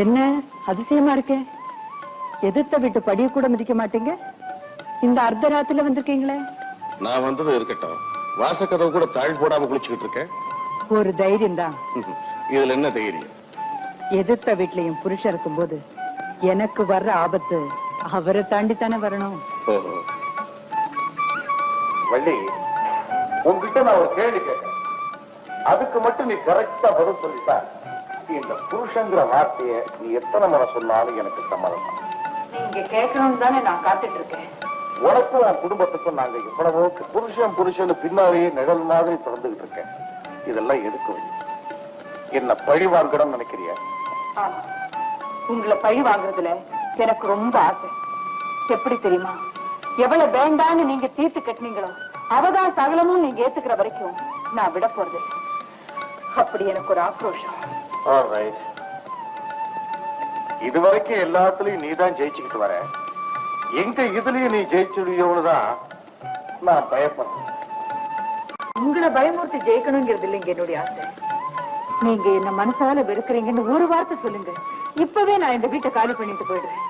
என்ன அதிசயமா இருக்கே? எதிர்த்த வீட்டு படிய கூட மிதிக்க மாட்டீங்க, இந்த அர்த்தராத்திரில வந்திருக்கீங்களே? நான் வந்தது இருக்கட்டும், வாசக்கதவு கூட தாழ் போடாம குளிச்சுக்கிட்டு இருக்கேன். ஒரு தைரியம் தான். இதுல என்ன தைரியம்? எதிர்த்த வீட்லயும் புருஷன் இருக்கும் போது எனக்கு வர்ற ஆபத்து அவரை தாண்டித்தானே வரணும். வள்ளி, உங்ககிட்ட நான் ஒரு கேள்வி கேட்டேன், அதுக்கு மட்டும் நீ கரெக்டா பதில் சொல்லிட்டா இந்த புருஷங்கிற வார்த்தையை நீ எத்தனை முறை சொன்னாலும் எனக்கு சம்மதம். நீங்க கேட்கணும் தானே நான் காத்துட்டு இருக்கேன். உனக்கும் உன் குடும்பத்துக்கும் நாங்க எவ்வளவோ புருஷன் பின்னாலேயே நிழல் மாதிரி திறந்துகிட்டு இருக்கேன். இதெல்லாம் எதுக்கு? என்ன பழி வாங்கணும்னு நினைக்கிறியா? ஆமா, உங்களை பழி வாங்குறதுல எனக்கு ரொம்ப ஆசை. எப்படி தெரியுமா? எவ்வளவு வேண்டான்னு நீங்க தீர்த்து கட்டினீங்களோ அவதான் சகலமும் நீங்க ஏத்துக்கிற வரைக்கும் நான் விட போறது. அப்படி எனக்கு ஒரு ஆக்ரோஷம். இதுவரைக்கும் எல்லாத்துலயும் நீதான் ஜெயிச்சுக்கிட்டு வர, எங்க இதுலயும் நீ ஜெயிச்சுடுவோம்னுதான் நான் பயப்படுறேன். உங்களை பயமுறுத்தி ஜெயிக்கணுங்கிறது இல்லைங்க என்னுடைய ஆசை. நீங்க என்ன மனசால வெறுக்கிறீங்கன்னு ஒரு வார்த்தை சொல்லுங்க, இப்பவே நான் இந்த வீட்டை காலி பண்ணிட்டு போயிடுறேன்.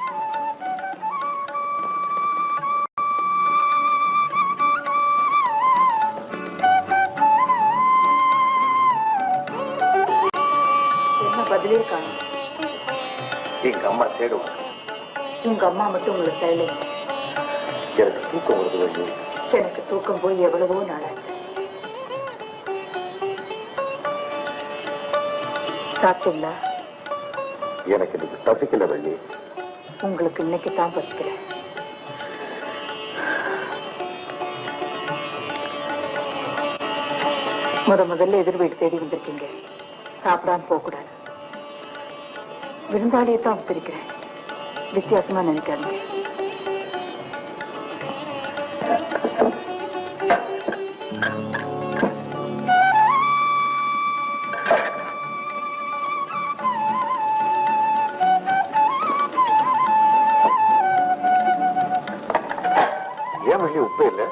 என்ன பதிலே காணும்? எங்க அம்மா தேடுவாங்க. உங்க அம்மா மட்டும் உங்களுக்கு தேவை. எனக்கு தூக்கம் வருது வள்ளி. எனக்கு தூக்கம் போய் எவ்வளவோ நாளாச்சு. சாப்பிட்டீங்களா? எனக்கு இன்னைக்கு பசிக்கல வள்ளி. உங்களுக்கு இன்னைக்கு தான் பசிக்கிறேன். முதல்ல எதிர் வீடு தேடி வந்திருக்கீங்க, சாப்பிடாம போக கூடாது. விருந்தாளியை தான் வச்சிருக்கிறேன், வித்தியாசமா நினைக்காதீங்க. ஏன் வள்ளி உப்பே இல்ல?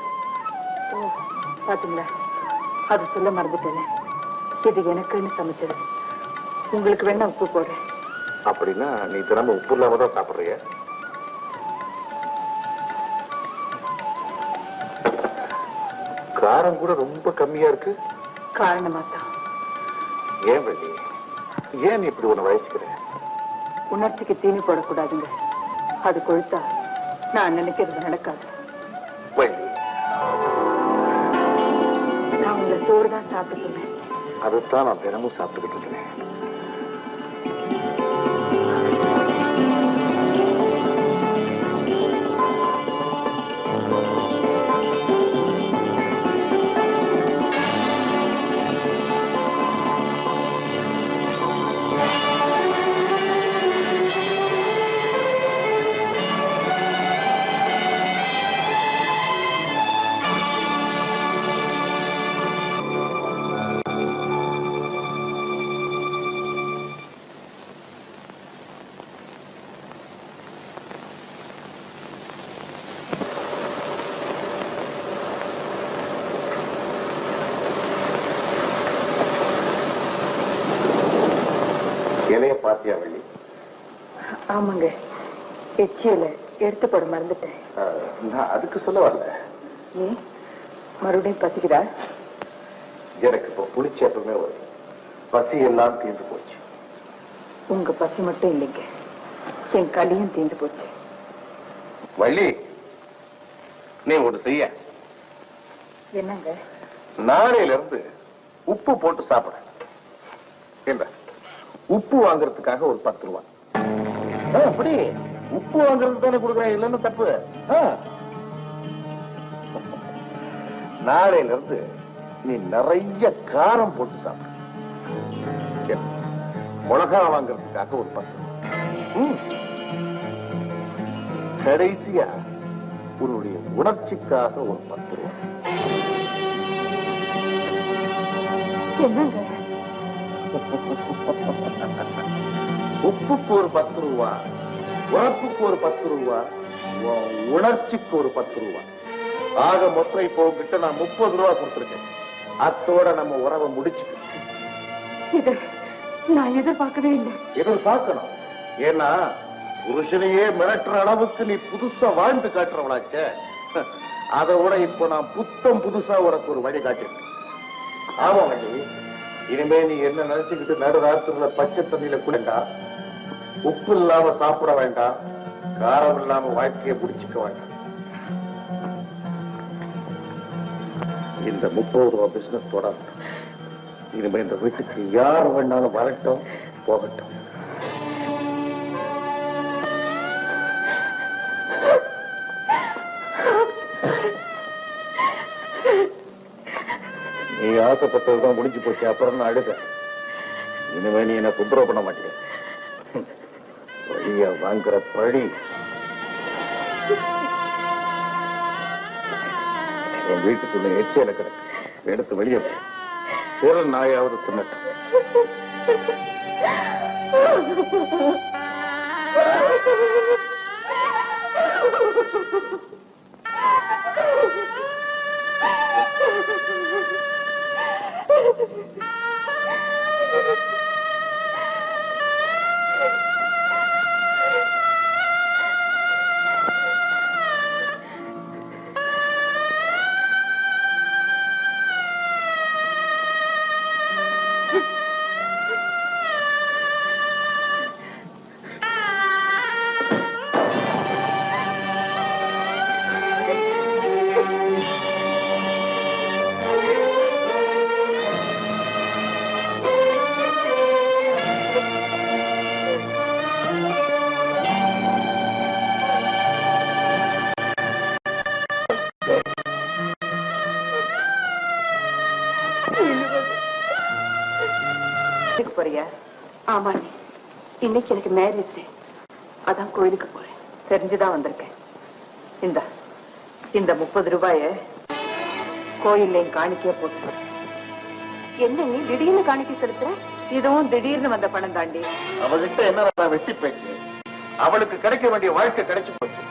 பாத்தீங்களா, அது சொல்ல மறந்துட்டேன். இது எனக்குன்னு சமைச்சது. உங்களுக்கு வேணா உப்பு போடுறேன். அப்படின்னா நீ தினமும் உப்பு இல்லாம தான் சாப்பிடுறிய? காரம் கூட ரொம்ப கம்மியா இருக்கு. காரணமா தான். ஏன் வள்ளி, ஏன் நீ இப்படி உன்னை வயசுக்கிற? உணர்ச்சிக்கு தீனி போடக்கூடாதுங்க, அது கொழுத்தா நான் நினைக்கிறது நடக்காது. வள்ளி, நான் உங்க சோறு தான் சாப்பிட்டுருக்கேன். அதுதான் நான் தினமும் சாப்பிட்டுக்கிட்டு இருக்கிறேன். இலைய பாத்தியா வள்ளி? ஆமாங்க, எச்சியில எடுத்து போட மறந்துட்டேன். நான் அதுக்கு சொல்ல வரல. ஏன் மறுபடியும் பசிக்குதா? எனக்கு இப்போ புளிச்சேப்பமே வரும், பசி எல்லாம் தீர்ந்து போச்சு. உங்க பசி மட்டும் இல்லைங்க, என் களியும் தீர்ந்து போச்சு. வள்ளி, நீ ஒண்ணு செய்ய. என்னங்க? நாளையில இருந்து உப்பு போட்டு சாப்பிட. என்ன, உப்பு வாங்குறதுக்காக ஒரு 10 ரூபாய். அப்படி உப்பு வாங்குறது தானே கொடுக்குறேன், இல்லன்னு தப்பு. நாளையில இருந்து நீ நிறைய காரம் போட்டு சாப்பிடு. மிளகா வாங்குறதுக்காக ஒரு 10 ரூபாய். கடைசியா உன்னுடைய உணர்ச்சிக்காக ஒரு 10 ரூபாய். என்னங்க? உப்புக்கு ஒரு 10 ரூபாய், உரப்புக்கு ஒரு 10 ரூபாய், உணர்ச்சிக்கு ஒரு 10 ரூபாய். ஆக மொத்தம் இப்போ கிட்ட நான் 30 ரூபாய் கொடுத்துருக்கேன். அத்தோட நம்ம உறவை முடிச்சுட்டு. இதை நான் எதிர்பார்க்கவே இல்லை. எதிர்பார்க்கணும், ஏன்னா புருஷனையே மிரட்டுற அளவுக்கு நீ புதுசா வாழ்ந்து காட்டுறவளாச்சே. அதை விட இப்போ நான் புத்தம் புதுசா உனக்கு ஒரு வழி காட்டிருக்கேன். ஆமா வழி. இனிமே நீ என்ன நினைச்சுக்கிட்டு நடுராத்திரில பச்சை தண்ணியில குளிண்டா, உப்பு இல்லாம சாப்பிட வேண்டாம், காரம் இல்லாம வாழ்க்கையை முடிச்சுக்க வேண்டாம். இந்த 30 ரூபா பிசினஸ் தொடரும். இனிமே இந்த வீட்டுக்கு யார் வேணாலும் வரட்டும் போகட்டும். நீ ஆசைப்பட்டதுதான் முடிஞ்சு போச்சு. அப்புறம் நான் அழுத. இனிமே நீ என்ன தொந்தரவு பண்ண மாட்டேன். வழிய வாங்குற பழி என் வீட்டுக்குள்ள எச்சையில கிடக்கு. எடுத்து வெளியே சில நாயாவது தின்னட்டும். ஆமா, இன்னைக்கு எனக்கு மேரேஜ். அதான் கோயிலுக்கு போறேன். தெரிஞ்சுதான் வந்திருக்கேன். இந்த 30 ரூபாய கோயில்ல காணிக்கைய போட்டு. என்ன நீ திடீர்னு காணிக்கை செலுத்துற? இதுவும் திடீர்னு வந்த பணம் தாண்டி. அவகிட்ட என்ன வெட்டி பேச்சு. அவளுக்கு கிடைக்க வேண்டிய வாழ்க்கை கிடைச்சு போச்சு.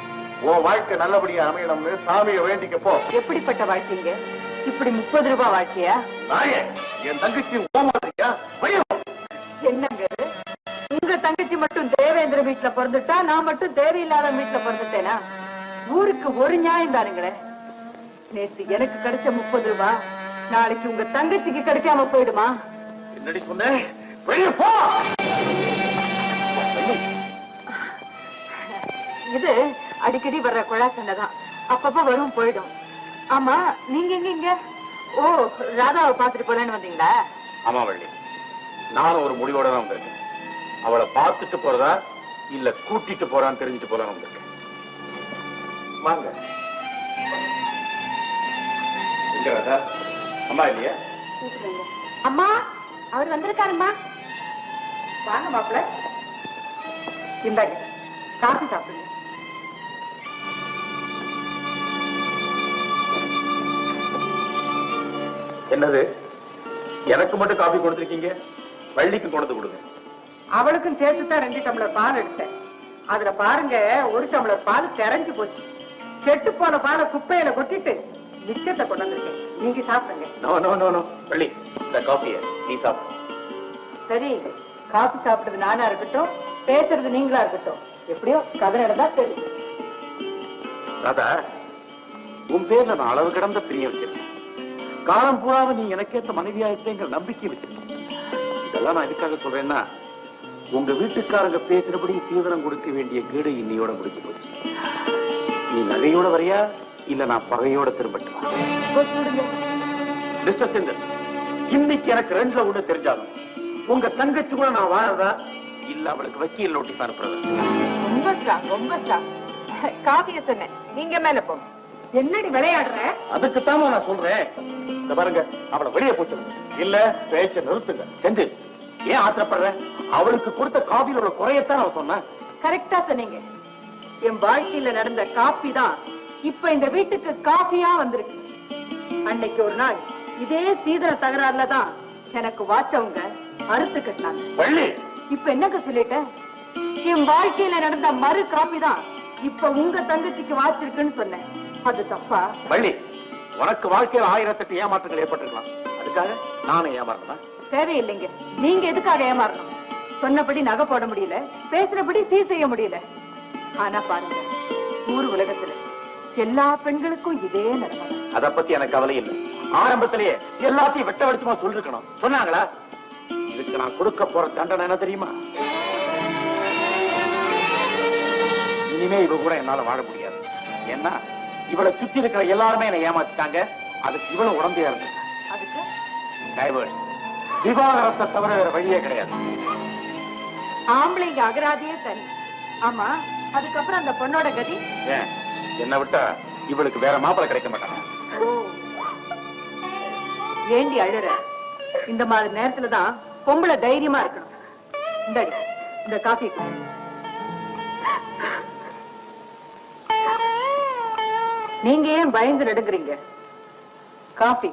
உன் வாழ்க்கை நல்லபடியா அமையணும்னு சாமியை வேண்டிக்க போ. எப்படிப்பட்ட வாழ்க்கைங்க? இப்படி 30 ரூபாய் வாழ்க்கையா? நாயே, என் தங்கச்சி ஓமாதிரியா? என்னங்க, உங்க தங்கச்சி மட்டும் தேவேந்திர வீட்டுல பிறந்துட்டா, நான் மட்டும் தேவையில்லாத வீட்டுல பிறந்துட்டேனா? ஊருக்கு ஒரு நியாயம் தானுங்களே. நேற்று எனக்கு கிடைச்ச 30 ரூபாய் நாளைக்கு உங்க தங்கச்சிக்கு கிடைக்காம போயிடுமா? என்னடி சொன்னேன்? வெளியே போ. இது அடிக்கடி வர்ற குழா சண்டைதான். அப்பப்ப வரும் போயிடும். ஆமா, நீங்க எங்க? ஓ, ராதாவை பாத்துட்டு போலன்னு வந்தீங்களா? ஆமா வள்ளி, நானும் ஒரு முடிவோட தான் வந்திருக்கேன். அவளை பார்த்துட்டு போறதா இல்ல கூட்டிட்டு போறான்னு தெரிஞ்சுட்டு போறான்னு வந்திருக்கேன். வாங்க. எங்க ராதா? அம்மா இல்லையா? அம்மா, அவர் வந்திருக்காருமா. வாங்க மாப்பிள்ள, இந்தாங்க காஃபி சாப்பிடுங்க. என்னது, எனக்கு மட்டும் காபி கொடுத்துருக்கீங்க? வள்ளிக்கு கொண்டு கொடுங்க. அவளுக்கும் சேர்த்துதான் 2 டம்ளர் பால் எடுத்தேன். அதுல பாருங்க, 1 டம்ளர் பால் கரைஞ்சு போச்சு. கெட்டு போன பாலை குப்பையில கொட்டிட்டு மிச்சத்தை கொண்டு வந்திருக்கேன். நீங்க சாப்பிடுங்க. No no no no Valli, இந்த காஃபியை நீ சாப்பிடு. சரி, காஃபி சாப்பிடுறது நானா இருக்கட்டும், பேசுறது நீங்களா இருக்கட்டும். எப்படியோ கதை நடந்தா சரி. ராதா, உன் பேர்ல நான் அளவு கிடந்த பிரிய வச்சிருக்கேன். காலம் பூராவ நீ எனக்கேற்ற மனைவியாயிருப்பேங்கிற நம்பிக்கை வச்சிருக்கேன். இதெல்லாம் நான் எதுக்காக சொல்றேன்னா, உங்க வீட்டுக்காரங்க பேசுறபடி தீவிரம் கொடுக்க வேண்டிய கீடு இன்னையோட முடிஞ்சு போச்சு. நீ நகையோட வரையா இல்ல நான் பகையோட திரும்பட்டுவா? மிஸ்டர் செந்தில், இன்னைக்கு எனக்கு 2ல ஒண்ணு தெரிஞ்சாலும் உங்க தங்கச்சி கூட நான் வாழறதா இல்ல அவளுக்கு வக்கீல் நோட்டீஸ் அனுப்புறதா? ரொம்ப ஸ்ட்ராங், ரொம்ப ஸ்ட்ராங். காஃபிய சொன்னேன், நீங்க மேல போங்க. என்னடி விளையாடுற? அதுக்குத்தாம நான் சொல்றேன். இந்த பாருங்க, அவளை வெளியே போச்சு இல்ல பேச்ச நிறுத்துங்க. செந்தில், ஏன் ஆத்திரப்படுற? அவளுக்கு கொடுத்த காபியில் உள்ள குறையத்தான் அவன் சொன்ன. கரெக்டா சொன்னீங்க. என் வாழ்க்கையில நடந்த காபி தான் இப்ப இந்த வீட்டுக்கு காபியா வந்திருக்கு. அன்னைக்கு ஒரு நாள் இதே சீதன தகராறுல தான் எனக்கு வாச்சவங்க அறுத்து கட்டினாங்க. வள்ளி, இப்ப என்னங்க சொல்லிட்டேன்? என் வாழ்க்கையில நடந்த மறு காபி தான் இப்ப உங்க தங்கச்சிக்கு வாச்சிருக்குன்னு சொன்னேன். அது தப்பா? வள்ளி, உனக்கு வாழ்க்கையில் 1008 ஏமாற்றங்கள் ஏற்பட்டிருக்கலாம். அதுக்காக நானே ஏமாறணும்? தேவையில்லைங்க. நீங்க எதுக்காக ஏமாறணும்? சொன்னபடி நகை போட முடியல, பேசுறபடி சீர் செய்ய முடியல. ஆனா பாருங்க, ஊர் உலகத்துல எல்லா பெண்களுக்கும் இதே நிலைமை. அத பத்தி எனக்கு கவலை இல்லை. ஆரம்பத்திலேயே எல்லாத்தையும் வெட்ட வெளிச்சமா சொல்லிருக்கணும். சொன்னாங்களா? இதுக்கு நான் கொடுக்க போற தண்டனை என்ன தெரியுமா? இனிமே இவ கூட என்னால வாழ முடியாது. ஏன்னா இவளை சுத்தி இருக்கிற எல்லாருமே என்னை ஏமாத்திட்டாங்க. அதுக்கு இவ்வளவு உடம்பையா இருக்கு. அதுக்கு டைவர்ஸ், விவாகரத்தை தவிர வேற வழியே கிடையாது. ஆம்பளைங்க அகராதியே தனி. ஆமா, அதுக்கப்புறம் அந்த பொண்ணோட கதி? ஏன் என்ன விட்டா இவளுக்கு வேற மாப்பிள்ளை கிடைக்க மாட்டாங்க. ஏண்டி அழுற? இந்த மாதிரி நேரத்துலதான் பொம்பளை தைரியமா இருக்கணும். இந்த காஃபி நீங்க ஏன் பயந்து நடுங்குறீங்க? காஃபி.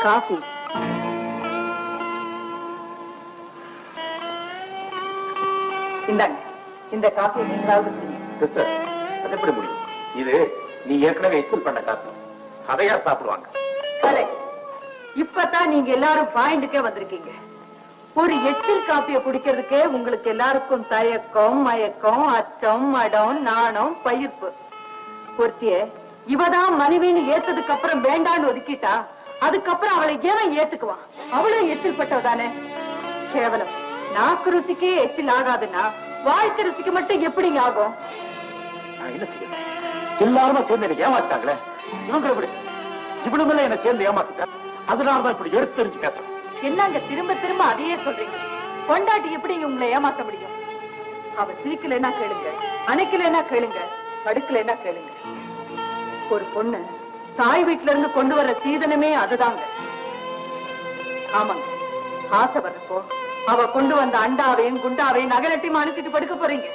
காஃபி. இந்தாங்க, இந்த காஃபி நீங்களாவது சிஸ்டர், அது எப்படி முடியும்? இது நீ ஏற்கனவே எக்ஸ்பிள் பண்ண காசு. அதையா சாப்பிடுவாங்க? இப்பதான் நீங்க எல்லாரும் பாயிண்டுக்கே வந்திருக்கீங்க. ஒரு எச்சில் காப்பிய குடிக்கிறதுக்கே உங்களுக்கு எல்லாருக்கும் தயக்கம், மயக்கம், அச்சம், மடம், நாணம், பயிர்ப்பு. பொருத்திய இவதான் மனைவின்னு ஏத்ததுக்கு அப்புறம் வேண்டான்னு ஒதுக்கிட்டா அதுக்கப்புறம் அவளை ஏன் ஏத்துக்குவான்? அவளும் எச்சில் பட்டவதானே. கேவலம் நாக்கு ருசிக்கே எச்சில் ஆகாதுன்னா வாழ்க்கை ருசிக்கு மட்டும் எப்படிங்க ஆகும்? என்ன செய்ய? எல்லாருமே சேர்ந்து எனக்கு ஏமாத்தாங்களே. இவங்களை விட இவ்வளவு மேல என்ன சேர்ந்து ஏமாத்திட்டா. அதனாலதான் இப்படி எடுத்து தெரிஞ்சு பேசுறேன். என்னங்க திரும்ப திரும்ப அதையே சொல்றீங்க? பொண்டாட்டி எப்படிங்க உங்களை ஏமாத்த முடியும்? அவ சிரிக்கலன்னா கேளுங்க, அணைக்கலன்னா கேளுங்க, படுக்கலன்னா கேளுங்க. ஒரு பொண்ணு தாய் வீட்டுல இருந்து கொண்டு வர்ற சீதனமே அதுதாங்க. ஆமாங்க, ஆசை வர்றப்போ அவ கொண்டு வந்த அண்டாவையும் குண்டாவையும் நகலட்டையும் அணைச்சிட்டு படுக்க போறீங்க.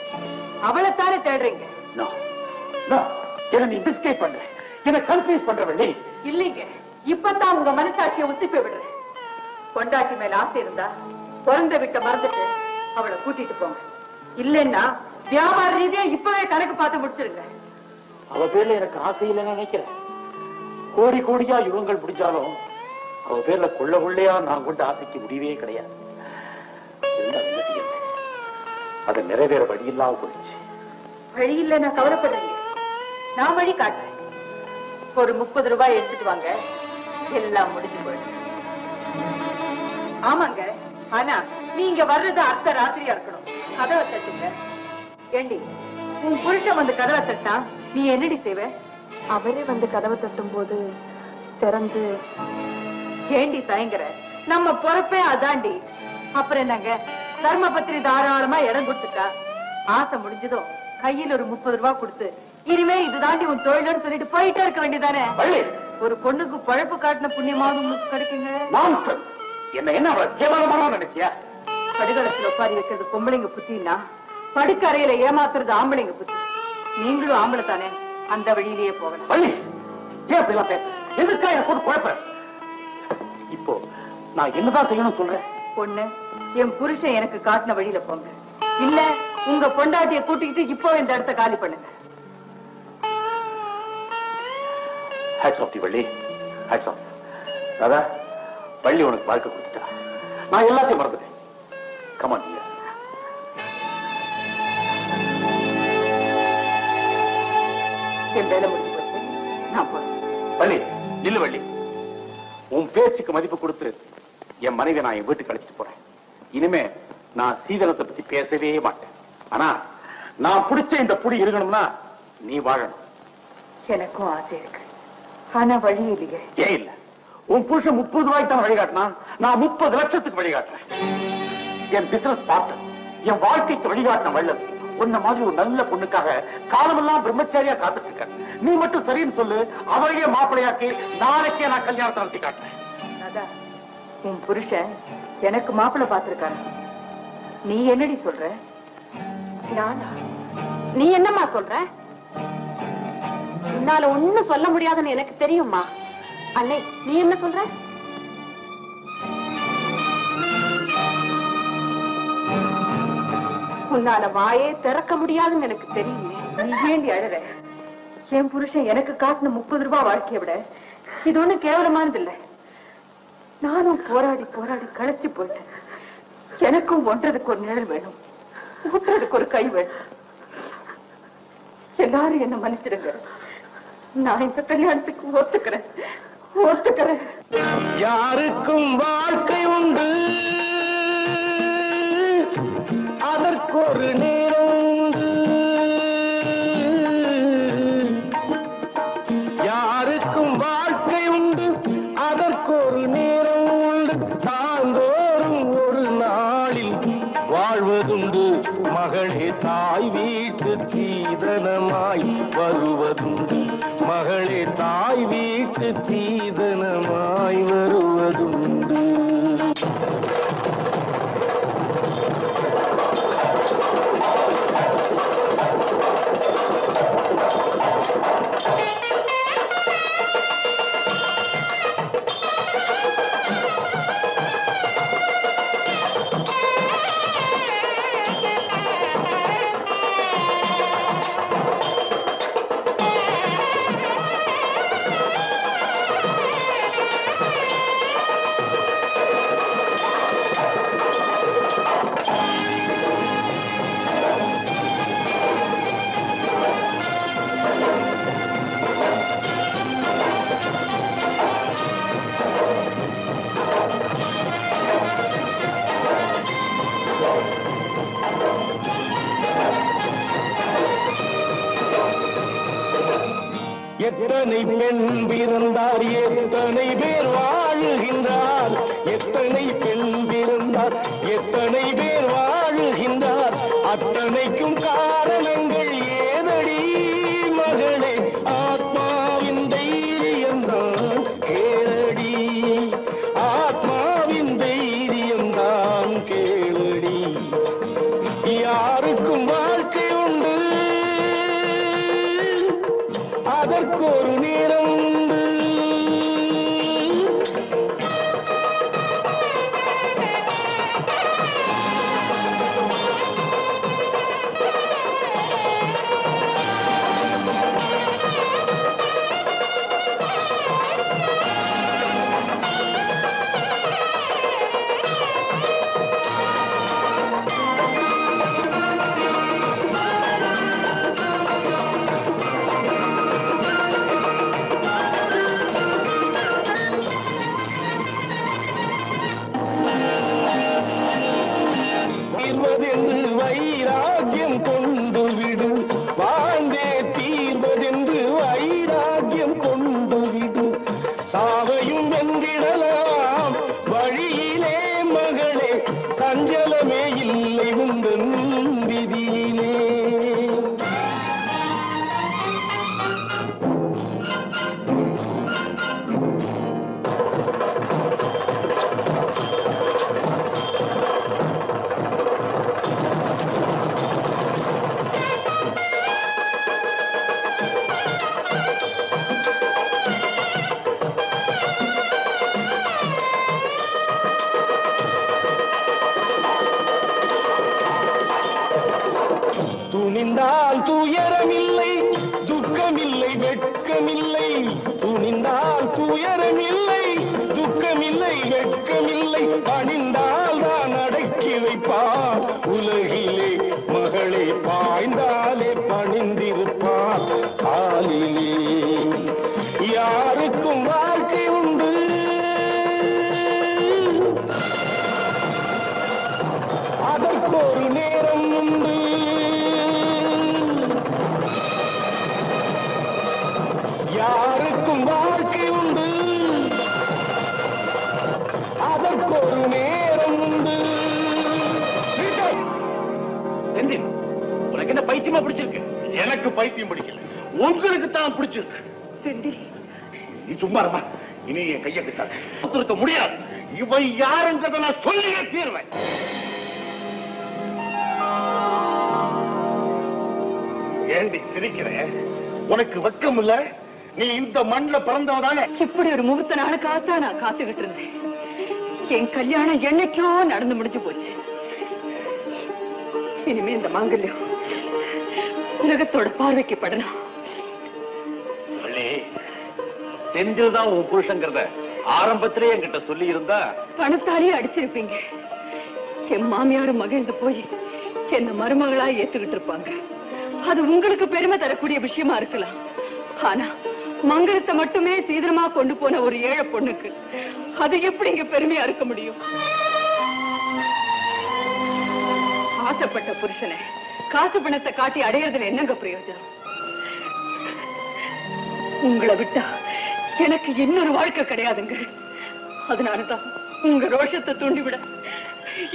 அவளைத்தானே தேடுறீங்க. என்ன நீ டிஸ்கேட் பண்ற, என்ன கன்ஃபியூஸ் பண்றவள்ளி? இல்லைங்க, இப்பதான் உங்க மனசாட்சியை உத்திப்பி விடுறேன். பொண்டாட்டி மேல ஆசை இருந்தா பிறந்த வீட்டை மறந்துட்டு அவளை கூட்டிட்டு போங்க. இல்லைன்னா வியாபார ரீதியா இப்பவே கணக்கு பார்த்து முடிச்சிருங்க. அவ பேர்ல எனக்கு ஆசை இல்லைன்னு நினைக்கிறேன். கோடி கோடியா யுகங்கள் முடிஞ்சாலும் அவ பேர்ல கொள்ள கொள்ளையா நான் கொண்ட ஆசைக்கு முடிவே கிடையாது. அதை நிறைவேற வழி இல்லாம போயிடுச்சு. வழி இல்ல, நான் கவலைப்படுறீங்க. நான் வழி காட்டுறேன். ஒரு 30 ரூபாய் எடுத்துட்டு வாங்க, எல்லாம் முடிஞ்சு போயிடுச்சு. ஆமாங்க, ஆனா நீங்க வர்றது அர்த்த ராத்திரியா இருக்கணும். கதவை தட்டுங்க. ஏண்டி, உன் புருஷன் வந்து கதவை தட்டா நீ என்னடி செய்வ? அவரே வந்து கதவை தட்டும் போது திறந்து. ஏண்டி தயங்குற? நம்ம பொறுப்பே அதாண்டி. அப்புறம் என்னங்க, தர்மபத்திரி தாராளமா இடம் கொடுத்துட்டா ஆசை முடிஞ்சதும் கையில் ஒரு 30 ரூபாய் கொடுத்து இனிமே இதுதாண்டி உன் தொழில்னு சொல்லிட்டு போயிட்டே இருக்க வேண்டியதானே? ஒரு பொண்ணுக்கு பழப்பு காட்டின புண்ணியமாவது உங்களுக்கு கிடைக்குங்க. என்ன என்ன கேவலமான நினைச்சியா? படுகளத்துல உட்காரி வைக்கிறது பொம்பளைங்க புத்தின்னா படுக்க அறையில ஏமாத்துறது ஆம்பளைங்க புத்தி. நீங்களும் ஆம்பளை தானே, அந்த வழியிலேயே போகணும். இப்போ நான் என்னதான் செய்யணும் சொல்றேன்? பொண்ணு, என் புருஷன் எனக்கு காட்டின வழியில போங்க. இல்ல உங்க பொண்டாட்டிய கூட்டிக்கிட்டு இப்போ இந்த இடத்த காலி பண்ணுங்க. Hats off the Valli, hats off. Radha, Valli உனக்கு வாழ்க்கை கொடுத்துட்டா. நான் எல்லாத்தையும் மறந்துட்டேன். Come on here. என் வேலை முடிஞ்சு போச்சு, நான் போறேன். வள்ளி, நில்லு வள்ளி. உன் பேச்சுக்கு மதிப்பு கொடுத்து என் மனைவி நான் என் வீட்டுக்கு அழைச்சிட்டு போறேன். இனிமே நான் சீதனத்தை பத்தி பேசவே மாட்டேன். ஆனா நான் பிடிச்ச இந்த புடி இருக்கணும்னா நீ வாழணும். எனக்கும் ஆசை இருக்கு, ஆனா வழி இல்லையே. ஏன் இல்ல? உன் புருஷன் 30 ரூபாய்க்கு தான் வழிகாட்டினா, நான் 30 லட்சத்துக்கு வழிகாட்டுறேன். என் பிசினஸ் பார்ட்னர், என் வாழ்க்கைக்கு வழிகாட்டின வள்ளல் உன்ன மாதிரி ஒரு நல்ல பொண்ணுக்காக காலமெல்லாம் பிரம்மச்சாரியா காத்துட்டு இருக்க. நீ மட்டும் சரின்னு சொல்லு, அவரையே மாப்பிள்ளையாக்கி நாளைக்கே நான் கல்யாணத்தை நடத்தி காட்டுறேன். உன் புருஷன் எனக்கு மாப்பிள்ளை பார்த்திருக்காரு. நீ என்னடி சொல்ற? நீ என்னம்மா சொல்ற? உன்னால ஒண்ணும் சொல்ல முடியாதுன்னு எனக்கு தெரியுமா? அண்ணே, நீ என்ன சொல்ற? உன்னால வாயே திறக்க முடியாதுன்னு எனக்கு தெரியுமே. நீ ஏண்டி அழற? என் புருஷன் எனக்கு காட்டின 30 ரூபாய் வாழ்க்கையை விட இது ஒண்ணும் கேவலமானது இல்லை. நானும் போராடி போராடி களைச்சு போயிட்டேன். எனக்கும் ஒன்றதுக்கு ஒரு நிழல் வேணும், ஊற்றுறதுக்கு ஒரு கை வேணும். எல்லாரும் என்ன மன்னிச்சிடுங்க. நான் இந்த கல்யாணத்துக்கு ஒத்துக்கிறேன். யாருக்கும் வாழ்க்கை உண்டு, அதற்கு ஒரு நேரம் உண்டு. யாருக்கும் வாழ்க்கை உண்டு, அதற்கு ஒரு நேரம் உண்டு. தாந்தோறும் ஒரு நாளில் வாழ்வதுண்டு. மகளே தாய் வீட்டு சீதனமாய் வருவதுண்டு. மகளே தாய் வீட்டு சீதனமாய் வருவதுண்டு. எத்தனை பெண் பிறந்தார், எத்தனை பேர் வாழுகின்றார். எத்தனை பெண் பிறந்தார், எத்தனை பேர் வாழுகின்றார். அத்தனைக்கும் காரணங்கள் ஏதடி மகளே, ஆத்மாவின் தைரியம்தான் கேளடி. ஆத்மாவின் தைரியம்தான் கேளடி. யாருக்கும் வாழ்க்கை உண்டு, அதற்கு ஒரு நேரம் உண்டு. தீர்வதென்று வைராக்கியம் கொண்டு விடு, வாழ்ந்தே தீர்வதென்று வைராக்கியம் கொண்டு விடு. சாவையும் வென்றிடலாம் வழியிலே மகளே, சஞ்சலமே இல்லை உந்தன் விதியிலே. துணிந்தால் துயரமில்லை, துக்கமில்லை, வெட்கமில்லை. துணிந்தால் துயரமில்லை, துக்கமில்லை, வெட்கமில்லை. பணிந்தால் தான் அடக்கி வைப்பார் உலகிலே மகளே, பாய்ந்தாலே பணிந்திருப்பார் காலிலே. யாருக்கும் வாழ்க்கை உண்டு, அதற்கு ஒரு நேரம் உண்டு. யாருக்கும் வாழ்க்கை உண்டு, அதற்கு ஒரு நேரம் உண்டு. செந்தில், உனக்கு என்ன பைத்தியமா பிடிச்சிருக்கு? எனக்கு பைத்தியம் பிடிக்கல, உங்களுக்கு தான் பிடிச்சிருக்கு. செந்தில், நீ சும்மா இருமா. இனி என் கையை கிட்டாத, இருக்க முடியாது. இவை யாருன்றதை நான் சொல்லியே தீர்வேன். ஏண்டி சிரிக்கிறேன்? உனக்கு வெக்கம் இல்ல? நீ இந்த மண்ணில் பிறந்தவதானே? இப்படி ஒரு முகூர்த்த நாளுக்காகத்தான் நான் காத்துக்கிட்டு இருந்தேன். என் கல்யாணம் என்னைக்கோ நடந்து முடிஞ்சு போச்சு. இனிமே இந்த மாங்கல்யம் உலகத்தோட பார்வைக்கு படணும். செந்தில் தான் உன் புருஷங்கிறத ஆரம்பத்திலேயே என்கிட்ட சொல்லி இருந்தா பணத்தாலே அடிச்சிருப்பீங்க. என் மாமியார் மகிழ்ந்து போய் என்ன மருமகளா ஏத்துக்கிட்டு இருப்பாங்க. அது உங்களுக்கு பெருமை தரக்கூடிய விஷயமா இருக்கலாம். ஆனா மங்களத்தை மட்டுமே சீக்கிரமா கொண்டு போன ஒரு ஏழை பொண்ணுக்கு அது எப்படி இங்க பெருமையா இருக்க முடியும்? ஆசைப்பட்ட புருஷனை காசு பணத்தை காட்டி அடையிறதுல என்னங்க பிரயோஜனம்? உங்களை விட்டா எனக்கு இன்னொரு வாழ்க்கை கிடையாதுங்க. அதனாலதான் உங்க ரோஷத்தை தூண்டிவிட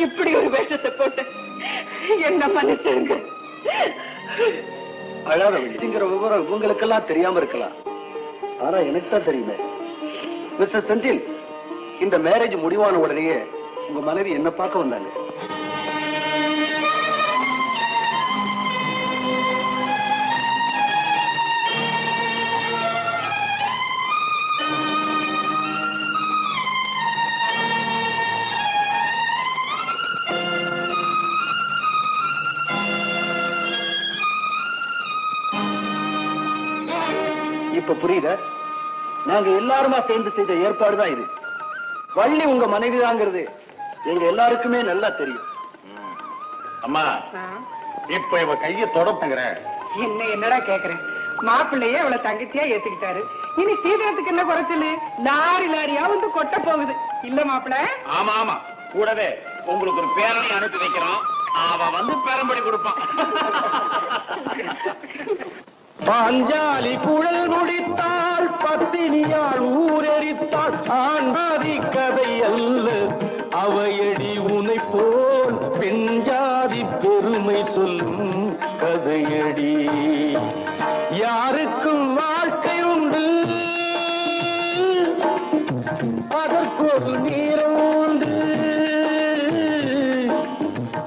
இப்படி ஒரு வேஷத்தை போட்டு என்ன மன்னிச்சிருங்க. அழாத வழிங்கிற விவரம் இவங்களுக்கெல்லாம் தெரியாம இருக்கலாம். ஆனா எனக்கு தான் தெரியுமே. மிஸ்டர் செந்தில், இந்த மேரேஜ் முடிவான உடனேயே உங்க மனைவி என்ன பார்க்க வந்தாங்க. இப்ப புரியுத? நாங்க எல்லாருமா சேர்ந்து செய்த ஏற்பாடுதான் இது. வள்ளி உங்க மனைவிதாங்கிறது எங்க எல்லாருக்குமே நல்லா தெரியும். அம்மா, இப்ப இவ கைய தொடப்புங்கிற என்னடா கேக்குறேன்? மாப்பிள்ளையே இவ்வளவு தங்கச்சியா ஏத்துக்கிட்டாரு. இனி சீதனத்துக்கு என்ன குறைச்சலு? லாரி லாரியா வந்து கொட்ட போகுது இல்ல மாப்பிள்ள? ஆமா ஆமா, கூடவே உங்களுக்கு ஒரு பேரனை அனுப்பி வைக்கிறோம். அவன் வந்து பேரம்படி கொடுப்பான். பாஞ்சாலி குழல் முடித்தாள், பத்தினியாள் ஊரெரித்தாள். ஆண்டாதி கதை அல்ல அவையடி உனை போல் பெண்ஜாதி பெருமை சொல்லும் கதையடி. யாருக்கும் வாழ்க்கை உண்டு, அதற்கொரு நேரம் உண்டு.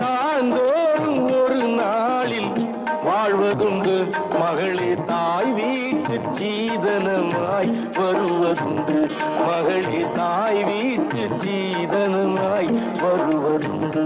தாந்தோறும் ஒரு நாளில் வாழ்வதுண்டு. மகளே தாய் வீட்டு சீதனமாய் வருவதுண்டு. மகளே தாய் வீட்டு சீதனமாய் வருவதுண்டு.